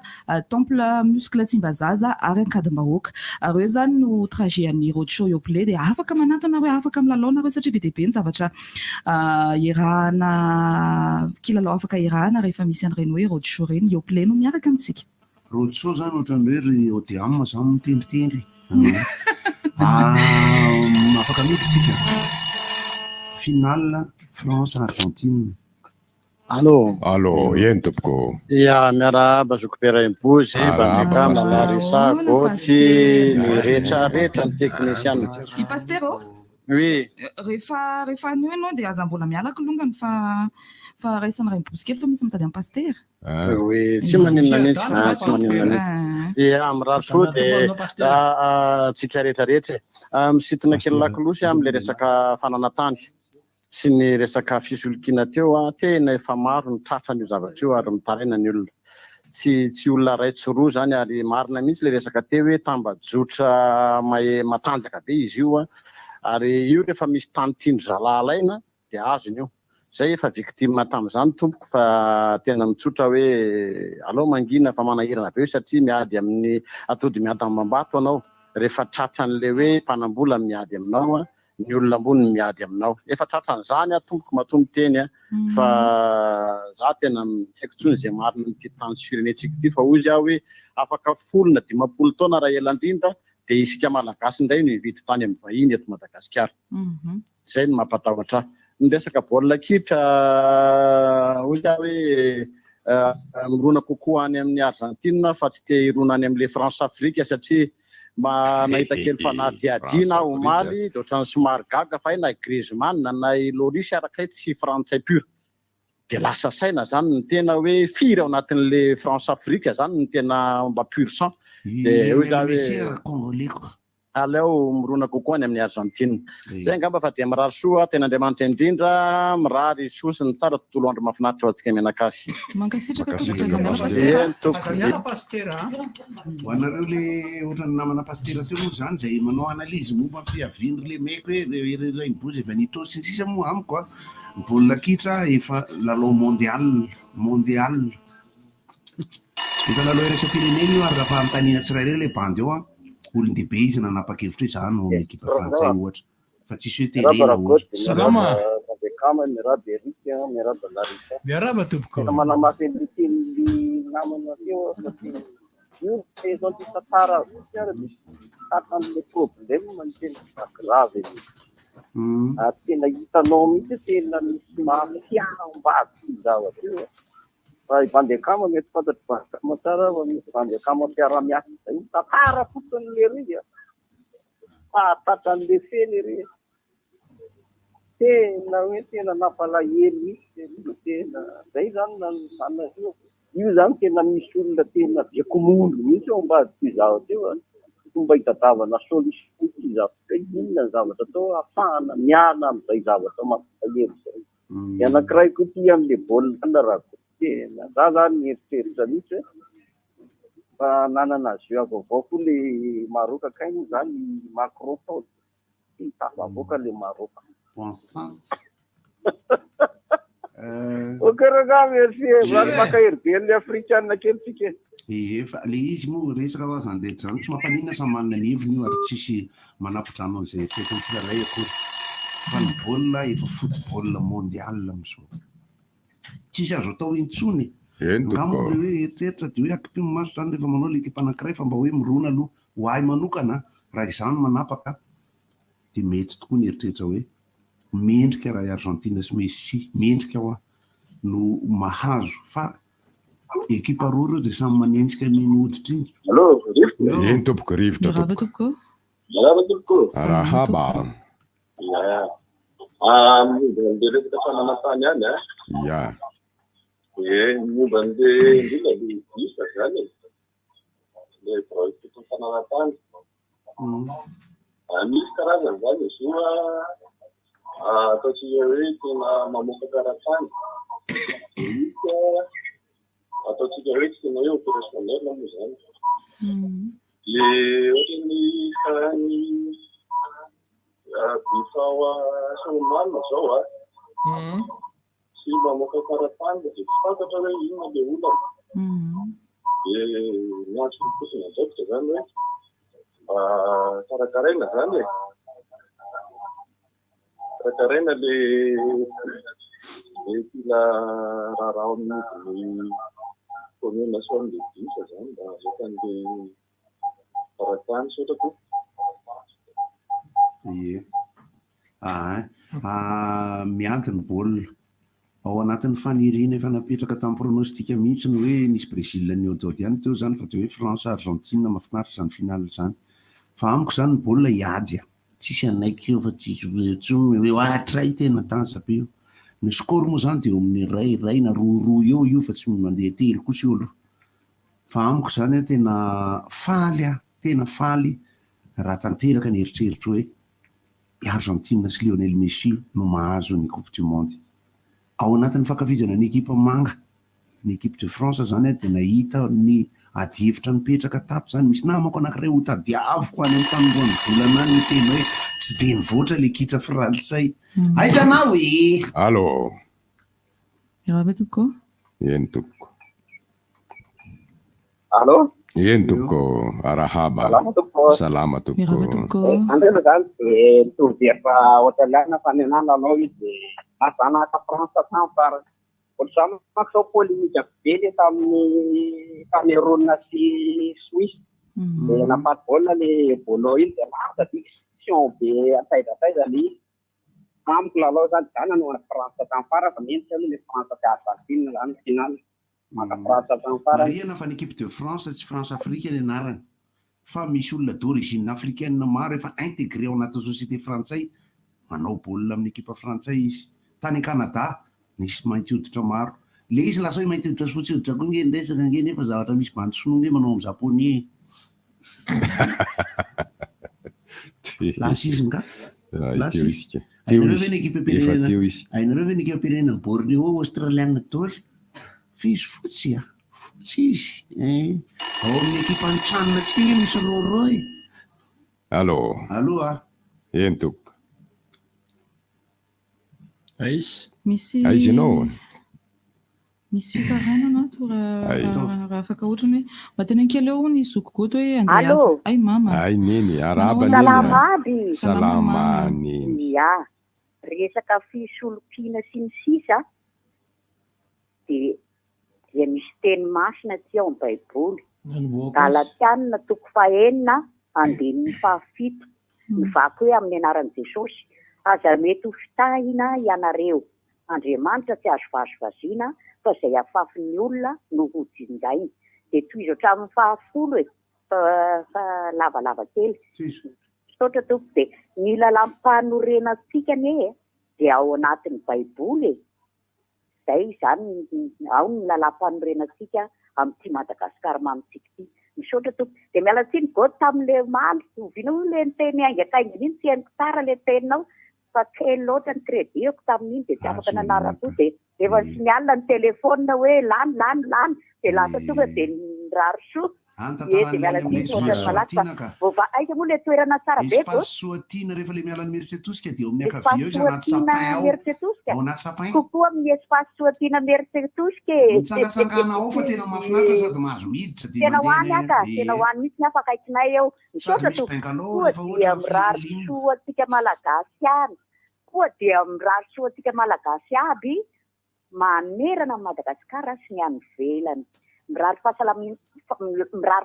Speaker 8: Temple Muscle Tsimbazaza ary Ankadimbahoaka reo zany no trajet-ny roadshow Yoplait dia afaka manatona afaka milalao satria be dia be ny zavatra irahana kilalao afaka irahana rehefa misy an'ireny hoe roadshow reny Yoplait no miaraka amintsika.
Speaker 5: Roadshow zany ohatran'ny hoe odiam zany mitendritendry afaka miditsika finale France Argentine.
Speaker 9: Allô, ien tompoko.
Speaker 22: Ia, miarahaba zokopera impozy, Bandeka, Malarisa, Goty, ny rehetrarehetra ny technician.
Speaker 8: I pasteur
Speaker 22: Oui.
Speaker 8: Rehefa anio ianao dia aza mbola mialaka longany fa raisana ray impozy kely fa misy mitady amin'ny pasteur.
Speaker 22: Oui, tsy maninona mihitsy, tsy maninona mihitsy. Ia, mirary soa dia tsika rehetrarehetra misintona kely lakolosy amin'ilay resaka fananatany. Sy ny resaka fisolokiana teo tena efa maro ny tratrany io zavatra io ary mitaraina ny olona. Tsy olona ray tsy roa zany ary marina mihitsy le resaka teo hoe tambajotra matanjaka be izy io ary io rehefa misy tany tindro zalalaina dia azony io. Zay efa victime tamin'izany tompoko fa tena mitsotra hoe alao mangina fa manahirana be satria miady amin'ny atody miady Ambatombato anao rehefa tratran'le hoe mpanambola miady aminao ny olona ambony miady aminao. Efa tratran'izany tompoko matombo teny fa za tena mitseko tsony izay marina n'ity tany sy firenentsika ity fa ozy aho hoe afaka folona 50 taona raha ela indrindra dia isika malagasy indray no hividy tany amin'ny vahiny eto Madagasikara. Zay no mampatahotra. Ny resaka baolina kitra ozy aho hoe mirona kokoa any amin'ny Argentine fa tsy te hirona any amin'ilay France Afrique satria nahita kely fanadiadiana omaly dia ohatran'ny somary gaga fa na Griezmann na Loris araka tsy frantsay pur dia lasa saina zany ny tena hoe firy ao anatin'le France Afrique zany ny tena mba pur sang dia io zany aleo mirona kokoa any amin'ny Argentine. Zay angamba fa dia mirary soa tena Andriamanitra indrindra mirary soa sy ny tsara tontolo andro mahafinaritra ho antsika menakasy.
Speaker 8: Mankasitraka
Speaker 5: ho anareo le ohatran'ny namana pastera teo moa zany zay manao analyse momba fiaviny le meko hoe raimbozy efa nitosy sy sisa moa amiko baolina kitra efa lalao mondial efa lalao iresa-pirenena io ary raha fahampaniana tsirairay le bandy eo olon-dehibe izy nanapa-kevitra hoe zany no ekipa frantsay ohatra fa tsisy hoe terena
Speaker 24: salama miaraba tompoko manamafy ny namana teo satria io saison tisa tsara le problème manteny grave tena hitanao mihitsy tena misy mafiambady zavatra io fa bandekama mety fantatry bandekama tsara fa misy bandekama mpiara-miasa zay tantara fotsiny le ry fahatatran'le feny ry tena hoe tena nampalahelo mihitsy tena zay zany io zany tena misy olona tena vekomondo mihitsy ao mba ty zavatra io fomba hitadiavana solution ty zavatra inona ny zavatra atao ahafahana miala amin'izay zavatra mampalahelo zay ny anankiray koa ty amin'le baolina raha tena za zany mieritreritra mihitsy fa nanana azy io avao koa le Maroc kainy zany Macron tao tafavoaka le Maroc
Speaker 5: bon sens
Speaker 24: okaraha merci makaheriben'le afrikanina kelytsika
Speaker 5: efa le izy moa resaka fa zany le zany tsy mampanina sa manana ny heviny io ary tsisy manapodrano an'izay fetiny tsiraray akory fa ny baolina efa football mondial am'izao tsisy azo atao intsony ngamo le hoe eritreritra de hoe akipimo maso zany rehefa manao le ekipa anankiray fa mba hoe mirona aloha ho ahy manokana raha izany manapaka de mety tokoa ny eritreritra hoe mendrika raha Argentina sy Messi mendrika aho no mahazo fa ekipa roa reo de samy manenjika ny hoditra iny.
Speaker 9: Eny tompoko rivotra
Speaker 8: tompoko.
Speaker 9: Rahaba.
Speaker 24: Momba resaka fananantany any
Speaker 9: ya.
Speaker 24: Momba nde indrindra le isa zany le baolina fananantany misy karazany zany izy io ataontsika hoe tena mamoaka karatany misy ataontsika hoe tsy tena hoe opérationnel moa zany le ohatrany farany bifao somanina zao sy mamoaka karatany de tsy fantatra hoe inona le olana de miantso fosina anjaikotra zany hoe mba karakaraina zany e karakaraina le tila raharao amin'ny communation le disa zany mba azokan'le karatany sotako
Speaker 5: miantiny baolina ao anatin'ny faniriana efa napetraka tamin'ny pronostika mihitsy ny hoe nisy Brésil ny ododiany teo zany fa de hoe France Argentine mahafinaritra zany final zany fa amiko zany ny baolina hiady tsisy anaiky eo fa tsisy hoe atray tena tanjabe io ny score moa zany de eo amin'ny ray na roa eo fa tsy mandeha telo kosa io aloha fa amiko zany tena faly raha tanteraka ny eritreritro hoe Argentine sy Lionel Messi no mahazo ny Coupe du Monde ao anatin'ny fankafizana ny ekipa manga ny ekipe de France zany de nahita ny adihevitra mipetraka tapo zany misy namako anankiray ho tadiavoko any amin'ny taningoany volana any tena hoe tsy de nivoatra le kitra frantsay aitanao
Speaker 9: allo
Speaker 8: rabe tompoko
Speaker 9: eny tompoko
Speaker 24: allo
Speaker 9: eny tompoko arahaba salama tompoko
Speaker 24: andrena zany de mitovy efa hoteliana fanenana anao izy de mazanaka France tamy farany ohatrany mako zao polémique be le tamin'ny Cameroun sy Suisse de nafaty baolina le bolo iny de lasa discussion be ataiza le izy amiko lalao zany no France tamy farany fa mentsy aloha le France sy Argentine zany final maka France tamy farany
Speaker 5: marihana fa ny équipe de France tsy France Afrique ny anarany fa misy olona d'origine africaine maro efa intégré ao anatin'ny société frantsay manao baolina amin'ny ekipa frantsay izy tany Canada nisy mainty hoditra maro le izy lasa hoe mainty hoditra sy fotsy hoditra koa nge ndresaka nge nefa zavatra misy bandisono nge manao amin'ny japonais lasa izy nga ainareo ve ny ekipe pirenena Borneo australienne daholo fizy fotsy fotsy izy ao amin'ny ekipa nitranona tsy nge misy roro
Speaker 9: allo eny tompoko
Speaker 8: misy fitaranana to raha afaka ohatrany hoe mba tena kely eo ny zokogoto hoe Andreas ay mama
Speaker 9: ay neny araba
Speaker 1: neny
Speaker 9: salama neny
Speaker 1: ya resaka fisolokiana sy ny sisa dia misy teny masina ty ao amin'ny baiboly Galatianina 5:1-5 mivaky hoe amin'ny anaran'i Jesosy aza mety ho fitahina ianareo Andriamanitra tsy azo vazovaziana fa izay afafin'ny olona no ho jinjainy de toy izy hatramin'ny 10 fa lavalava kely sotra tompo de ny lalam-panorenantsika dia ao anatin'ny baiboly zay zany ao ny lalam-panorenantsika amin'ity Madagasikara mamitsika ity misaotra tompo de miala tsiny goto tamin'le maly oviana ho le teny aingakaingana iny tsy hainiko tsara le teninao fa kely loatra ny crédit-ko tamin'iny de tsy afaka nanarako de efa sy mialina ny telefona hoe lany de lasa tonga de nirary soa aika moa le toerana tsara be
Speaker 5: espace soatina rehefa le miala ny Mercetosika dia ao amin'ny ankavia eo izy anaty sapin ao anaty sapin
Speaker 1: kokoa amin'ny espace soatina Mercetosika
Speaker 5: mitsangatsangana ao fa tena mahafinaritra sady mahazo miditra dia
Speaker 1: tena hoany aka tena hoany mihitsy ny afaka aikinay eo misaotra koa dia mirary soatsika malagasy any koa dia mirary soatsika malagasy aby manerana ny Madagasikara sy ny any ivelany mirary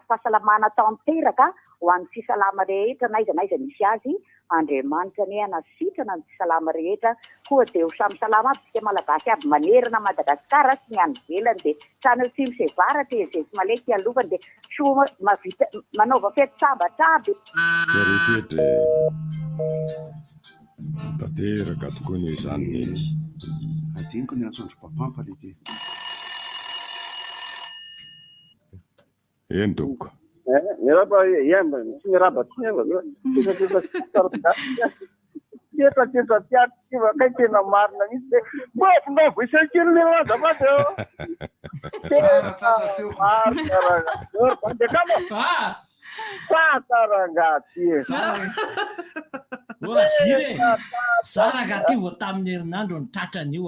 Speaker 1: fahasalamana tanteraka ho an'ny fisalama rehetra na iza misy azy Andriamanitra ny anasitrana ny fisalama rehetra koa dia ho samy salama aby sika malagasy aby manerana Madagasikara sy ny any ivelany dia tsany tsy misevaratra zay tsy maleky alovany dia soa mavita manaova fety sambatra aby
Speaker 9: Rehetra tanteraka tokoa ny izany mihitsy
Speaker 5: adiniko ny antsondro papampa le ty
Speaker 9: entoko
Speaker 24: miraba iamba tsy miraba tsy neva tetra tiaty kay tena marina mihitsy de mba voisan-kely le azafady sataragaty
Speaker 2: saragaty vo tamin'ny herinandro ny tratrany io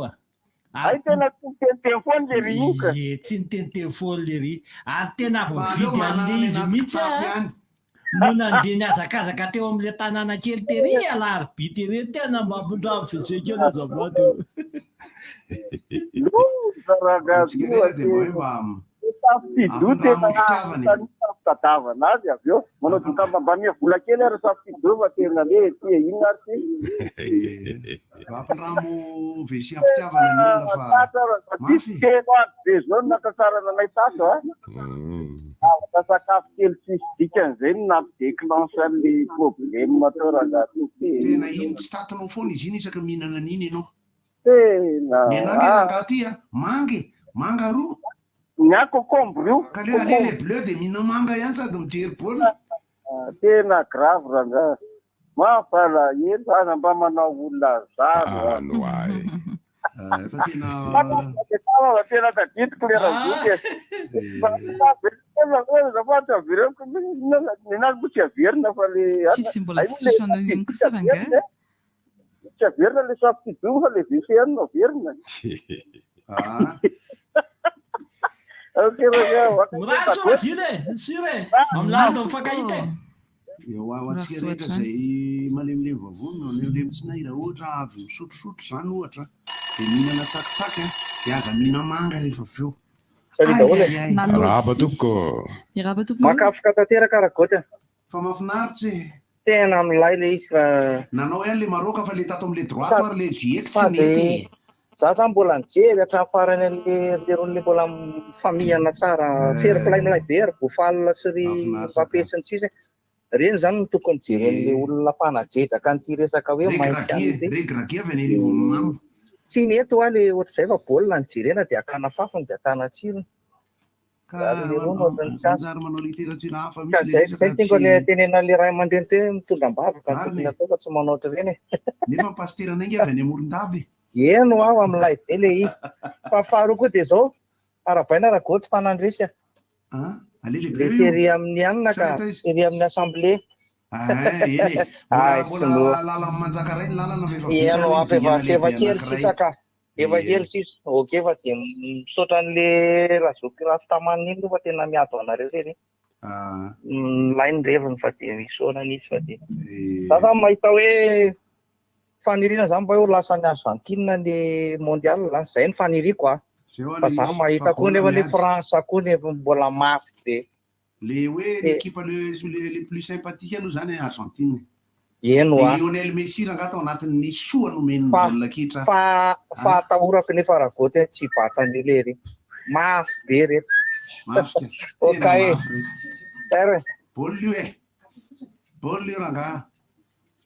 Speaker 24: ay tena tsy niteniteny foany le ry ioka
Speaker 2: tsy niteniteny foany le ry ary tena voavidy an'le izy mihitsy no nandeha niazakazaka teo amin'le tanàna kely tery alarby tery tena mampindravo fisekely azafady
Speaker 24: safido tena tadavana azy avy eo manao dokambambania vola kely ary safido fa tena le ty inona ary
Speaker 5: ampiramo vesy ampitiavana ny olona fa mafy
Speaker 24: teno aby be zao nakasarana anay tato afaka sakafo kely tsisy dikan'izay no nampidéclenche an'le problème teo raha
Speaker 5: tena iny tsy tatonao foana izy iny isaka mihinana an'iny ianao
Speaker 24: tena
Speaker 5: menangy rangaty manga roa
Speaker 24: ny concombre io
Speaker 5: ka le alele bleu de mihina manga ihany sady mijery baolina
Speaker 24: tena grave raha mafala eny zany mba manao olona zany
Speaker 5: efa tena
Speaker 24: tena taditiko le raha zafady avereko ninazy mo tsy averina fa le
Speaker 8: tsisy mbola sisana iny kosa ranga
Speaker 24: tsy averina le safido fa le VCN no averina
Speaker 5: eo ao atsika rehetra zay malemilemy vavonina lemilemy tsy nahira ohatra avy misotrosotro zany ohatra de mihinana tsakitsaky de aza mihina manga rehefa avy eo
Speaker 9: raba toko
Speaker 24: makafoka tanteraka ragoty
Speaker 5: fa mahafinaritra
Speaker 24: tena milay le izy fa
Speaker 5: nanao ihany le maroka fa le tato am'le droite ary le ziety tsy mety
Speaker 24: za zany mbola nijery hatramin'ny farany an'le mbola famihana tsara fair play milay be ary bofalina sy ry papesiny tsisy reny zany no tokony jeren'le olona mpanadredaka n'ity resaka hoe
Speaker 5: maintsy avy any arivo mamy
Speaker 24: tsy mety hoa le ohatr'izay fa baolina ny jerena de akana fafony de akana tsirony zay tengo le tenena le ray aman-dreny te mitondram-bavaka ny tokony atao fa tsy manao ohatr'ireny
Speaker 5: nefa pasterana ingy avy any Morondava
Speaker 24: eno aho amilay be le izy fa faharoa koa de zao arabaina ragoty fanandresy le tery amin'ny anina ka tery amin'ny assemblée eno efa kely sitsaka efa kely sisa ok fa de misaotra an'le razoky rafitamana iny fa tena miado anareo rery lainy reviny fa de misaonany izy fa de za zany mahita hoe fanirina zany mba hoe lasa ny Argentine le mondial zay ny faniriko fa za mahita koa nefa le France koa nefa mbola mafy be
Speaker 5: le hoe l'équipe le plus sympathique aloha zany Argentine
Speaker 24: eno
Speaker 5: Lionel Messi raha atao anatin'ny soa nomeny baolina kitra
Speaker 24: fa atahorako nefa ragoty tsy batany lery mafy be rehetra okay ere
Speaker 5: baolina io raha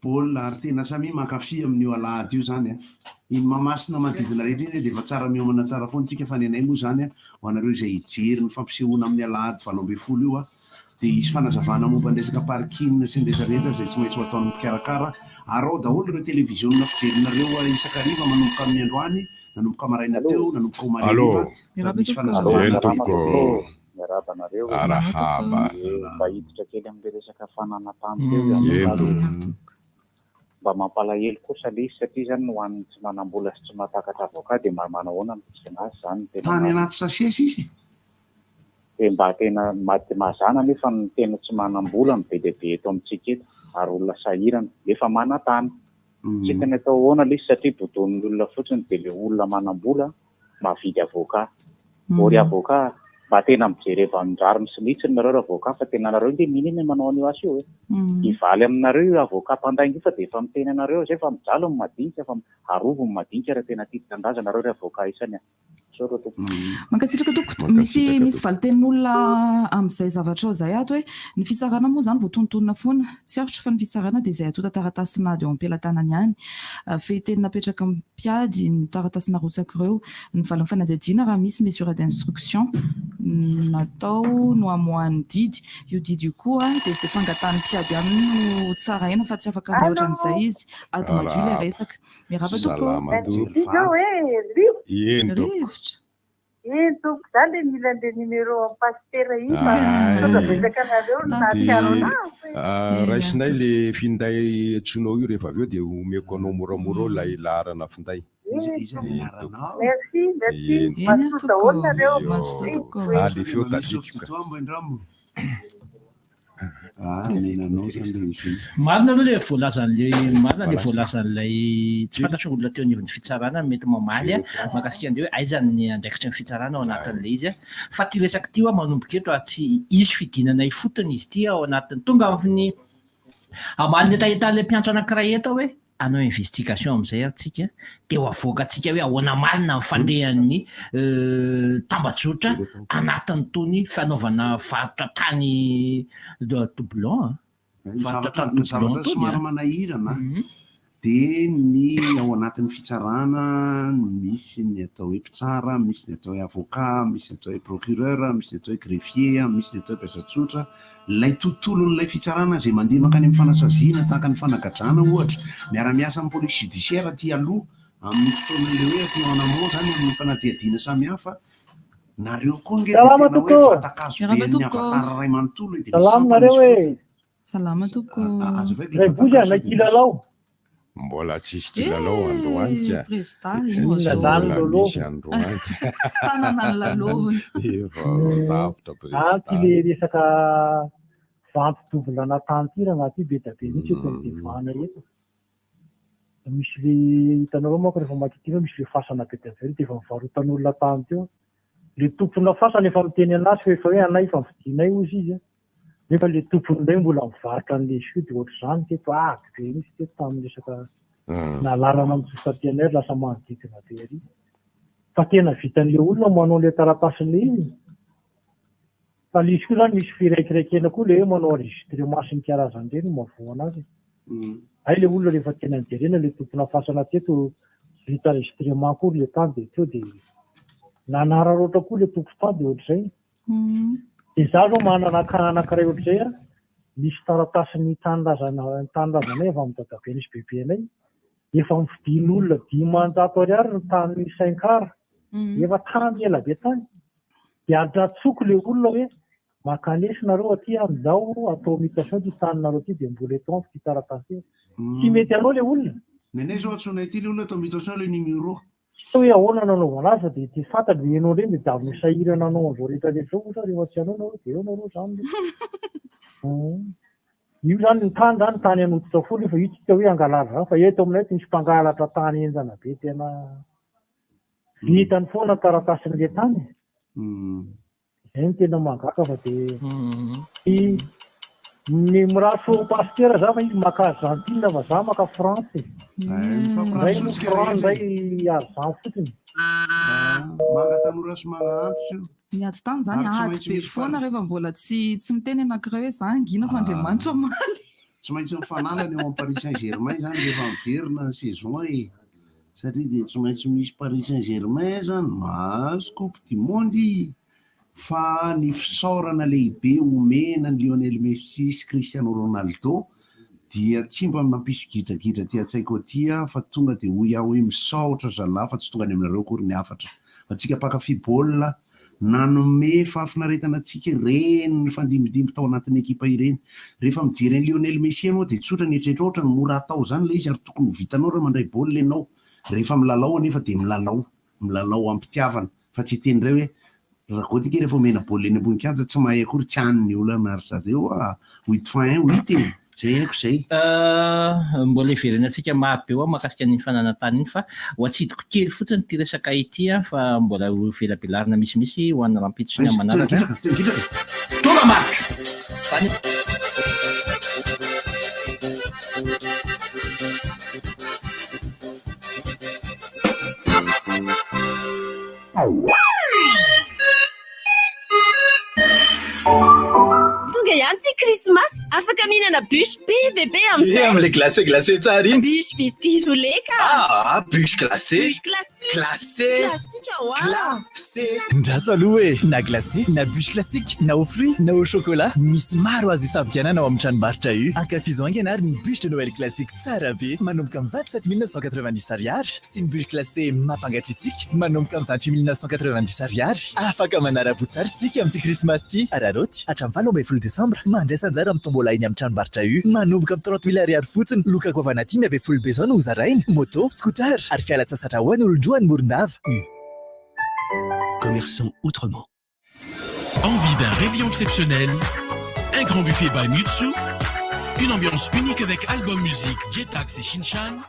Speaker 5: baolina ary tena samy mankafy amin'io alahady io zany iny mamasina manodidina rehetra iny de efa tsara miomana tsara foana tsika fa nenay moa zany ho anareo izay hijery ny fampisehoana amin'ny alahady 7 io de isy fanazavana momba ndresaka parking sy ndresa rehetra zay tsy maintsy ho ataon'ny mpikarakara ary ao daholo ireo televisionna fijerinareo isakariva manomboka amin'ny androany nanomboka maraina teo nanomboka ho mariniva misy fanazavana
Speaker 24: miaraba anareo
Speaker 9: arahaba
Speaker 24: mba hiditra kely amin'le resaka fananatany mba mampalahelo kosa le izy satria zany no hoan'ny tsy manam-bola sy tsy mahatakatra avoka dia manao ny fisina azy zany
Speaker 5: tany anaty sasesy izy
Speaker 24: dia mba tena mazana nefa ny tena tsy manam-bola no be dia be eto amintsika eto ary olona sahirana nefa manatany tsy tena atao ahoana le izy satria bodon'ny olona fotsiny dia le olona manam-bola mavidy avoka ory avoka mba tena mijery evandrariny sy litsiny nareo avoka fa tena nareo dia minina manao an'io asa io hivaly aminareo io avoka mpandainga io fa dia efa miteny anareo zay fa mijalo ny madinika fa arovo ny madinika raha tena tia tandaza nareo ry avoka isany
Speaker 8: mankasitraka tompoko misy valitenin'olona amin'izay zavatra ao zay ato hoe ny fitsarana moa zany voatontonona foana tsy arotro fa ny fitsarana dia izay atota taratasina dy eo am-pelantanany ihany fehitenina apetraka mpiady ny taratasina rotsaka ireo ny valin'ny fanadihadiana raha misy mesure d'instruction natao no amohan'ny didy io didy io koa dia izay fangatan'ny mpiady ihany no tsara ena fa tsy afaka mihoatra an'izay izy ady madio ilay resaka miaraba
Speaker 9: rivotra
Speaker 4: tompo zany le mila an'le numéro pasitera io fabetsaka anareo natianona
Speaker 9: raisinay le finday tsonao io rehefa avy eo dia omeko anao moramora ilay laharana finday
Speaker 4: merci masoa daholo nareo
Speaker 9: le feo tadidika
Speaker 2: marina aloha le voalazan'lay tsy fantatra olona teo anivon'ny fitsarana mety mamaly mahakasika an'le hoe aizany ny andraikitra ny fitsarana ao anatin'le izy fa ty resaka ty hoa manomboka eto tsy isy fidinana ifotony izy ty ao anatin'ny tonga amin'ny amaly ny etaetan'le mpiantso anankiray eto hoe anao investigation amin'izay atsika dia ho avoaka atsika hoe ahoana malina mifandehan'ny tambajotra anatin'ny tony fanaovana varotra tany doublon
Speaker 5: zavatra somary manahirana dia ny ao anatin'ny fitsarana misy ny atao hoe mpitsara, misy ny atao hoe avocat, misy ny atao hoe procureur, misy ny atao hoe greffier, misy ny atao hoe mpiasatsotra. Ilay tontolon'ilay fitsarana izay mandeha makany amin'ny fanasaziana tahaka ny fanagadrana ohatra miara-miasa amin'ny police judiciaire aty aloha amin'ny fotoanan'ilay hoe aty anamao zany amin'ny fanadihadiana samihafa nareo koa ngetena hoe fatakazo be ny avatara ray manontolo
Speaker 8: salama toko
Speaker 9: mbola tsisy kilalao androanka
Speaker 8: misy
Speaker 9: androanka
Speaker 8: tanana ny laloviny
Speaker 6: aty le resaka vampidovona tantirana aty be da be mihitsy eto amidevana eto misy le hitanareo manko rehefa makitina misy le fasana be da very dia efa mivarotan'olona tany teo le tompona fasana efa miteny anazy fa efa hoe anay fa mividinay ozy izy nefa le tompon'ilay mbola mivarotra an'le sio dia ohatr'izany teto be misy teto tamin'ny resaka nalarana amin'nysostapianay lasa manodidina be ary fa tena vitan'le olona manao le taratasiny iny fa le izy koa zany misy firaikiraikena koa le hoe manao enregistrement sy ny karazan'ireny mavoana azy ay le olona rehefa tena nijerena le tompona fasana teto vita enregistrement koa le tany dia teo dia nanararoatra koa le tompo tany dia ohatr'izay dia za zao manana anankiray ohatr'izay misy taratasiny tanindrazana efa amin'ny dadabe nisy bebe anay efa mividin'olona 500 ariary ny tany 5 ara efa tany ela be tany dia adratsoko le olona hoe makanesy nareo aty aminao atao mutation ty taninareo ty dia mbola eto amiko ty taratasy tsy mety anao le olona
Speaker 5: nenay zao atsonay ty le olona atao mutation le numéro
Speaker 6: sa hoe ahoana nanaovana azy dia ty fantatra dia enao reny dia avy misahirana anao an'izao rehetra rehetra zao ohatra rehefa tsy anao nareo dia eo nareo zany io zany ny tany zany tany anototra foana fa io tsy ka hoe angalatra zany fa eto aminay ty misy mpangalatra tany enjana be tena vitany foana taratasin'le tany izay ny tena mahagaka fa dia ny miraso pasitera za fa izy maka Argentine fa za maka France nday no France nday Argent fotsiny
Speaker 5: magatanora sy magaantitra
Speaker 8: miady tany zany ady be foana rehefa mbola tsy miteny anankiray hoe za angina fa Andriamanitra maly
Speaker 5: tsy maintsy mifanalana eo amin'ny Paris Saint-Germain zany rehefa miverina ny saison satria dia tsy maintsy misy Paris Saint-Germain zany mahazo coupe du monde fa ny fisaorana lehibe omena ny Lionel Messi sy Cristiano Ronaldo dia tsy mba mampisy gidagida ty an-tsaiko aty fa tonga dia hoy aho hoe misaotra zalahy fa tsy tonga any aminareo kory ny afatra fa tsika mpakafy baolina nanome fahafinaretana antsika reny fandimidimby tao anatin'ny ekipa ireny. Rehefa mijery ny Lionel Messi ianao dia tsotra ny eritreretra ohatra ny mora atao zany le izy ary tokony ho vitanao raha mandray baolina ianao. Rehefa milalao anefa dia milalao ampitiavana fa tsy teny iray hoe raha gotika rehefa omena baolina eny ambony kianja tsy mahay akory tsy haniny olana ary zareo 8-1 8 zay haiko zay.
Speaker 2: Mbola iverena antsika maro be mahakasika ny fananantany iny fa ho atsidiko kely fotsiny ty resaka ity fa mbola ho velabelarina misimisy ho an'ny rampitso ny manaraka. Tonga matro.
Speaker 11: Tonga ihany ty Christmas, afaka mihinana bûche bebe
Speaker 12: am'le glacé tsara iny.
Speaker 11: Bûche biscuit roulé ka.
Speaker 12: Bûche glacé.
Speaker 11: Bûche classique.
Speaker 12: Glacé.
Speaker 11: Glacé.
Speaker 12: Ndraso aloha hoe na glacé na bûche classique na aux fruits na au chocolat misy maro azo isafidianana ao amin'ny tranombarotra io. Ankafizo angena ary ny bûche de Noël classique tsara be manomboka amin'ny 27 990 ariary sy ny bûche glacé mampangatsiatsika manomboka amin'ny 28 990 ariary. Afaka manara-botsary tsika amin'ity Christmas ty. Araroty hatramin'ny 20 Desambra mandraisa anjara amin'ny tombola iny amin'ny tranombarotra io manomboka amin'ny 30 000 ariary fotsiny. Loka govana ty miabe full besoin no hozaraina moto, scooter ary fialan-tsasatra ho an'ny olon-droa ny Morondava.
Speaker 23: Commerçant autrement. Envie d'un réveillon exceptionnel, un grand buffet by Mutsu, une ambiance unique avec album musique, Jetax et Shinshan.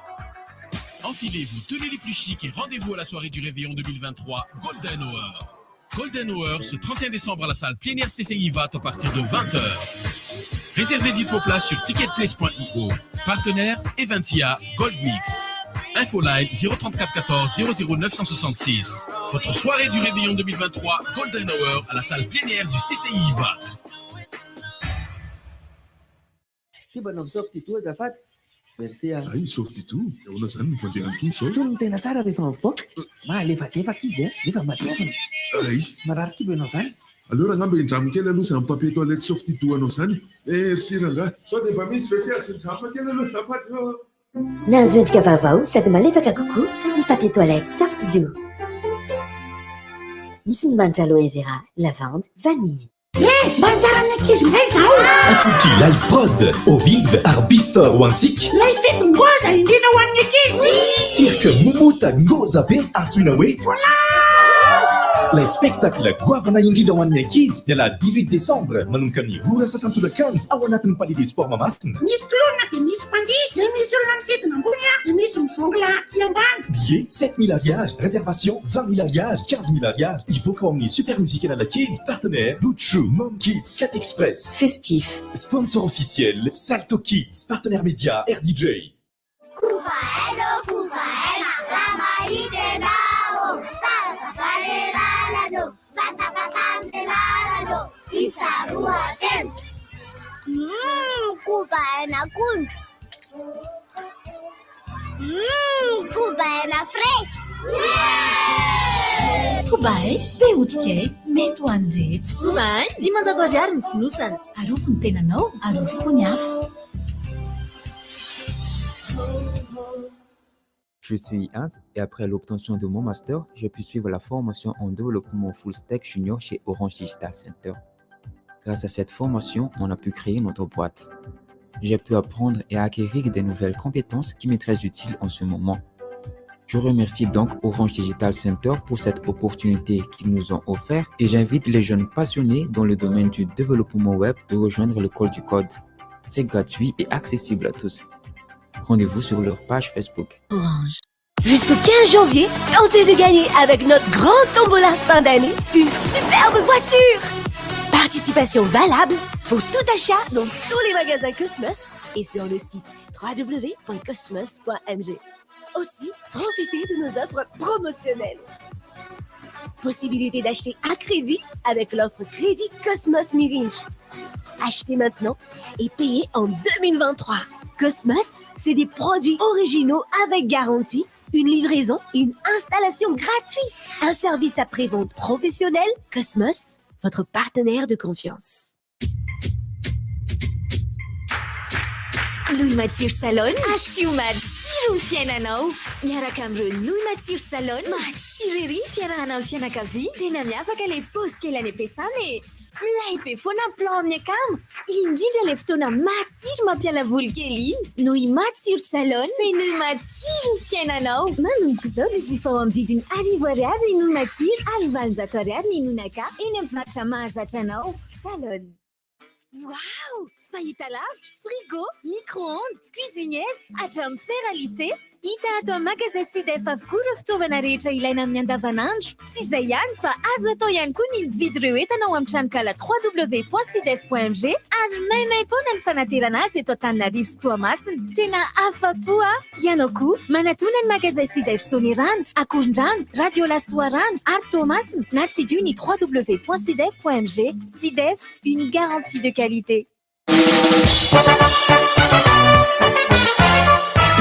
Speaker 23: Enfilez-vous, tenez les plus chics et rendez-vous à la soirée du réveillon 2023 Golden Hour. Golden Hour ce 31 décembre à la salle plénière CCI VAT à partir de 20h. Réservez vite vos places sur ticketplace.io. Partenaire Eventia Gold Mix. Info live 034 14 00 966. Votre soirée du réveillon 2023 Golden Hour à la salle plénière du CCI VAT.
Speaker 10: Kibanao softy toa azafady. Merci.
Speaker 19: Ay softy toa. Eona zany ny fandehan'ny toa sao.
Speaker 10: Toa ny tena tsara rehefa mivoaka. Malefadefaka izy nefa matevina.
Speaker 19: Ay.
Speaker 10: Marary kibo ianao zany.
Speaker 19: Alors ngamba indrammy kely aloha zany papier toilette softy toa anao zany. Merci ranga. Sao dia mba misy WC azo kely aloha azafady.
Speaker 13: Nazo endrika vaovao sady malefaka kokoa ny papier toilette Softidoo. Misy ny manitra aloe vera, lavande, vanille.
Speaker 14: Manjara amin'ny ankizy ngay zao.
Speaker 27: Apouti Life Prod, Eau Vive, Arbistor ou Antique.
Speaker 14: Lay fety ngoza indrindra ho an'ny ankizy.
Speaker 27: Cirque Mumuta Ngoza be antsoina hoe
Speaker 14: Voilà.
Speaker 27: Les spectacles goavana indrindra ho an'ny ankizy dia la 18 décembre manomboka amin'ny ora 65 ao anatin'ny palais des sports Mamasina.
Speaker 14: Misy tolona dia misy mpandihy dia misy olona misidina ambony dia misy mivongla aty ambany.
Speaker 27: Billet 7 000 ariary, réservation 20 000 ariary, 15 000 ariary. Ivoaka ao amin'ny super musical Alakely, partenaire Butchou, Mom Kids, 4 Express.
Speaker 13: Festif.
Speaker 27: Sponsor officiel Salto Kids, partenaire média RDJ.
Speaker 14: Kubaena kundu. Kubaena fresh.
Speaker 7: Kubai, be otrikay, mety ho andrety.
Speaker 11: Kubai, dimanjato ariary ny fonosana.
Speaker 7: Arofo ny tenanao, arofoko ny hafa.
Speaker 17: Je suis Hans et après l'obtention de mon master, j'ai pu suivre la formation en développement full stack junior chez Orange Digital Center. Grâce à cette formation, on a pu créer notre boîte. J'ai pu apprendre et acquérir des nouvelles compétences qui m'est très utiles en ce moment. Je remercie donc Orange Digital Center pour cette opportunité qu'ils nous ont offerte et j'invite les jeunes passionnés dans le domaine du développement web de rejoindre l'école du code. C'est gratuit et accessible à tous. Rendez-vous sur leur page Facebook.
Speaker 11: Orange. Jusqu'au 15 janvier, tentez de gagner avec notre grand tombola fin d'année une superbe voiture. Participation valable pour tout achat dans tous les magasins Cosmos et sur le site www.cosmos.mg. Aussi, profitez de nos offres promotionnelles. Possibilité d'acheter à crédit avec l'offre Crédit Cosmos Mirinch. Achetez maintenant et payez en 2023. Cosmos, c'est des produits originaux avec garantie, une livraison et une installation gratuite. Un service après-vente professionnel. Cosmos, votre partenaire de confiance. Louis Mathieu Salon, Asiumad matsiro fiainanao miaraka amin'ireo noy matsiro salon matsiro ery fiarahana amin'ny fianakavia tena miavaka ilay paozy kely any am-piasana e milay be foana ny plan amin'ny akamo indrindra ilay fotoana matsiro mampiala voly kely iny noy matsiro salon fe noy matsiro fiainanao manomboka izao dia jifa ao amin'ny vidiny 10,000 ny noy matsiro ary 900 ny nonaka eny amin'ny faritra mahazatra anao salon. Waouh! Fahita lavitra, frigo, micro-ondes, cuisinière, hatramin'ny fer à lisser. Hita ato amin'ny magasin SIDEF avokoa ireo fitaovana rehetra ilaina amin'ny andavanandro. Tsy izay ihany fa azo atao ihany koa ny mividy ireo entanao amin'ny tranokala www.sidef.mg ary maimaimpoana ny fanaterana azy eto Antananarivo sy Toamasina. Tena afa-po ianao koa manatona ny magasin SIDEF Sonerano, Akorondrano, Radio Lasoarano ary Toamasina na tsidio ny www.sidef.mg. SIDEF, une garantie de qualité.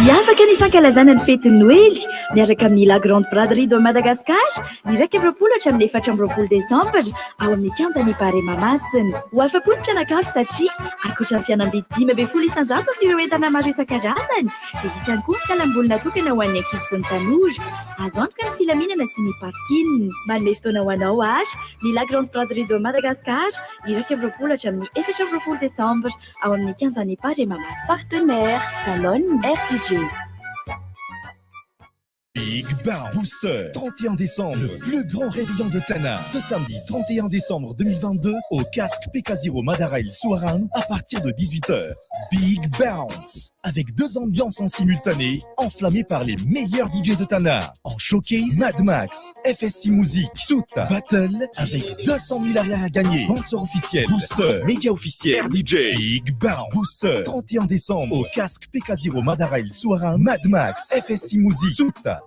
Speaker 3: Miafaka ny fankalazana ny fety Noely miaraka amin'ny La Grande Braderie de Madagascar ny 24 Desambra ao amin'ny kianjan'ny Bare Mamasina. Ho afa-po ny mpianakavy satria ankoatra ny fianambidy 5,000 isan-jato amin'ireo entana maro isan-karazany dia misy ihany koa ny fialamboly natokana ho an'ny ankizy sy ny tanora. Azo antoka ny filaminana sy ny parking. Manome fotoana ho anao ary ny La Grande Braderie de Madagascar ny 24 Desambra ao amin'ny kianjan'ny Bare Mamasina. Partenaire Salon RTG.
Speaker 27: Big Bang Booster, 31 décembre, le plus grand réveillon de Tana. Ce samedi 31 décembre 2022, au casque PK0 Madarail Souaran, à partir de 18h. Big Bounce, avec 2 ambiances en simultané, enflammées par les meilleurs DJ de Tana. En showcase, Mad Max, FSC Music, Tsuta, Battle, avec 200 000 arrières à gagner. Sponsor officiel, Booster, média officiel, RDJ. Big Bounce Booster, 31 décembre, au casque PK0 Madarail Souaran, Mad Max, FSC Music, Tsuta.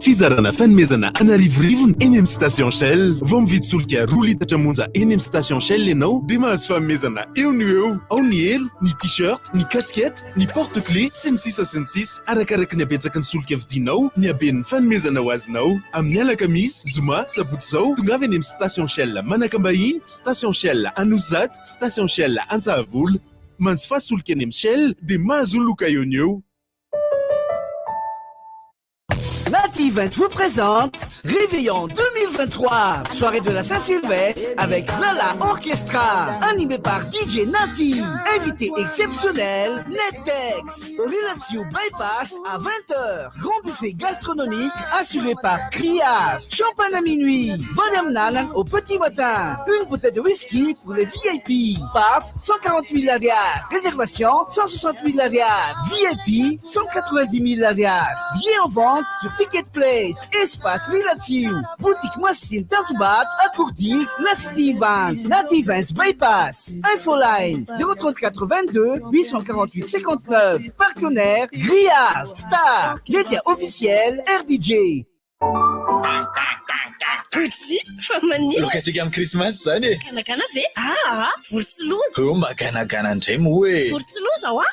Speaker 19: Fizarana fanomezana anarivorivo eny amin'ny station Shell. Vao mividy solika 2 litatra monja eny amin'ny station Shell ianao dia mahazo fanomezana eo no eo. Ao ny elo, ny t-shirt, ny casquette, ny porte-clés sy ny sisa arakaraka ny abetsaka ny solika vidinao, ny haben'ny fanomezana ho azonao. Amin'ny alakamisy, zoma, sabotsy zao tongava eny amin'ny station Shell Manakambahiny, station Shell Anozato, station Shell Antsahavolo. Manjifa solika eny amin'ny Shell dia mahazo loka eo no eo.
Speaker 15: Native Event vous présente Réveillon 2023, soirée de la Saint-Sylvestre avec Lala Orchestra, animé par DJ Nati, invité exceptionnel Nettex, Relaxio Bypass à 20h, grand buffet gastronomique assuré par Criage, champagne à minuit, Volume Nanan au petit matin, une bouteille de whisky pour les VIP, PAF 140 000 arias, réservation 160 000 arias, VIP 190 000 arias, billets en vente sur Ticketplace, espace Relaxio, boutique Moissine Tanzoubat, Accourdi, la City Event, Native Events Bypass, Infoline 034 22 848 59, partenaire Griard, Star, média officiel RDJ.
Speaker 16: Putsi, famani.
Speaker 12: Lokasiga amin'ny Christmas zany e.
Speaker 16: Ganagana ve? Ah, vorotsiloza.
Speaker 12: Oh, maganagana indray moa e.
Speaker 16: Vorotsiloza wa?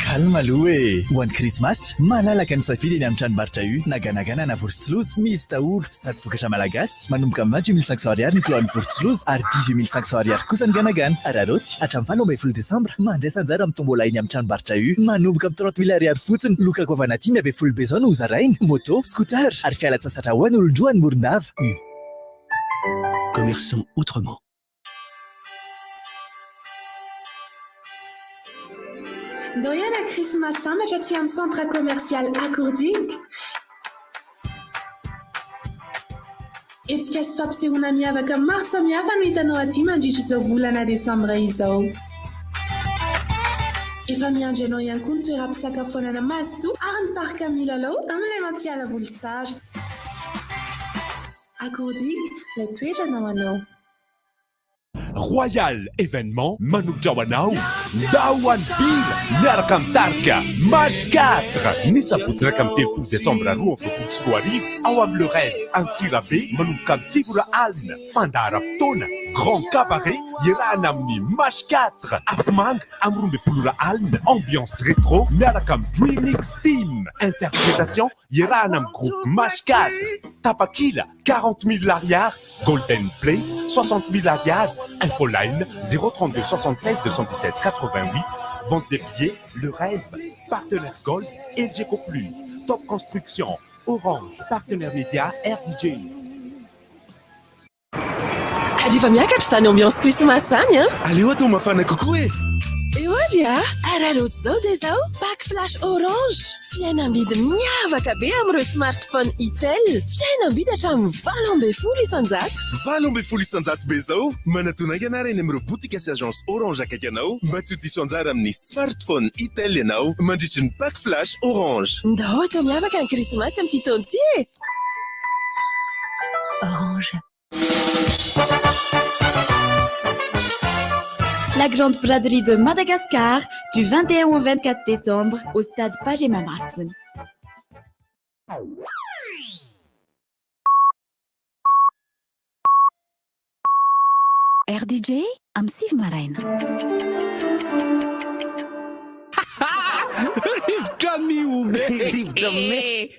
Speaker 12: Calme aloha e. Ho an'ny Christmas, malalaka ny safidy eny amin'ny tranombarotra io. Na ganagana na vorotsiloza, misy daholo. Sady vokatra malagasy, manomboka amin'ny 28 500 ariary ny kilao ny vorotsiloza ary 18 500 ariary kosa ny ganagana. Araroty, hatramin'ny 20 Desambra, mandraisa anjara amin'ny tombola eny amin'ny tranombarotra io. Manomboka amin'ny 30 000 ariary fotsiny. Lokako avy anaty 20 bezoa no zarainy. Moto, scooter, ary fialan-tsasatra ho an'ny olon-droa ny Morondava.
Speaker 27: Commerçons autrement.
Speaker 18: Doyana Christmas sambatra aty amin'ny centre commercial Accourdic. Etsika sy fampisehoana miavaka maro samihafa no hitanao aty mandritra izao volana Desambra izao. Efa miandry anao ihany koa ny toeram-pisakafoanana Mazoto ary ny parc Milalao amin'ilay mampiala voly tsara. Accourdic, le toetra anao anao.
Speaker 23: Royal événement Manukjawanao Dawan Bill miaraka mitarika Mage 4 ny sabotsy raika amin'ny 3 Desambra 2024 ao amin'ny Le Rêve Antsirabe manomboka amin'ny 7 alina fandaharam-potoana Grand Cabaret iarahana amin'ny Mage 4 afomanga amin'ny 12 alina ambiance rétro miaraka amin'ny Dreamix Team interprétation iarahana amin'ny groupe Mage 4 Tapakila 40 000 l'ariard Golden Place 60 000 l'ariard Infoline 032 76 217 88 Vente des billets, le rêve. Partenaire Gold, LGCO+, Top Construction, Orange, partenaire média, RDJ.
Speaker 16: Arriva miakatra zany ambiance Christmas zany a.
Speaker 19: Aleo atao mafana kokoa e.
Speaker 16: Eo ary a, araloto zao dia zao pack flash orange. Fihenam-bidy miavaka be amin'ireo smartphone Itel. Fihenam-bidy hatramin'ny 20,000 isan-jato.
Speaker 19: 20,000 isan-jato be zao. Manatonaiky ianao eny amin'ireo botika sy agence Orange akaiky anao mba tsy ho diso anjara amin'ny smartphone Itel ianao mandritry ny pack flash orange.
Speaker 16: Ndao atao miavaka ny Christmas amin'ity taona ity e.
Speaker 3: Orange. La grande braderie de Madagascar, du 21 au 24 décembre, au stade Pagemamassin.
Speaker 1: RDJ, am Siv Maraina.
Speaker 20: Rivotra miome! Rivotra me!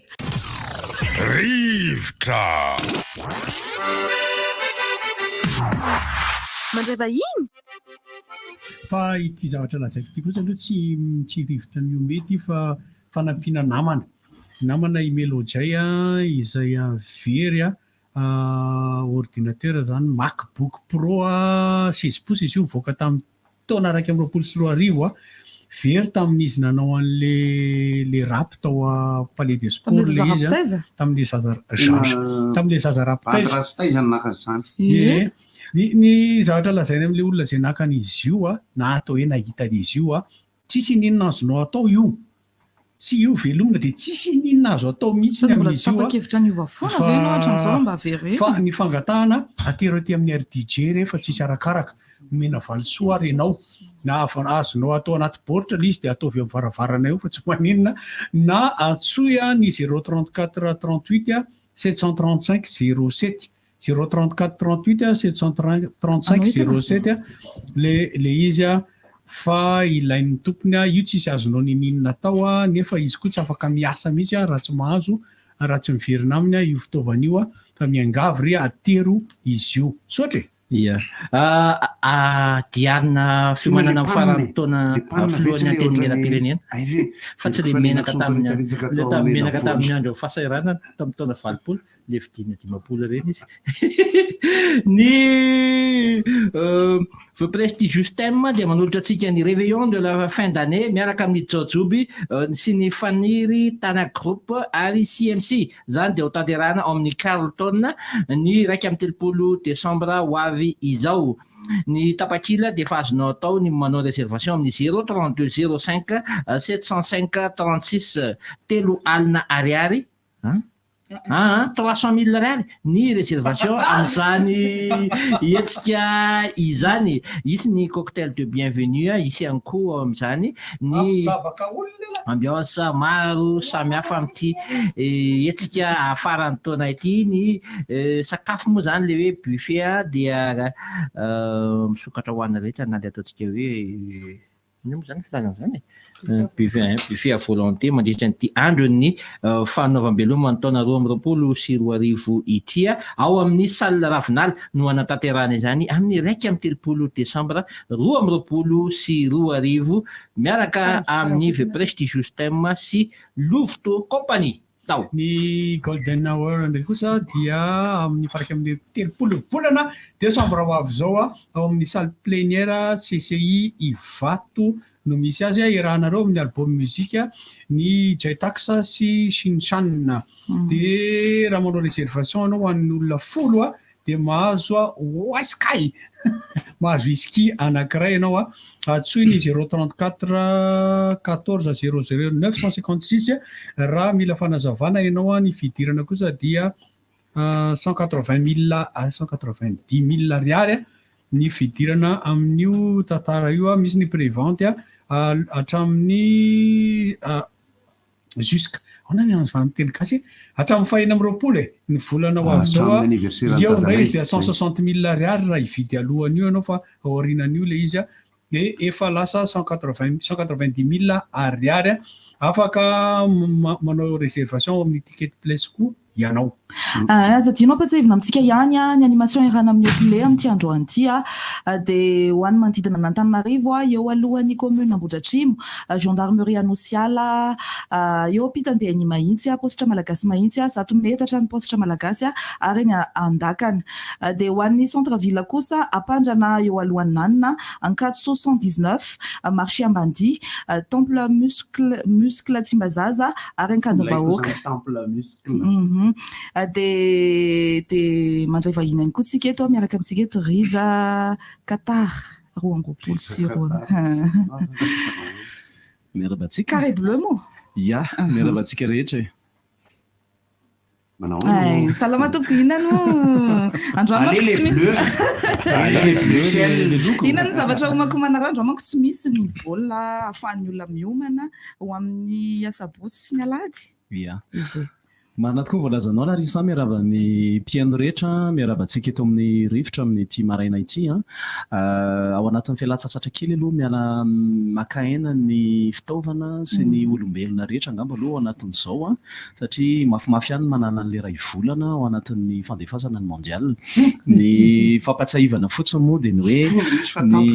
Speaker 20: Rivotra!
Speaker 1: Mandray vahiny?
Speaker 6: Fa ity zavatra lazaiko ity kosa aloha tsy rivotra miome ity fa fanampiana namana imelojay izay very ordinateur zany MacBook Pro 16 pouces izy io voaka tamin'ny taona 2024 very tamin'izy nanao an'le rap tao Palais des Sports le izy tamin'le zaza raptaiza
Speaker 5: zany
Speaker 6: ny zavatra lazaina amin'le olona zay nakan'izy io na atao hoe nahita izy io tsisy ninona azonao atao io tsy io velomina dia tsisy ninona azo atao mihitsy amin'izy io fa ny fangatahana atero ty amin'ny RDJ rehefa tsisy arakaraka mena valisoa renao na azonao atao anaty boritra le izy dia ataovy amin'ny varavarana io fa tsy maninona na atsoy ny 034 38 735 07 034 38 735 07 le izy fa ilain'ny tompony io tsisy azonao ninona atao nefa izy koa tsy afaka miasa mihitsy raha tsy mahazo raha tsy miverina aminy io fitaovana io fa miangavy ry atero izy io sotra
Speaker 2: diarina fiomanana farany taona filohan'ny antenimieram-pirenena fa tsy le menaka tamin'ny andro fahasairana tamin'ny taona 20 le fidina 10 reny izy ny prestige justem dia manolotra antsika ny réveillon de la fin d'année miaraka amin'ny jojoby sy ny faniry tana groupe ary CMC zany dia ho tanterahana ao amin'ny Carlton ny 1 décembre ho avy izao ny tapakila dia efa azonao atao ny manao réservation amin'ny 032 05 705 36 telo alina ariary 300 000 ariary ny réservation amin'izany hetsika izany isy ny cocktail de bienvenue isy ihany koa amin'izany ny ambiance maro samihafa amin'ity hetsika afarany taona ity ny sakafo moa zany le hoe buffet dia misokatra ho ana rehetra na le ataontsika hoe ino moa zany filazana zany buffet à volonté mandritra nyity andro ny fanaovam-beloma ny taona 2024 ity ao amin'ny salle ravinala no anatanterahana izany amin'ny 1 décembre 2024 miaraka amin'ny The Prestige Justem sy Louveteau Company.
Speaker 6: Ny golden hour ndraiky kosa dia amin'ny faraka amin'ny 30 volana décembre ho avy zao ao amin'ny salle plénière CCI Ivato no misy azy irahanareo amin'ny album muzika ny Jtax sy Shinshan dia raha manao réservation anao hoan'ny olona 10 dia mahazo whisky mahazo whisky anankiray ianao atsoiny 034 14 00 956 raha mila fanazavana ianao ny fidirana kosa dia 190 000 ariary ny fidirana amin'io tantara io misy ny prévente hatramin'ny jusqu'à teny kasy hatramin'ny 20 ny volana ho avy zao io ndray izy dia 160 000 ariary raha ividy alohan'io ianao fa aorinan'io le izy dia efa lasa 190 000 ariary afaka manao réservation amin'ny ticket place koa
Speaker 4: ianao
Speaker 8: azadinao pasahivina amintsika ihany ny animation irana amin'ny oplé amin'ity andro an'ity dia ho any manodidina n'Antananarivo eo alohan'ny commune Ambohidratrimo gendarmerie anosiala eo ampitany be ny mahitsy positra malagasy mahitsy 100 metatra ny positra malagasy ary ny andakana dia ho an'ny centre ville kosa apandrana eo alohan'ny nanina Ankatso 119 marché Ambandi temple muscle Tsimbazaza ary Ankadimbahoaka
Speaker 5: temple muscle
Speaker 8: dia mandray vahiny ihany koa tsika eto miaraka amintsika eto Riza Qatar 20 sy
Speaker 2: miarabantsika
Speaker 8: carré bleu mo
Speaker 2: ya miarabantsika rehetra
Speaker 8: salama tompoko inano androamako inany zavatra homakomanareo androamako tsy misy ny baolina ahafahan'ny olona miomana ho amin'ny asabotsy sy ny alady
Speaker 2: ya marina tokoa voalazanao la risa miaraba ny mpiaino rehetra miarabantsika eto amin'ny rivotra amin'ny ity maraina ity ao anatin'ny fialan-tsatsatra kely aloha miala makaina ny fitaovana sy ny olombelona rehetra angamba aloha ao anatin'izao satria mafimafy ihany manana n'le ray volana ao anatin'ny fandefasana ny mondial ny fampatsahivana fotsiny moa dia ny hoe ny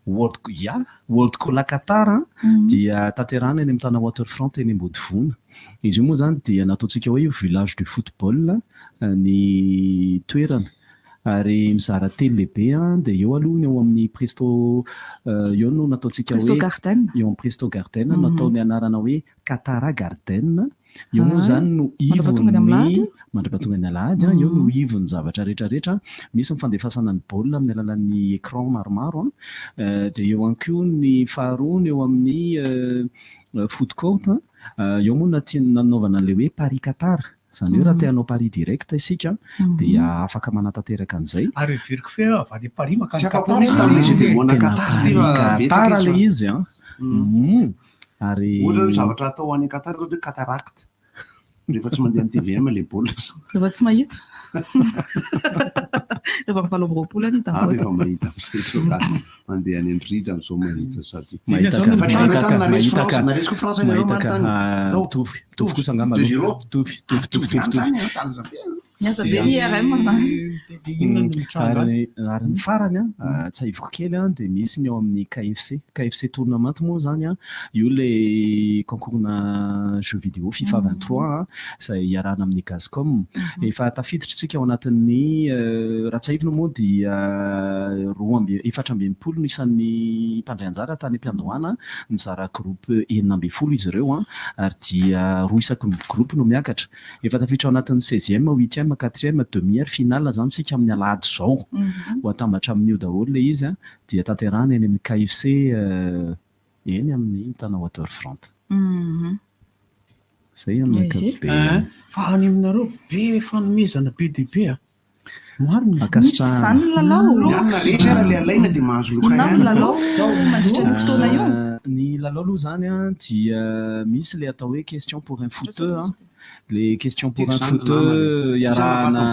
Speaker 2: World Cola Qatar dia tanterahana eny amin'ny tana Waterfront eny Ambodivona. Izy io moa zany dia nataontsika hoe village du football ny toerana ary mizara telo lehibe dia eo aloha ny eo amin'ny Presto eo no nataontsika hoe eo amin'ny Presto Garden natao ny anarana hoe Qatar Garden. Eo moa zany no ivony mandra-pahatonga ny alahady eo no ivony zavatra rehetrarehetra misy mifandefasana ny baolina amin'ny alalan'ny écran maromaro dia eo ihany koa ny faharoa ny eo amin'ny foot court eo moa nanaovana an'ilay hoe Paris Qatar zany hoe raha te-hanao Paris direct isika dia afaka manatanteraka an'izay
Speaker 4: ary veriko fe avy any Paris makany
Speaker 2: Qatar le izy ary
Speaker 5: ohatra ny zavatra atao any Qatar hoe cataracte rehefa tsy mandeha amin'ny TVM le baolina
Speaker 8: rehefa tsy mahita rehefa mivalo amin'ny roapolo any
Speaker 5: rehefa mahita amin'izay mandeha any Andrija amin'izao mahita sady
Speaker 2: mitovy kosa angamba
Speaker 8: miasa be ny IRM
Speaker 2: ary ny farany tsy haivoko kely dia misy ny eo amin'ny KFC tournament moa zany io le concours-na jeux vidéo FIFA 23 izay iarahana amin'ny Gazcom efa tafiditra ao anatin'ny raha tsy haivona moa dia 420 no isan'ny mpandray anjara tany am-piandohana nizara groupe 9 izy ireo ary dia 2 isaky groupe no miakatra efa tafiditra ao anatin'ny 16e 8e 4e demi ary finale zany tsika amin'ny alahady zao ho atambatra amin'io daholo le izy dia tanterahana eny amin'ny KFC eny amin'ny tana Waterfront zay amin'ny ankapobeny
Speaker 4: fa any aminareo be fanomezana be dia be
Speaker 8: misy zany lalao
Speaker 5: rehetra le alaina dia mahazo
Speaker 8: inano lalao mandritra ny fotoana io
Speaker 2: ny lalao aloha zany dia misy le atao hoe question pour un footeur les questions pour un footeur iarahana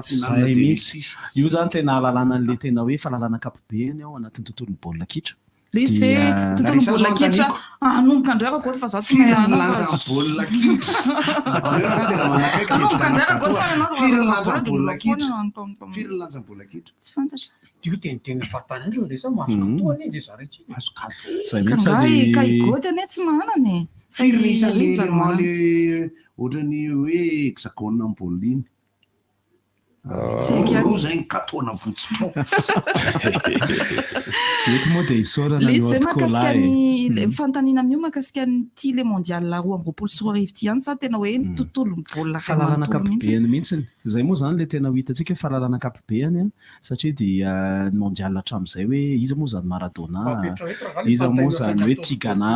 Speaker 2: zay mihitsy io zany tena ahalalana an'le tena hoe fahalalana ankapobeny ao anatin'ny tontolon'ny baolina kitra
Speaker 8: le izy fe tontolon'ny baolina kitra anomboka andraka koa fa za tsy
Speaker 5: firinylanja baolina kitra
Speaker 8: tsy fantatra
Speaker 4: io tenitena fatany andro le sa mahazo katoany le za rehetra mahazo
Speaker 2: kato
Speaker 8: kaigotany tsy manana
Speaker 5: firin'isan'le ohatrany hoe hexagone amin'ny baolina iny ro zay ny katona votsitro
Speaker 2: eto moa dia isorana
Speaker 8: le izy ve mahakasika ny fanontaniana amin'io mahakasika nyty le mondial 20 sy 20 ty ihany sa tena hoe ny tontolon'ny baolina
Speaker 2: fahalalana ankapobeny mihitsiny zay moa zany le tena ho hitantsika fahalalana ankapobeny satria dia ny mondial hatramin'izay hoe izy moa zany Maradona izy moa zany hoe Tigana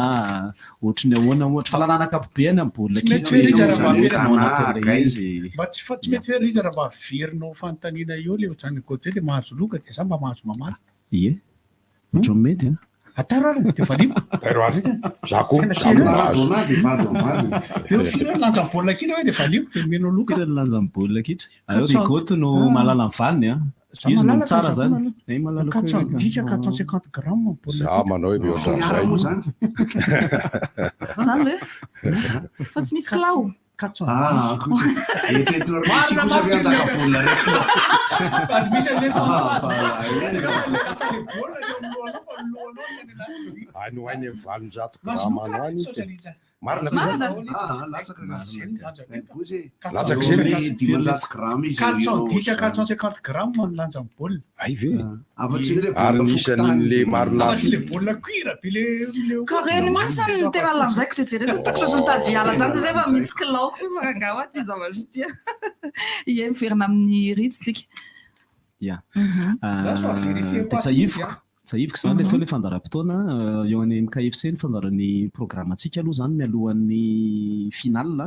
Speaker 2: ohatry ny ahoana ohatra fahalalana ankapobeny amin'ny baolina
Speaker 4: fa tsy mety hoe izy raha mba averinao fanontaniana io le zany kote dia mahazo loka dia za mba mahazo mamaly
Speaker 2: ie ohatry ny mety
Speaker 4: atarariny dia valiko firy lanja ny baolina kitra hoe dia valiko dia menao loka
Speaker 2: firy lanja ny baolina kitra aleo rigoto no malala ny valiny izy no tsara zany
Speaker 4: 450 grammes
Speaker 9: manao
Speaker 8: zany hoe fa tsy misy kilao
Speaker 20: Any valonjato grama any marina
Speaker 5: latsaka zeny 450
Speaker 4: grama no lanja amin'ny baolina.
Speaker 20: Ay ve ary nisan'le marina
Speaker 4: le baolina cuir be le
Speaker 8: Correny mantsy ny tena lamzaiko dia jerena takatra nitady ala zany zay fa misy kilao kosa angao aty zavatra ity. Ie miverina amin'ny ritsitsika.
Speaker 2: Ya. Tsahiviko zany atao le fandaram-potoana eo any KFC ny fandaran'ny programantsika aloha zany mialohan'ny finale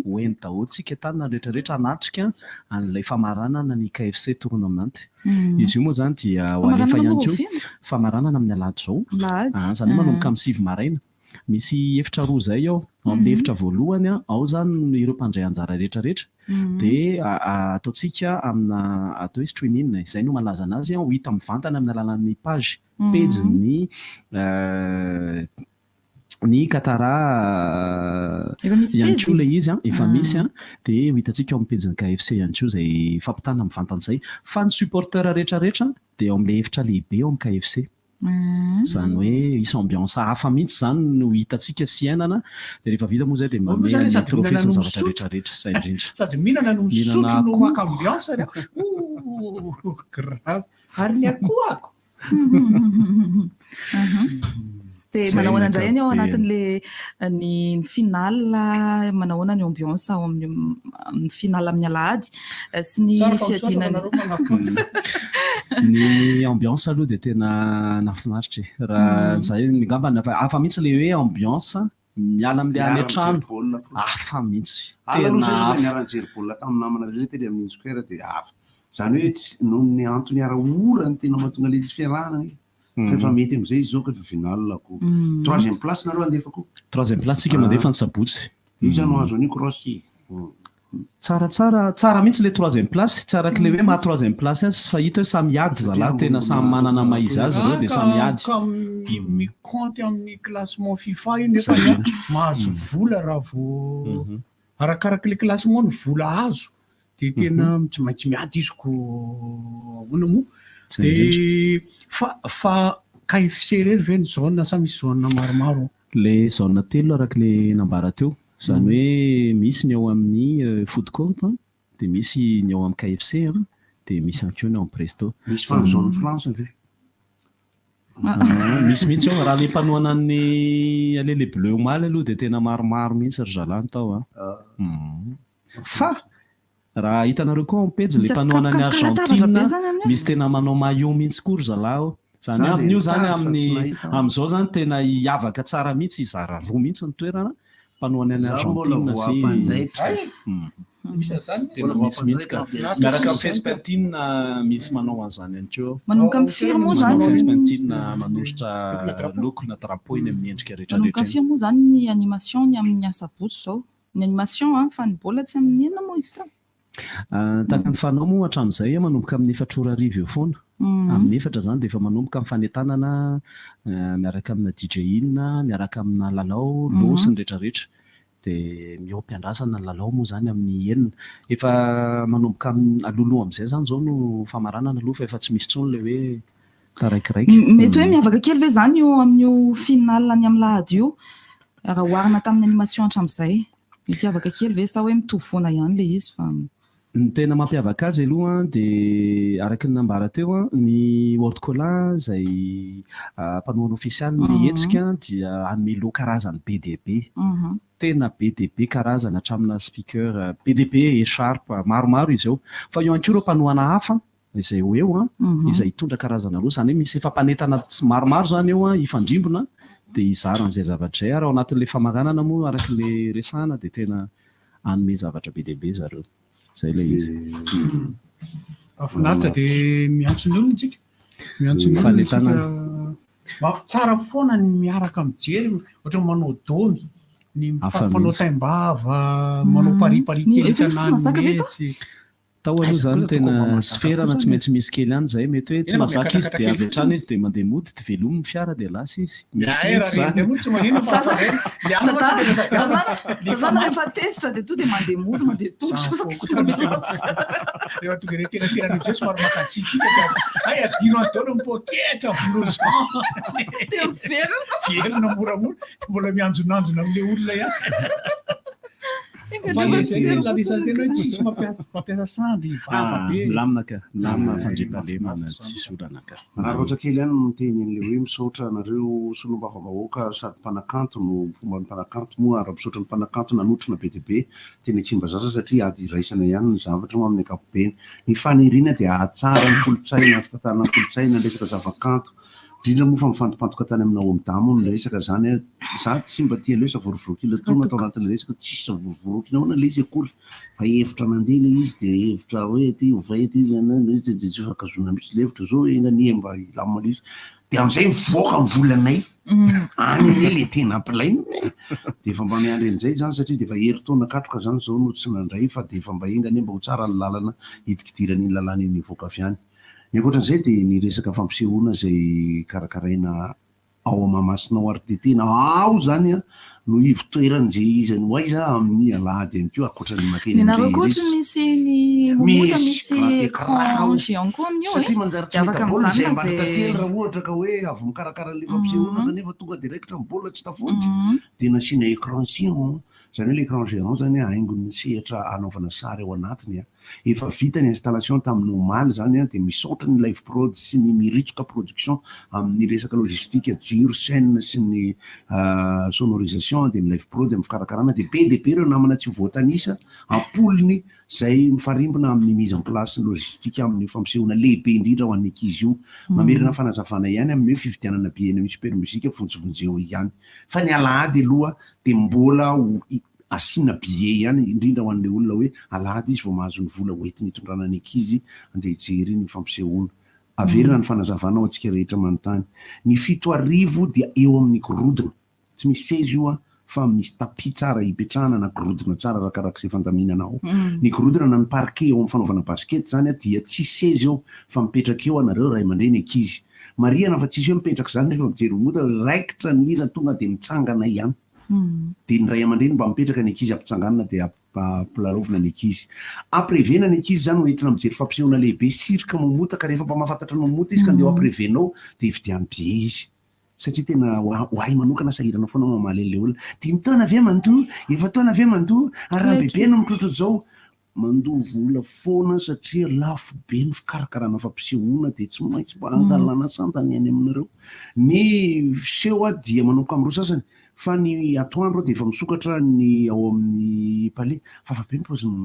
Speaker 2: hoeny daholo tsika tany rehetrarehetra anatrika an'ilay famaranana ny KFC tournament. Izy io moa zany dia ho alefa ihany koa famaranana amin'ny alahady zao. Zany manomboka amin'ny 7 maraina. Misy efitra roa zay ao amin'ny efitra voalohany ao zany ireo mpandray anjara rehetrarehetra dia ataontsika amina atao hoe streaming izay no malaza anazy ho hita mivantana amin'ny alalan'ny page ny Katara ihany koa ilay izy efa misy dia ho hitantsika ao amin'ny pejiny KFC ihany koa izay fampitana mivantan'izay fa ny supporter rehetrarehetra dia ao amin'ilay efitra lehibe ao amin'ny KFC. Zany hoe isy ambiance hafa mihitsy zany no hitantsika sy ainana dia rehefa vita moa zay dia mamena ny trophée sy ny zavatra rehetrarehetra izay indrindra.
Speaker 4: Sady mihinana no misotro no maka ambiance ary ny akohako.
Speaker 8: Dia manahoana indray any ao anatin'le ny finale manahoana ny ambiance ao amin'ny finale amin'ny alahady sy ny fiadinany.
Speaker 2: Ny ambiance aloha dia tena nafinaritra raha zay ngambany hafa mihitsy le hoe ambiance miala amin'ilay any an-trano hafa mihitsy
Speaker 5: tena niara-nijery baolina tamin'ny namana rehetra teny amin'ny square dia hafa zany hoe noho ny antony ara-ora ny tena mahatonga ilay tsy fiarahana efa mety amin'izay izy zao efa finale ko 3e place nareo andefako
Speaker 2: 3e place sika mandefa ny sabotsy
Speaker 5: izy no azo aniko rosy
Speaker 2: tsara mihitsy le 3e place tsara que le hoe maha 3e place azy fa hita hoe samy ady zalahy tena samy manana maizy azy ireo dia samy ady
Speaker 4: miconty amin'ny classement FIFA io nefa mahazo vola raha vao arakaraka le classement ny vola azo dia tena tsy maintsy miady iziko ahoana moa dia fa KFC rery ve ny zone sa misy zone maromaro
Speaker 2: le zone telo araka le nambara teo zany hoe misy ny ao amin'ny food court dia misy ny ao amin'ny KFC dia misy ihany koa ny ao amin'ny Presto.
Speaker 5: Misy fa ny zone France ve
Speaker 2: misy mihitsy ao raha le mpanoana ny le bleu maly aloha dia tena maromaro mihitsy ry zalany tao fa raha hitanareo koa ampejy le mpanoana ny Argentine misy tena manao maillot mihitsy koa ry zalahy zany amin'io zany amin'izao zany tena hiavaka tsara mihitsy izara roa mihitsy ny toerana mpanoana ny Argentine misy mihitsy ka miaraka amin'ny Fespentina misy manao an'izany ihany koa
Speaker 8: manomboka amin'ny firy moa zany
Speaker 2: Fespentina manositra loko na drapeau iny amin'ny endrika rehetrarehetra
Speaker 8: manomboka firy moa zany ny animation ny amin'ny asabotsy zao ny animation fa ny baolina tsy amin'ny enina moa izy
Speaker 2: tahaka ny fanao moa hatramin'izay manomboka amin'ny 4 eo foana amin'ny 4 zany dia efa manomboka amin'ny fanetanana miaraka amina DJ inna miaraka amina lalao losy ny rehetrarehetra dia miao-mpiandrasana ny lalao moa zany amin'ny enina efa manomboka alohaloha amin'izay zany zao no famaranana aloha fa efa tsy misy tsony le hoe taraikiraiky
Speaker 8: mety hoe miavaka kely ve zany io amin'io finale ny amin'ny lahady io raha oharina tamin'ny animation hatramin'izay mety miavaka kely ve sa hoe mitovy foana ihany le izy fa
Speaker 2: ny tena mampiavaka azy aloha dia araka ny nambara teo ny World Cola izay mpanoana ofisialy mihetsika dia hanome karazany be dia be tena be dia be karazana hatramina speaker be dia be écharpe maromaro izy eo fa eo ihany koa ireo mpanoana hafa izay eo izay hitondra karazana loha zany hoe misy efa mpanetana maromaro zany eo hifandrimbona dia izaran'izay zavatra izay ary ao anatin'ilay famaranana moa araka ilay resahana dia tena hanome zavatra be dia be zareo zay ilay izy
Speaker 4: afinaritra dia miantsony olona tsika miantsony
Speaker 2: fanetana
Speaker 4: tsara foana ny miaraka mijery ohatra manao domy ny mifampanao taimbava manao paripari kely tanany mihetsy
Speaker 2: tao aloha zany tena tsy ferana tsy maintsy misy kely any zay mety hoe tsy mazaka izy dia avy hatrany izy dia mandeha mody dia velominy fiara dia lasa izy
Speaker 8: zazana rehefa tesitra dia to dia mandeha mody mandeha
Speaker 4: rehefa tonga re tena amizay somary makatsitsika ay adino ataona mipoketra verina moramora mbola mianjonanjona amin'le olona ihany fa lalisany tena hoe tsisy mampiasa sandry vava be
Speaker 2: lamina fandrepalemana tsisy olanaka
Speaker 5: raha roatra kely ihany miteny an'le hoe misaotra nareo solom-bava-bahoaka sady mpanakanto no fomba ny mpanakanto moa ara-misaotra ny mpanakanto nanotrona be dia be tena tsimba zaza satria ady iraisana ihany ny zavatra mo amin'ny ankapobeny ny faniriana dia ahatsara ny kolotsaina fitantarana ny kolotsaina ny resaka zavakanto indrindra moa fa mifantopantoka tany aminao amidamo ny resaka zany za tsy mba tia loesa vorovorokila tona atao anatin'le resaka tsisy vorovorokina hoana le izy akory fa hevitra mandeha le izy dia hevitra hoe ty ovety izy tsy fakazona mihitsy levitra zao enanie mba ilamina izy dia amin'izay mivoaka ny volanay any ane le tena ampilainy dia efa mba miandry an'izay zany satria dia efa heri-taona katroka zany zao no tsy nandray fa dia efa mba engane mba ho tsara ny lalana hidikidiran'iny lalàna iny voaka avy any ny ankoatran'izay dia ny resaka fampisehoana izay karakaraina ao amamasinao ardetena ao zany a no ivotoerany zay izany ho aiza amin'ny alahady ihany koa akoatrany makeny
Speaker 8: nakoatra misy ny momota misy écran géant koa amin'io
Speaker 5: satria manjary tsy mahita baolina izay ambany tantely raha ohatra ka hoe avy mikarakara le fampisehoana kanefa tonga direktra ny baolina tsy tafoditra dia nasiana écran géant zany hoe l'écran géant zany haingony sehatra anaovana sary ao anatiny efa vita ny installation tamin'ny omaly zany dia misaotra ny live prod sy ny miritsoka production amin'ny resaka logistique jiro scène sy ny sonorisation dia ny live prod amin'ny fikarakarana dia be ireo namana tsy voatanisa ampoliny zay mifarimbona amin'ny mise en place logistique amin'ny fampisehoana lehibe indrindra ho an'ny ankizy io mamerina fanazavana ihany amin'ny hoe fividianana biena misy permusika vonjevonjeo ihany fa ny alahady aloha dia mbola asiana billet ihany indrindra ho an'le olona hoe alahady izy vao mahazo ny vola hoentiny hitondrana ny ankizy andeha hijery ny fampisehoana averina ny fanazavana ao antsika rehetra manontany ny 7,000 dia eo amin'ny gorodona tsy misy sezy io fa misy tapi tsara hipetrahana na gorodona tsara arakarak'izay fandaminana ao ny gorodona na ny parquet eo amin'ny fanaovana basket zany dia tsy sezy eo fa mipetraka eo anareo ray aman-dreny ankizy mariana fa tsisy hoe mipetraka zany rehefa mijery mota raikitra ny hira tonga dia mitsangana ihany dia ny ray aman-dreny mba mipetraka ny ankizy ampitsanganana dia ampilalaovina ny ankizy ampirevena ny ankizy zany hoentina mijery fampisehoana lehibe sirika mamota ka rehefa mba mahafantatra ny mamota izy ka andeha ampirevenao dia hividiany bie izy satria tena hoay manokana sahirana foana mamaly an'le olona 10 taona avy mandoa efa taona avy mandoa ary raha bebe no mitrotro zao mandoa vola foana satria lafo be ny fikarakarana fampisehoana dia tsy maintsy mba angalana santany any aminareo ny fiseho dia manomboka amin'ny roa sasany fa ny atoandro dia efa misokatra ny ao amin'ny palais fa be ny paoziny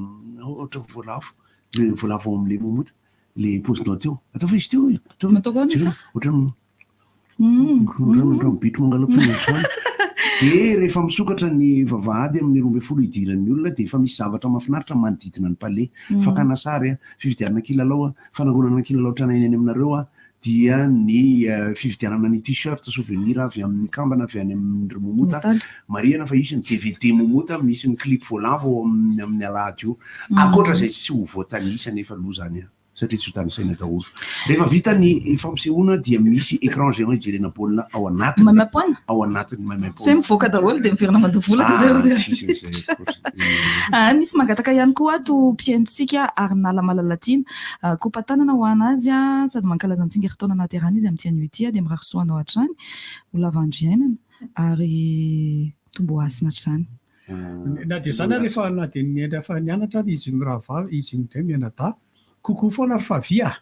Speaker 5: ohatra voalavo ao amin'le momota le paozinao teo atao fa izy teo ohatranydra bitro mangala-pinoany dia rehefa misokatra ny vavahady amin'ny 12 idiran'ny olona dia efa misy zavatra mahafinaritra manodidina ny palais fakana sary fividianana kilalao fanangonana kilalao tranainy any aminareo dia ny fividianana ny t-shirt souvenir avy amin'ny kambana avy any amin'ny momota mariana fa isy ny DVD momota misy ny clip voalavo amin'ny alahady io akoatra zay tsy ho voatanisa nefa aloha zany satria tsy ho tanisaina daholo rehefa vita ny fampisehoana dia misy écran géant ijerena baolina ao anatiny maimaimpoana
Speaker 8: tsy hoe mivoaka daholo dia miverina mandovolaka zay misy mangataka ihany koa ato mpiaintsika ary nalamalalatina kopatanana ho anazy sady mankalazantsika heritaona naterana izy amin'ny tiany ity dia mirarisoanao hatrany ho lavandriainana ary tombo asina hatrany
Speaker 4: na dia zany rehefa na dia rehefa nianatra izy miravavy izy ndray mianada kokoa foana ary favia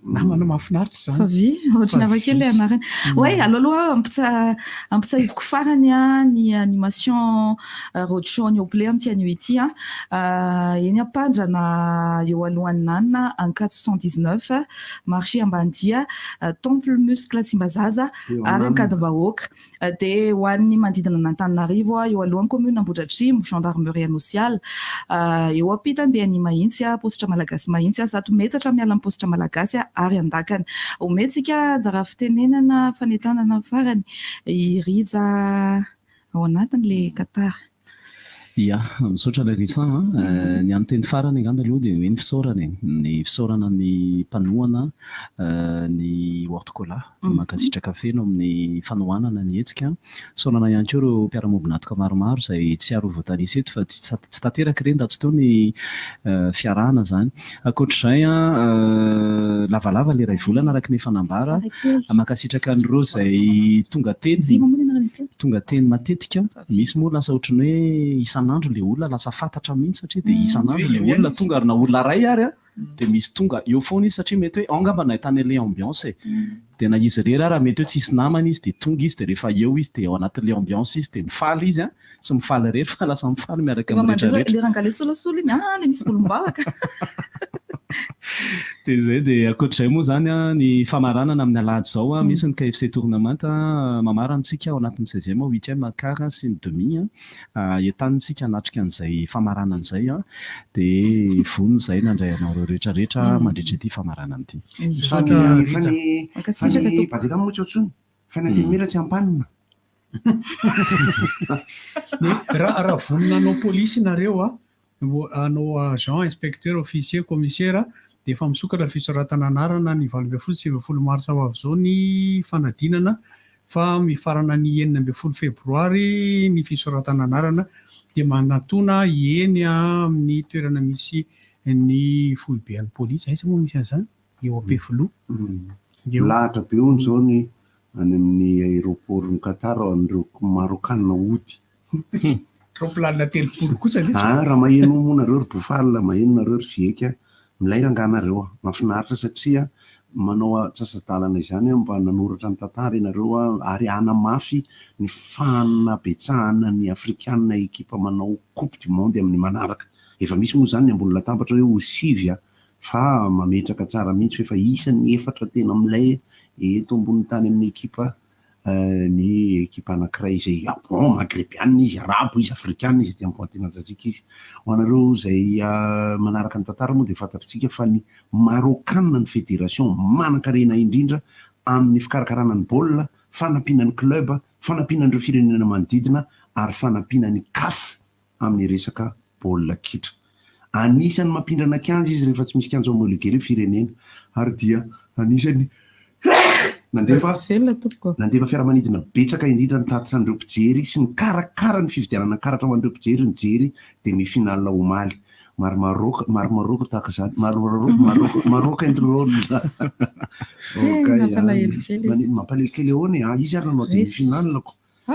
Speaker 4: namana mahafinaritra zany
Speaker 8: favia ohatrany avakely anarany ouais alohaloha ampitsahiviko farany ny animation roadshow ny oblé amin'ny tianio ity eny ampandrana eo alohan'ny nanina en 419 marché ambandia temple muscle Tsimbazaza ary ankadimbahoaka dia ho an'ny manodidina n'Antananarivo eo alohan'ny commune Ambohidratrimo gendarmerie nosiale eo ampitany dia ny mahitsy positra malagasy mahitsy zato metatra miala amin'ny positra malagasy ary andakana ometsika anjara fitenenana fanetanana farany irija ao anatin'le Qatar
Speaker 2: ia misaotra larisa ny anteny farany angamba aloha dia hoe ny fisaorana ny fisaorana ny mpanohana ny horticola makasitraka feno amin'ny fanohanana ny hetsika saorana ihany koa ireo mpiara-mobinatoka maromaro izay tsy aro voatanisa eto fa tsy tanteraka ireny raha tsy teo ny fiarahana zany ankoatr'izay lavalava le ray volana araka ny fanambara makasitraka an'ireo izay tonga teny matetika misy moa lasa ohatrany hoe isan'andro le olona lasa fantatra mihitsy satria dia isan'andro le olona tonga ary na olona ray ary dia misy tonga eo foana izy satria mety hoe angamba nahitany le ambiance dia na izy rery raha mety hoe tsisy namana izy dia tonga izy dia rehefa eo izy dia ao anatin'le ambiance izy dia mifaly izy tsy mifaly rery fa lasa mifaly miaraka
Speaker 8: le rangale solasolo iny le misy volombalaka
Speaker 2: dia zay dia ankoatr'izay moa zany ny famaranana amin'ny alahady zao misy ny KFC tournament mamarantsika ao anatin'ny 16e 8e quart sy ny demi entanintsika hanatrika an'izay famaranana izay dia vonona izay nandray anao rehetrarehetra mandritra ity famaranana ity
Speaker 5: fany badika moa tsotsony fanantenimira tsy ampanina
Speaker 4: raha vonona anao polisy nareo anao agent inspecteur officier commissaire dia efa misokatra fisoratana anarana ny 24 mars avy zao ny fanadinana fa mifarana ny 9 febroary ny fisoratana anarana dia manatona eny amin'ny toerana misy ny foibean'ny polisy aisa moa misy an'izany eo ampefilo
Speaker 5: lahatra be ony zao ny any amin'ny aéroport ny Qatar an'ireo marokanina ody
Speaker 4: roplanina telopolo kosa
Speaker 5: raha maheno monareo ry bofalina maheno nareo ry zieka milay ranganareo mahafinaritra satria manao atsasadalana izany mba nanoratra ny tantara ianareo ary anamafy ny fanabetsahana ny afrikanina ekipa manao coupe du monde amin'ny manaraka efa misy moa zany ny ambony latabatra hoe osivy fa mametraka tsara mihitsy efa isan'ny 4 tena milay eto ambony tany amin'ny ekipa ny ekipa anankiray izay bon magrebianina izy arabo izy afrikanina izy ty ampoantenantsika izy ho anareo izay manaraka ny tantara moa dia fantatritsika fa ny marokanina ny fédération manan-karena indrindra amin'ny fikarakarana ny baolina fanampiana ny club fanampianan'ireo firenena manodidina ary fanampiana ny CAF amin'ny resaka baolina kitra anisany mampindrana kianja izy rehefa tsy misy kianja homologué firenena ary dia anisany nandefa fiaramanidina betsaka indrindra ny tatitra an'ireo mpijery sy ny karakara ny fividianana karatra ho an'ireo mpijery nijery dia mifinalina omaly maromaro tahaka izany maroka indrôle mampalelikely eony izy ary nanao dia mifinalako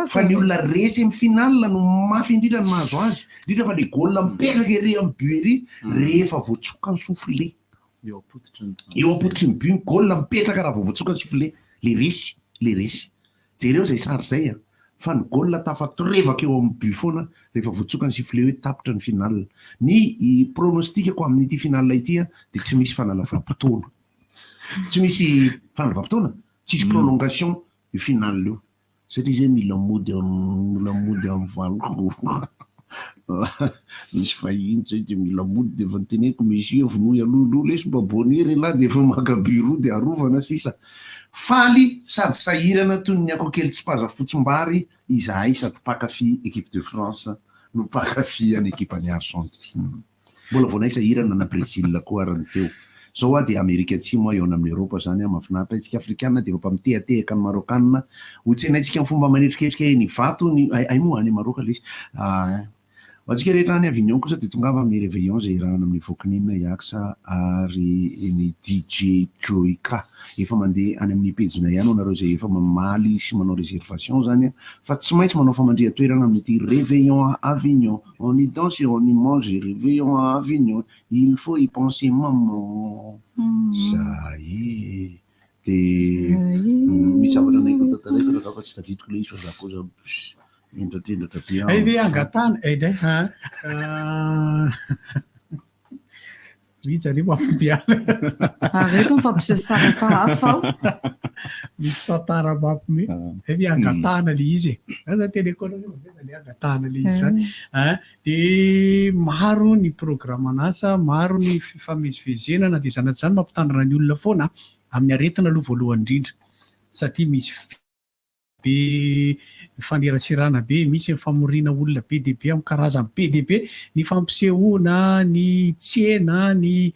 Speaker 5: fa ny olona resy mifinalina no mafy indrindra ny mahazo azy indrindra fa le golina mipetraka ery amin'ny but ery rehefa voatsoka ny soufflé eo apototry ny but golina mipetraka raha voatsoka ny soufflé le resy jereo zay sary zay fa ny golina tafatorevaka eo amin'ny but foana rehefa voatsoka ny sifflet hoe tapitra ny final ny pronostikako amin'ity final ity dia tsy misy fanalava-potoana tsisy prolongation io final io satria zay mila mody amin'ny valoko misy fahiny zay dia mila mody dia efa nyteneko misy vonoy alohaloha lesy mba bonery lahy dia efa maka biro dia arovana sisa faly sady sahirana toy ny akokely tsy paza fotsim-bary izahay sady pakafy équipe de France no pakafy any équipe any Argentine mbola voanay sahirana na Brésil koa arany teo zao dia Amerika Atsimo eo amin'ny Europa zany mahafinaritra isika afrikanina dia efa mitehatehaka ny marokanina hotsenaitsika ny fomba manetriketrika ny vato ny ay moa any Maroka lesy atsika rehetra any Avignon kosa dia tongava amin'ny réveillon zay rahana amin'ny vokinina Yaksa ary ny DJ Joyka efa mandeha any amin'ny pejina ihany nareo zay efa mamaly sy manao réservation zany fa tsy maintsy manao famandria toerana amin'ity réveillon à Avignon on y danse on y mange réveillon à Avignon il faut y penser maman zay dia misy zavatra naiko tatareka raha tsy tadidiko le izy fa zakoza endratrendatra be
Speaker 4: ve angatana edray rizare mampipiana
Speaker 8: areto mifampiseho sara fahafa
Speaker 4: misy tantara mampime ve angatana le izy aza telekona le angatana le izy zany dia maro ny programmanasa maro ny fifamezivezenana dia zanaty zany mampitandrina ny olona foana amin'ny aretina aloha voalohany indrindra satria misy be fanerasirana be, misy famorina olona be dia be amin'ny karazany be dia be, ny fampisehoana, ny tsena, ny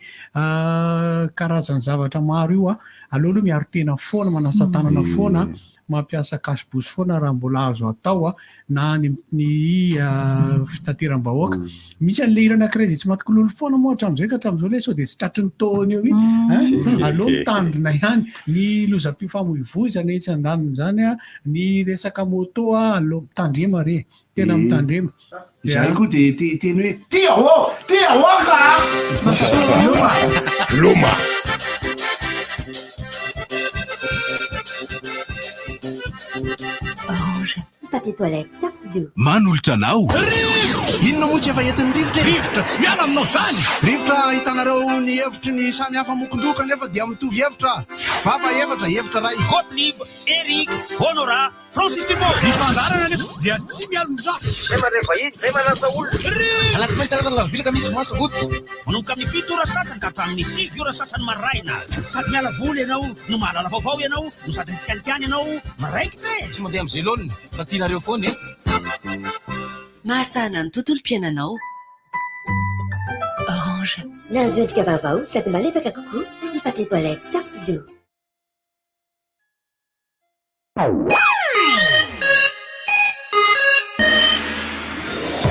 Speaker 4: karazany zavatra maro io aleo aloha miaro tena foana, manasa tanana foana, mampiasa kasibosy foana raha mbola azo atao na ny fitateram-bahoaka. Misy an'le hira anankiray izay tsy matokololo foana moa hatramin'izay ka hatramin'izao ilay sao dia tsy tratry ny taona eo aleo mitandrina ihany, ny lozam-pifamoivoizana etsy andaniny zany ny resaka moto aleo mitandrema re, tena mitandrema.
Speaker 5: Zay koa dia teny hoe tia ahoaka loma
Speaker 13: Orange, papier toilette, sorte d'eau.
Speaker 19: Manolotra anao.
Speaker 5: Inona moa tsy efa entin'ny rivotra
Speaker 19: rivotra tsy miala aminao zany.
Speaker 5: Rivotra hitanareo ny hevitry ny samy hafa mokondoka nefa dia mitovy hevitra. Vava hevitra ray.
Speaker 9: Gottlieb, Eric, Honora, Francis Thibault.
Speaker 19: Nifandarana nefa dia tsy miala mizaha.
Speaker 9: Rehefa vahiny, rehefa lasa olona.
Speaker 19: Alasy mahitana lavilaka misy moasa goty.
Speaker 9: Manomboka amin'ny 7 ora sasany ka hatramin'ny 6 ora sasany maraina. Sady miala voly ianao, no mahalala vaovao ianao, no sady mitianikiany ianao, maraikitra e.
Speaker 19: Tsy mandeha amin'ny zélone, fa tianareo foana e.
Speaker 16: Mahasana ny tontolo mpiainanao. Orange.
Speaker 13: Linge endrika vaovao sady malefaka kokoa, ny papier toilette sorte d'eau.